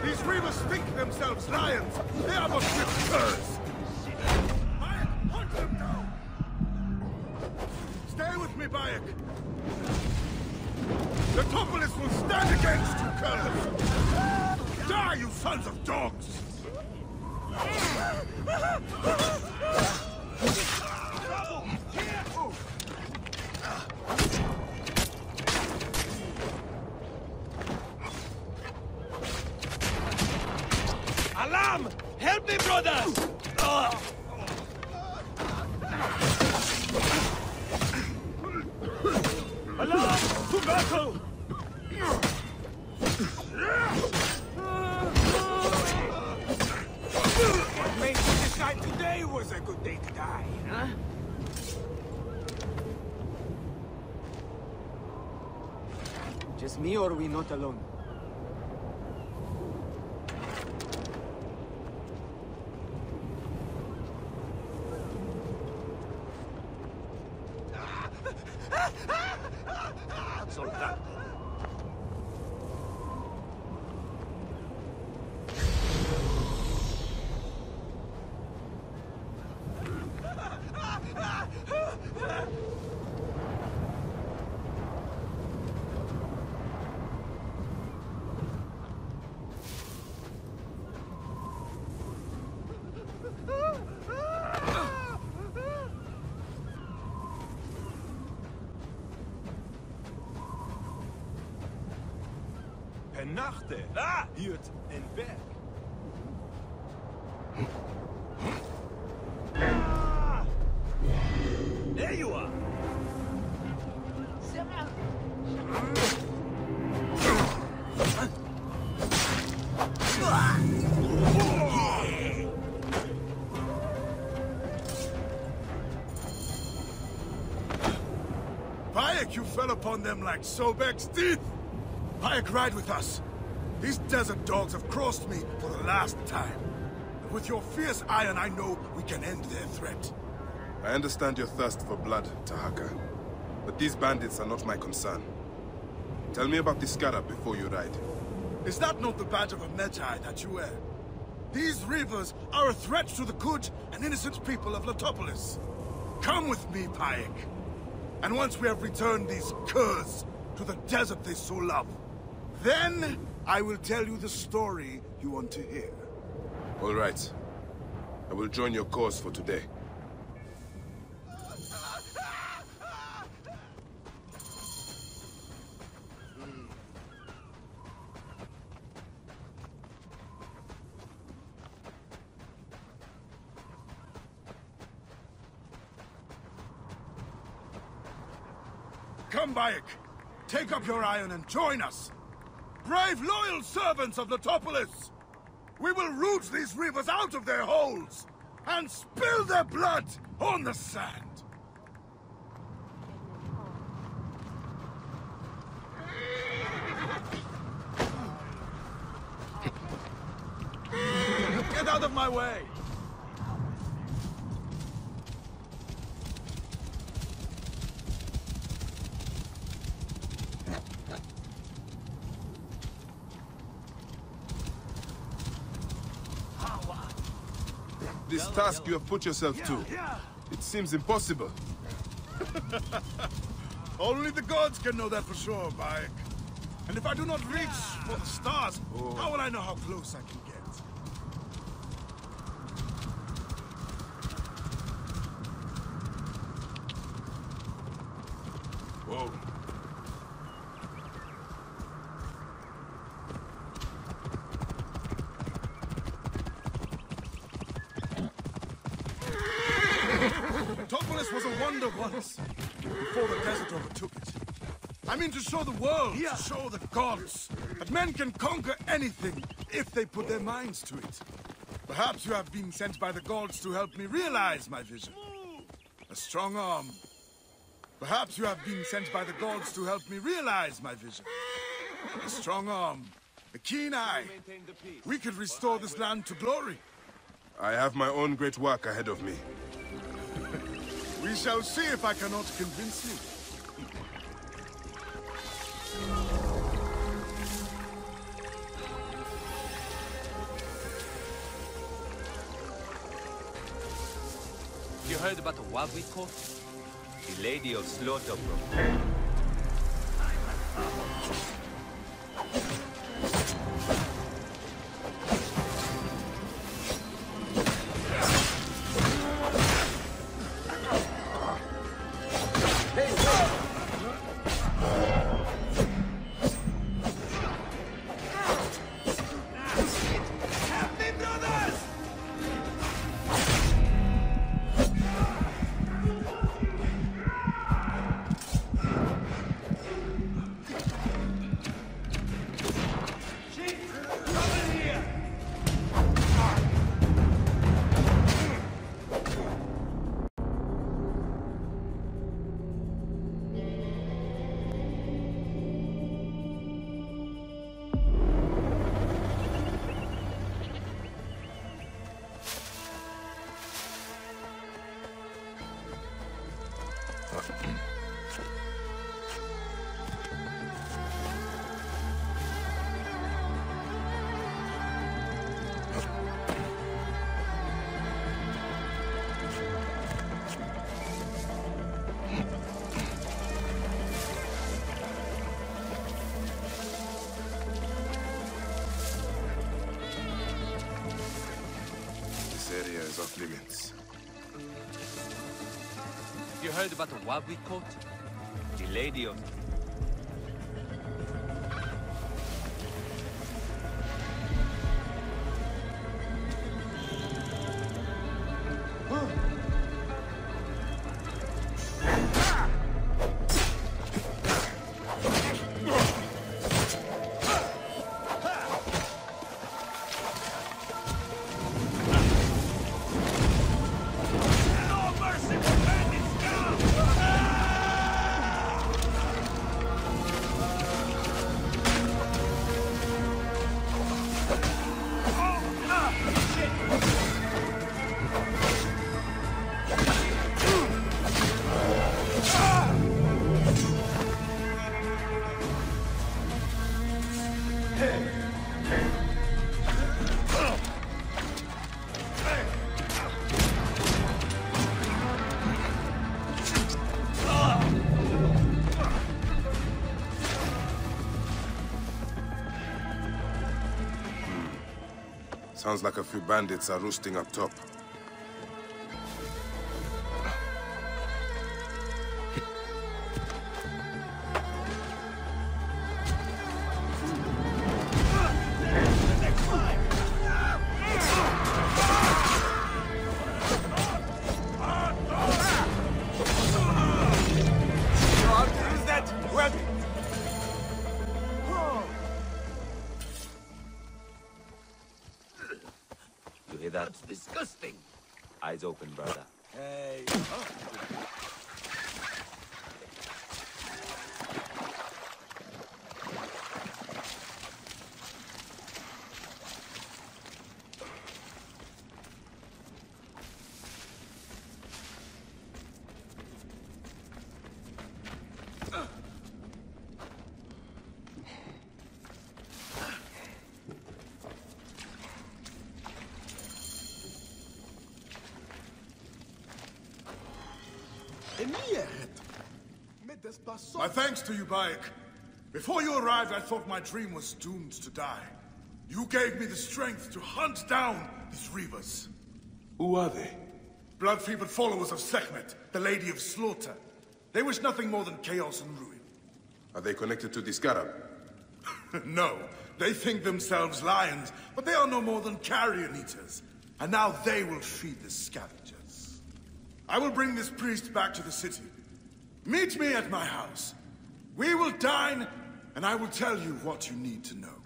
These reavers think themselves lions. They are but curs. Bayek, hunt them down. Stay with me, Bayek. The 𝕊𝕊𝔻 will stand against you, curs. Die, you sons of dogs! Alarm! Help me, brothers! Alarm! To battle! What made you decide today was a good day to die, huh? Just me, or are we not alone? Soldato. 𝕊𝕊𝐻𝐓𝐨𝐬𝐡𝐢𝐛𝐚. There you are! Bayek, you fell upon them like Sobek's teeth! Bayek, ride with us. These desert dogs have crossed me for the last time. And with your fierce iron, I know we can end their threat. I understand your thirst for blood, Tahaka. But these bandits are not my concern. Tell me about the scarab before you ride. Is that not the badge of a Medjay that you wear? These reavers are a threat to the good and innocent people of Letopolis. Come with me, Bayek. And once we have returned these curs to the desert they so love, then I will tell you the story you want to hear. All right. I will join your cause for today. Come, Bayek. Take up your iron and join us. Brave, loyal servants of Letopolis! We will root these reavers out of their holes and spill their blood on the sand. Get out of my way! This task you have put yourself to, it seems impossible. Only the gods can know that for sure, Bayek. And if I do not reach for the stars, how will I know how close I can get? Whoa. Letopolis was a wonder once, before the desert overtook it. I mean to show the world, to show the gods, that men can conquer anything if they put their minds to it. Perhaps you have been sent by the gods to help me realize my vision. A strong arm. Perhaps you have been sent by the gods to help me realize my vision. A strong arm. A keen eye. We could restore this land to glory. I have my own great work ahead of me. We shall see if I cannot convince you. You heard about what we call? The Lady of Slaughter, bro. Off limits. You heard about what we called? The Lady of... Sounds like a few bandits are roosting up top. That's disgusting. Eyes open, brother. Hey. My thanks to you, Bayek. Before you arrived, I thought my dream was doomed to die. You gave me the strength to hunt down these reavers. Who are they? Blood-fevered followers of Sekhmet, the Lady of Slaughter. They wish nothing more than chaos and ruin. Are they connected to the scarab? No. They think themselves lions, but they are no more than carrion eaters. And now they will feed the scavengers. I will bring this priest back to the city. Meet me at my house. We will dine, and I will tell you what you need to know.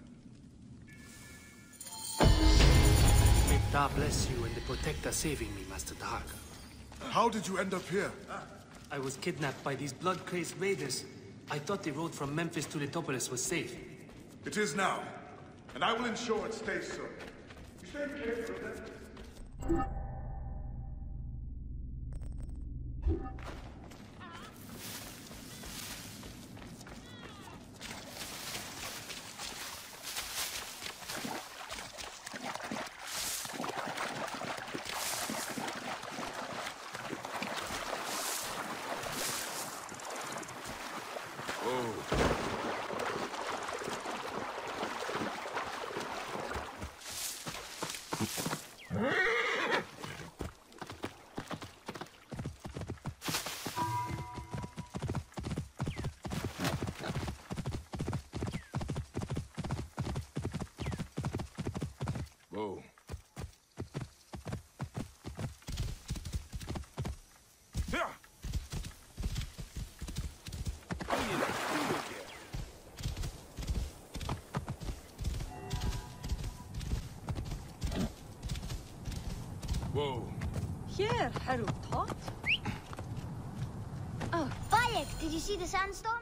May Da bless you and the Protector saving me, Master Dahaka. How did you end up here? I was kidnapped by these blood-crazed raiders. I thought the road from Memphis to 𝕊𝕊𝔻 was safe. It is now, and I will ensure it stays so. You stay careful of them. Whoa. Whoa. Here, 𝕊𝕊𝔻. Oh, Bayek, did you see the sandstorm?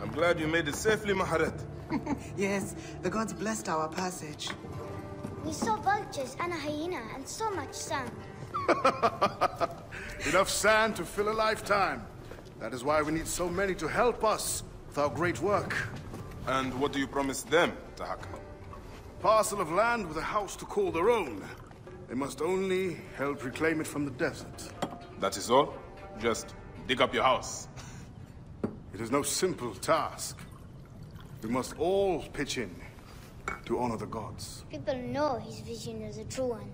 I'm glad you made it safely, Maharet. Yes, the gods blessed our passage. We saw vultures and a hyena and so much sand. Enough sand to fill a lifetime. That is why we need so many to help us with our great work. And what do you promise them, Dahaka? Parcel of land with a house to call their own. They must only help reclaim it from the desert. That is all? Just dig up your house. It is no simple task. We must all pitch in to honor the gods. People know his vision is a true one.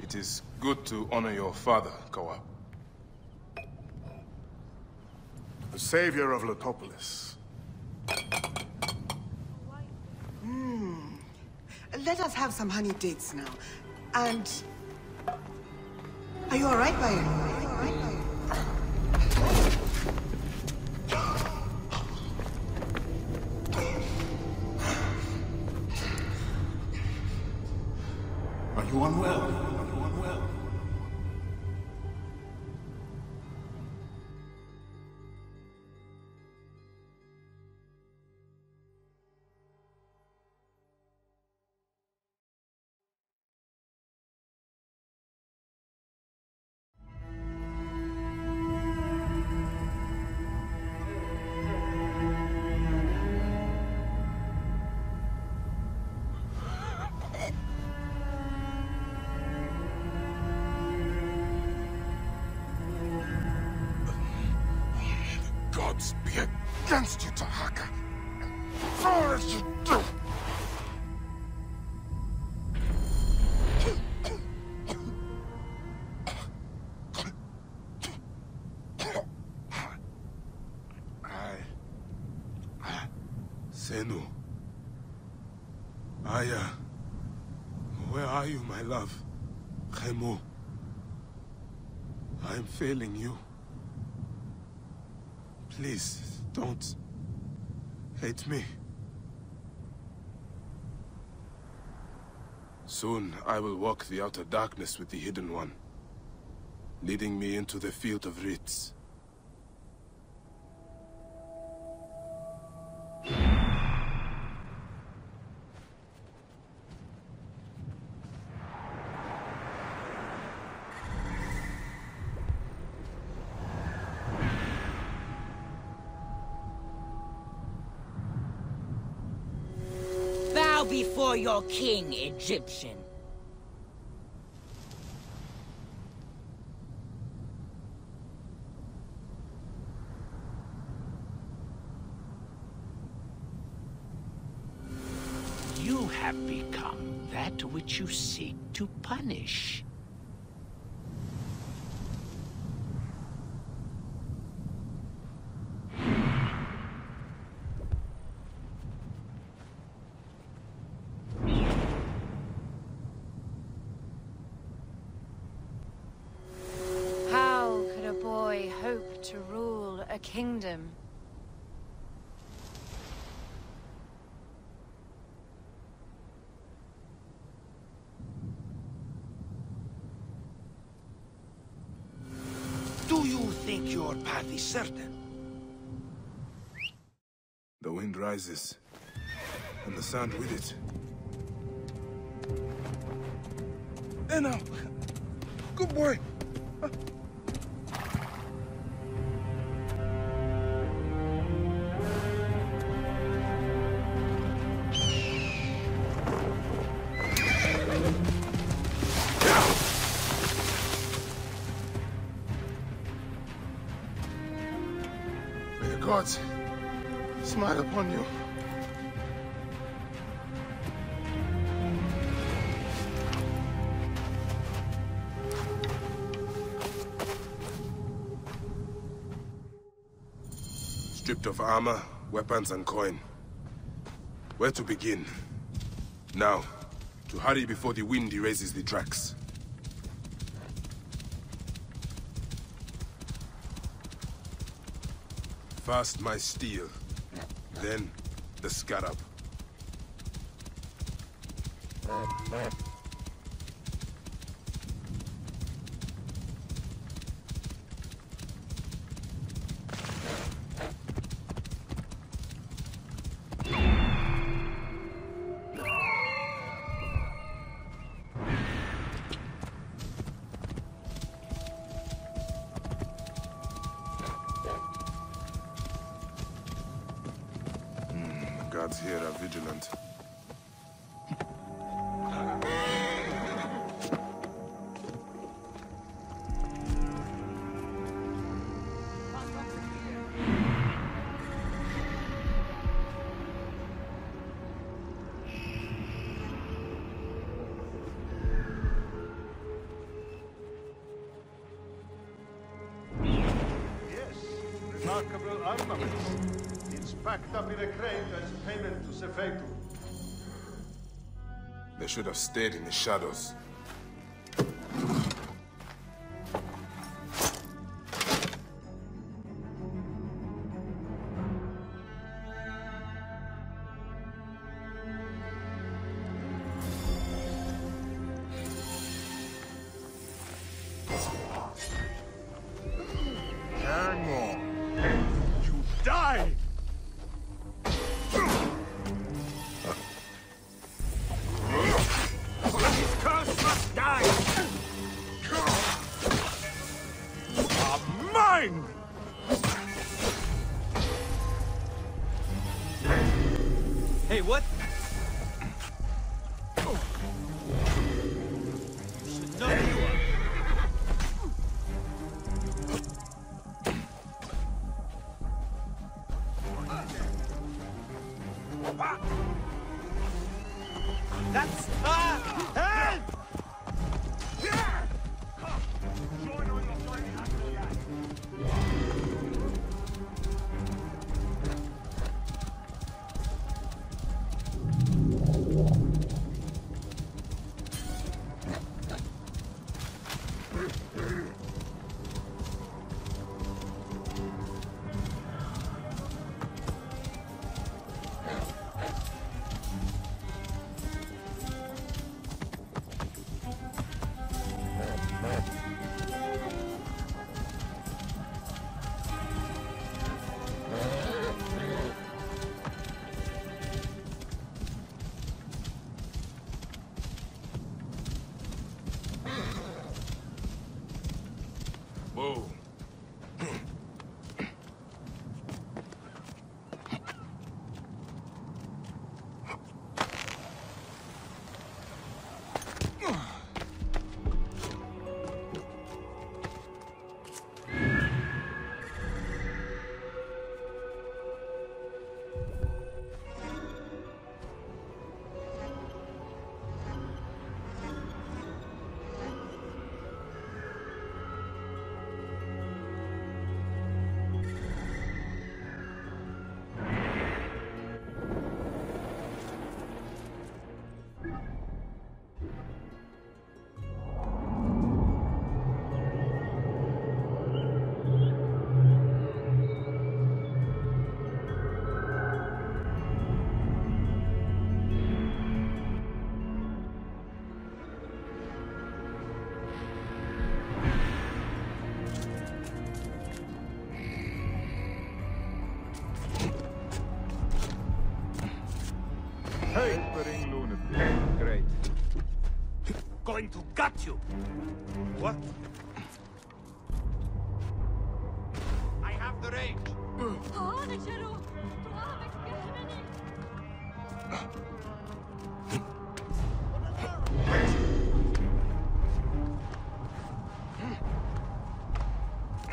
It is good to honor your father, Kawa. The savior of 𝕊𝕊𝔻. let us have some honey dates now. And... Are you alright, Bayan? Are you alright, Bayan? Are you unwell? Gods be against you, 𝐸𝐻𝐻. All that you do. Senu. Aya. Where are you, my love? 𝐸𝐻𝐻. I'm failing you. Please, don't hate me. Soon, I will walk the outer darkness with the Hidden One, leading me into the field of wreaths. Before your king, Egyptian. You have become that which you seek to punish. To rule a kingdom. Do you think your path is certain? The wind rises, and the sand with it. Hey now! Good boy! Gods, smile upon you. Stripped of armor, weapons, and coin. Where to begin? Now, to hurry before the wind erases the tracks. First my steel, then the scarab. Guards here are vigilant. Remarkable armaments. It's packed up in a crate as payment to 𝐓𝐴. They should have stayed in the shadows. Hey, what? No, you are. That's help! Whoa. Great. Going to gut you. What? I have the range.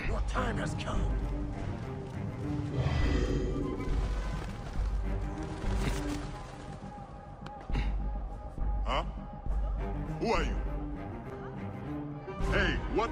Your time has come. Huh? Who are you? Hey, what?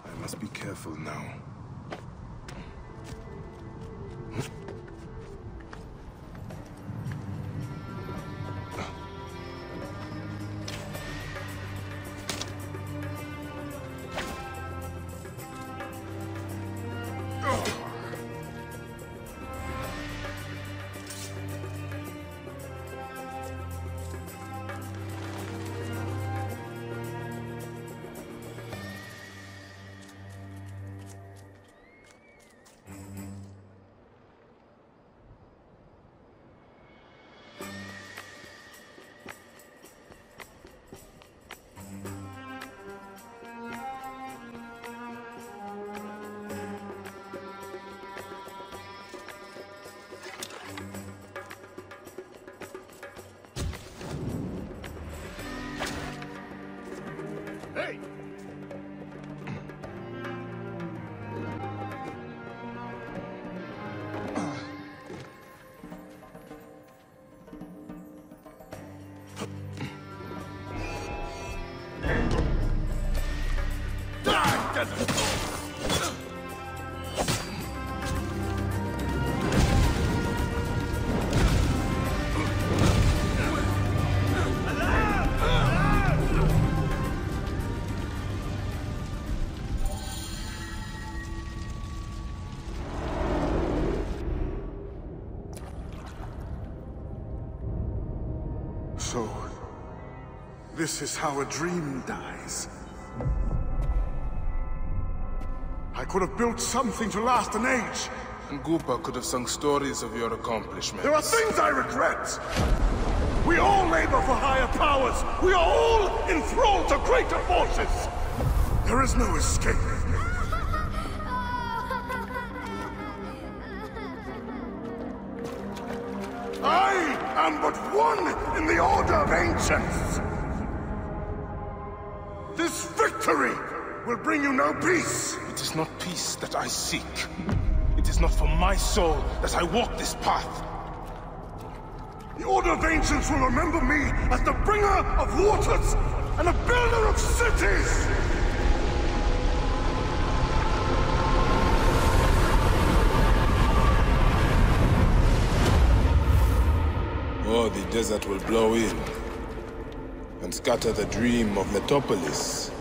I must be careful now. desert! So, this is how a dream dies. I could have built something to last an age. And Goopa could have sung stories of your accomplishments. There are things I regret. We all labor for higher powers. We are all enthralled to greater forces. There is no escape. I am but one in the order of ancients. This victory will bring you no peace. It is not peace that I seek. It is not for my soul that I walk this path. The Order of Ancients will remember me as the bringer of waters and the builder of cities! Or the desert will blow in and scatter the dream of Metropolis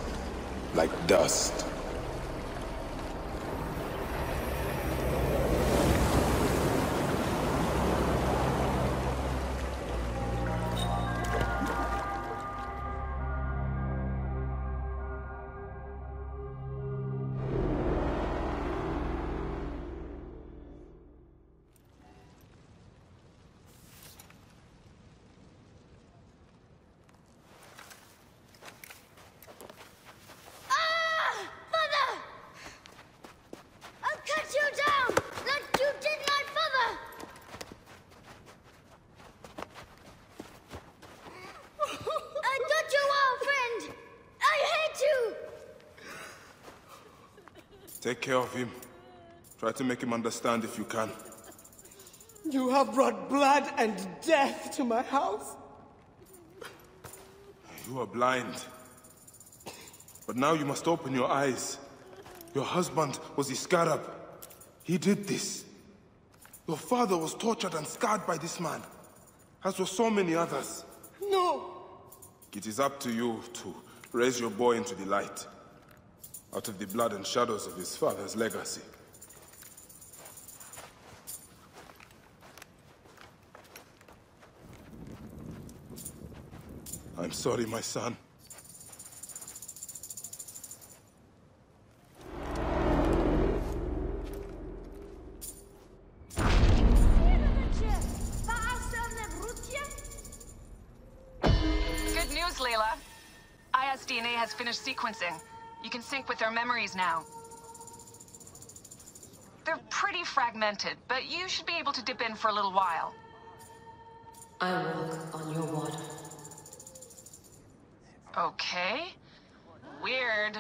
like dust. Take care of him. Try to make him understand if you can. You have brought blood and death to my house. You are blind. But now you must open your eyes. Your husband was 𝐓𝐸𝐻. He did this. Your father was tortured and scarred by this man, as were so many others. No. It is up to you to raise your boy into the light, out of the blood and shadows of his father's legacy. I'm sorry, my son. Good news, Layla. IS DNA has finished sequencing. You can sync with their memories now. They're pretty fragmented, but you should be able to dip in for a little while. I walk on your water. Okay. Weird.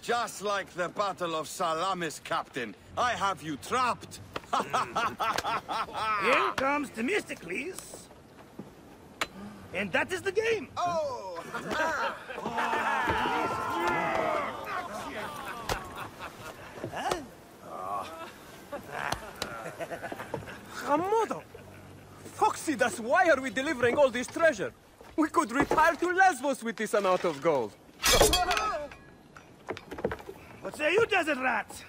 Just like the Battle of Salamis, Captain. I have you trapped. Here comes Themistocles. And that is the game. Oh! Hamodo! Foxy, that's why are we delivering all this treasure? We could retire to Lesbos with this amount of gold. What say you, desert rat?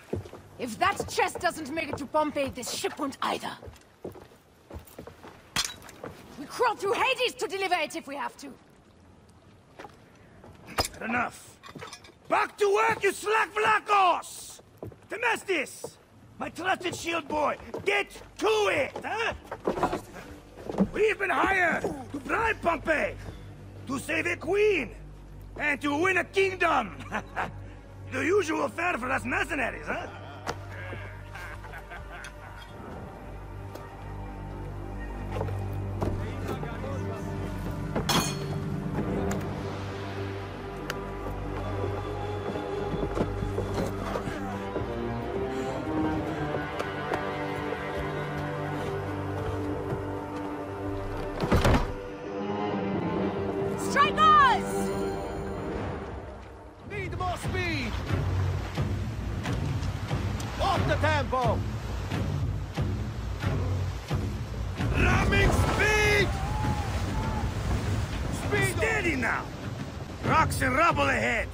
If that chest doesn't make it to Pompeii, this ship won't either. We crawl through Hades to deliver it if we have to. Enough. Back to work, you slack vlakos! Themistocles! My trusted shield boy, get to it, huh? We've been hired to bribe Pompeii. To save a queen! And to win a kingdom! The usual fare for us mercenaries, huh? Tempo! Ramming speed! Speed! Steady now! Rocks and rubble ahead!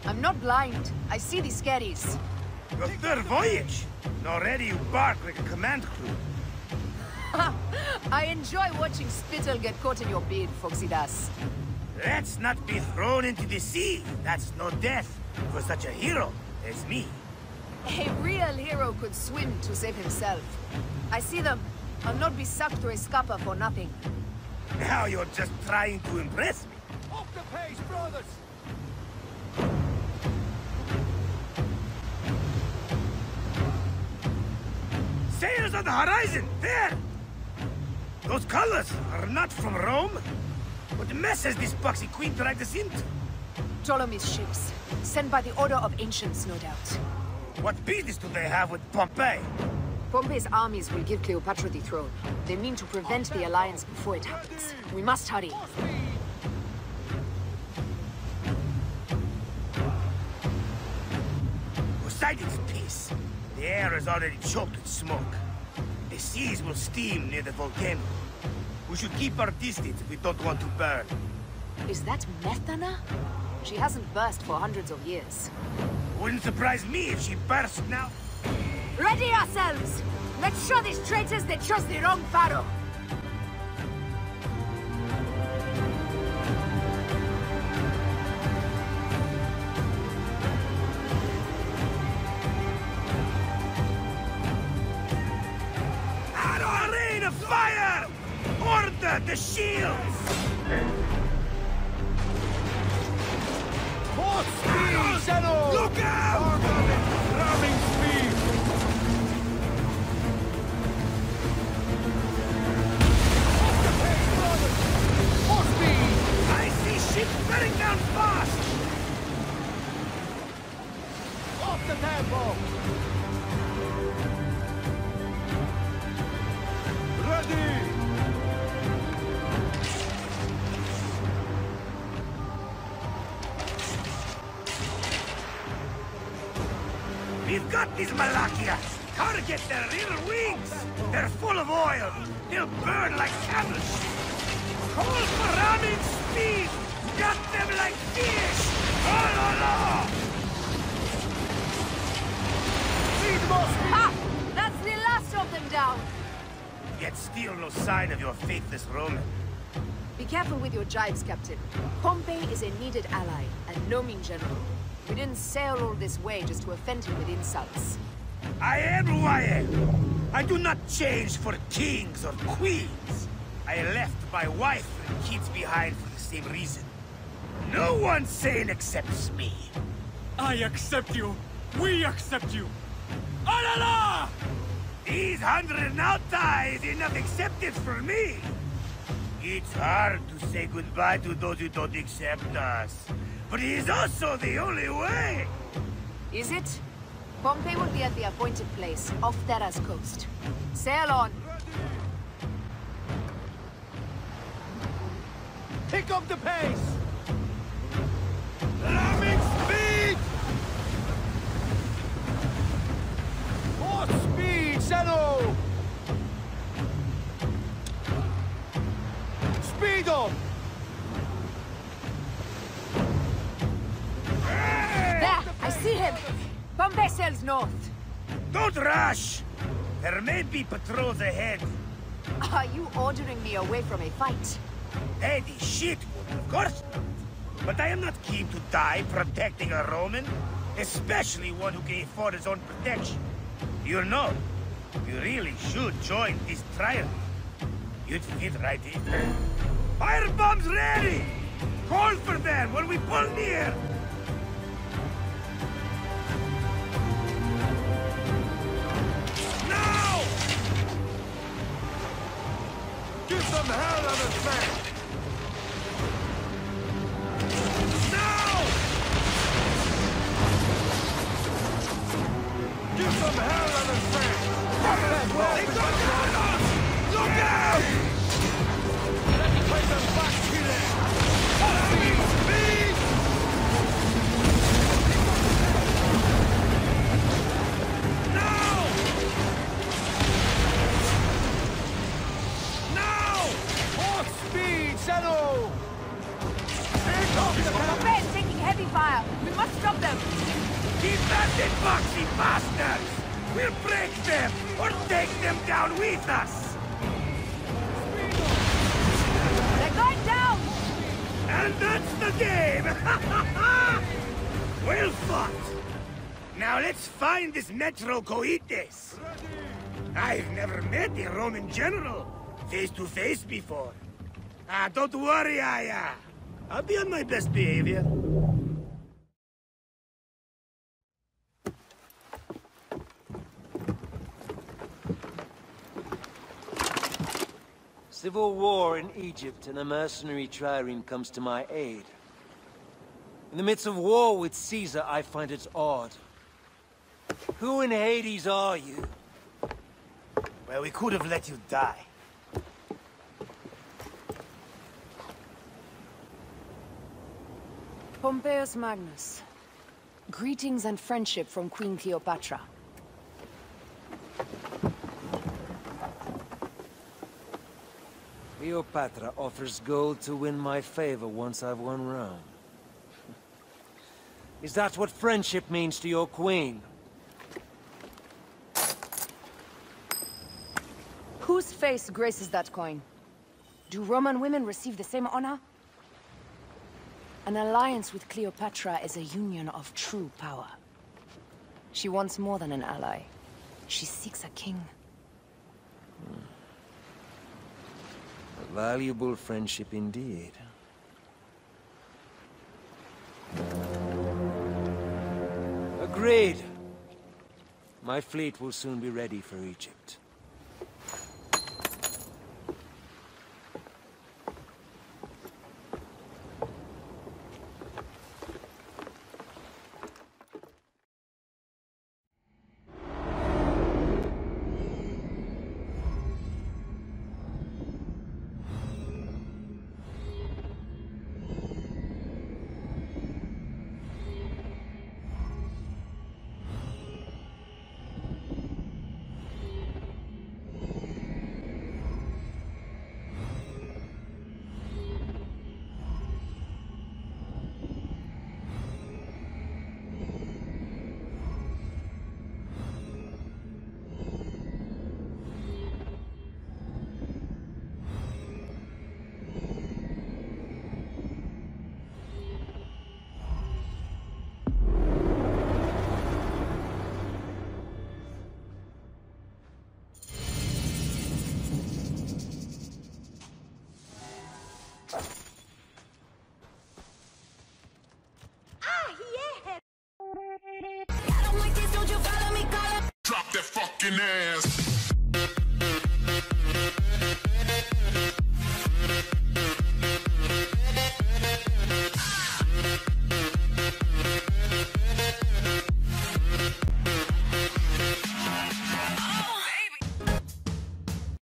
I'm not blind. I see these scaries. Your third voyage! And already you bark like a command crew. I enjoy watching spittle get caught in your beard, Foxidas. Let's not be thrown into the sea. That's no death for such a hero as me. A real hero could swim to save himself. I see them. I'll not be sucked through a scupper for nothing. Now you're just trying to impress me. Off the pace, brothers! Sails on the horizon! There! Those colors are not from Rome. What mess has this boxy queen dragged us into? Ptolemy's ships. Sent by the Order of Ancients, no doubt. What business do they have with Pompey? Pompey's armies will give Cleopatra the throne. They mean to prevent the alliance before it happens. We must hurry. Poseidon's peace. The air is already choked with smoke. The seas will steam near the volcano. We should keep our distance if we don't want to burn. Is that 𝕊𝕊𝐻? She hasn't burst for hundreds of years. Wouldn't surprise me if she burst now. Ready ourselves! Let's show these traitors they chose the wrong pharaoh! Out of rain of fire! Order the shields! Port speed, Zeno! Look out! Ramming speed! Port speed! I see ships bearing down fast! Off the tempo! Ready! We've got these Malachias! Target their rear wings! They're full of oil! They'll burn like candles! Call for ramming speed! Gut them like fish! Oh, no, no! Ha! That's the last of them down! Yet still no sign of your faithless Roman. Be careful with your jibes, Captain. Pompey is a needed ally, and no mean general. We didn't sail all this way just to offend him with insults. I am who I am. I do not change for kings or queens. I left my wife and kids behind for the same reason. No one sane accepts me. I accept you. We accept you. Alala! These 100 nauta is enough acceptance for me. It's hard to say goodbye to those who don't accept us. But it is also the only way! Is it? Pompey will be at the appointed place, off Thera's coast. Sail on! Pick up the pace! Ramming speed! Port speed, Zeno! Speed up! There! I see him! Pompey sails north. Don't rush! There may be patrols ahead. Are you ordering me away from a fight? Eddie, shit, of course not. But I am not keen to die protecting a Roman, especially one who can afford his own protection. You know, you really should join this trial. You'd fit right in. Firebombs ready! Call for them when we pull near! Now! Give them hell on a sand! Now! Give them hell on a sand! They got us! Look out! Let's play them back here! Speed! Now! Now! More speed, Zeno! The bed's taking heavy fire. We must stop them. Keep that in, boxy bastards! We'll break them, or take them down with us! They're going down! And that's the game! Well fought! Now let's find this 𝕊𝕊𝐲𝐓𝐸𝐷𝐻. I've never met a Roman general face to face before. Don't worry, I'll be on my best behavior. Civil war in Egypt, and a mercenary trireme comes to my aid. In the midst of war with Caesar, I find it odd. Who in Hades are you? Well, we could have let you die. Pompeius Magnus. Greetings and friendship from Queen Cleopatra. Cleopatra offers gold to win my favor once I've won Rome. Is that what friendship means to your queen? Whose face graces that coin? Do Roman women receive the same honor? An alliance with Cleopatra is a union of true power. She wants more than an ally. She seeks a king. A valuable friendship indeed. Agreed. My fleet will soon be ready for Egypt. Drop that fucking ass.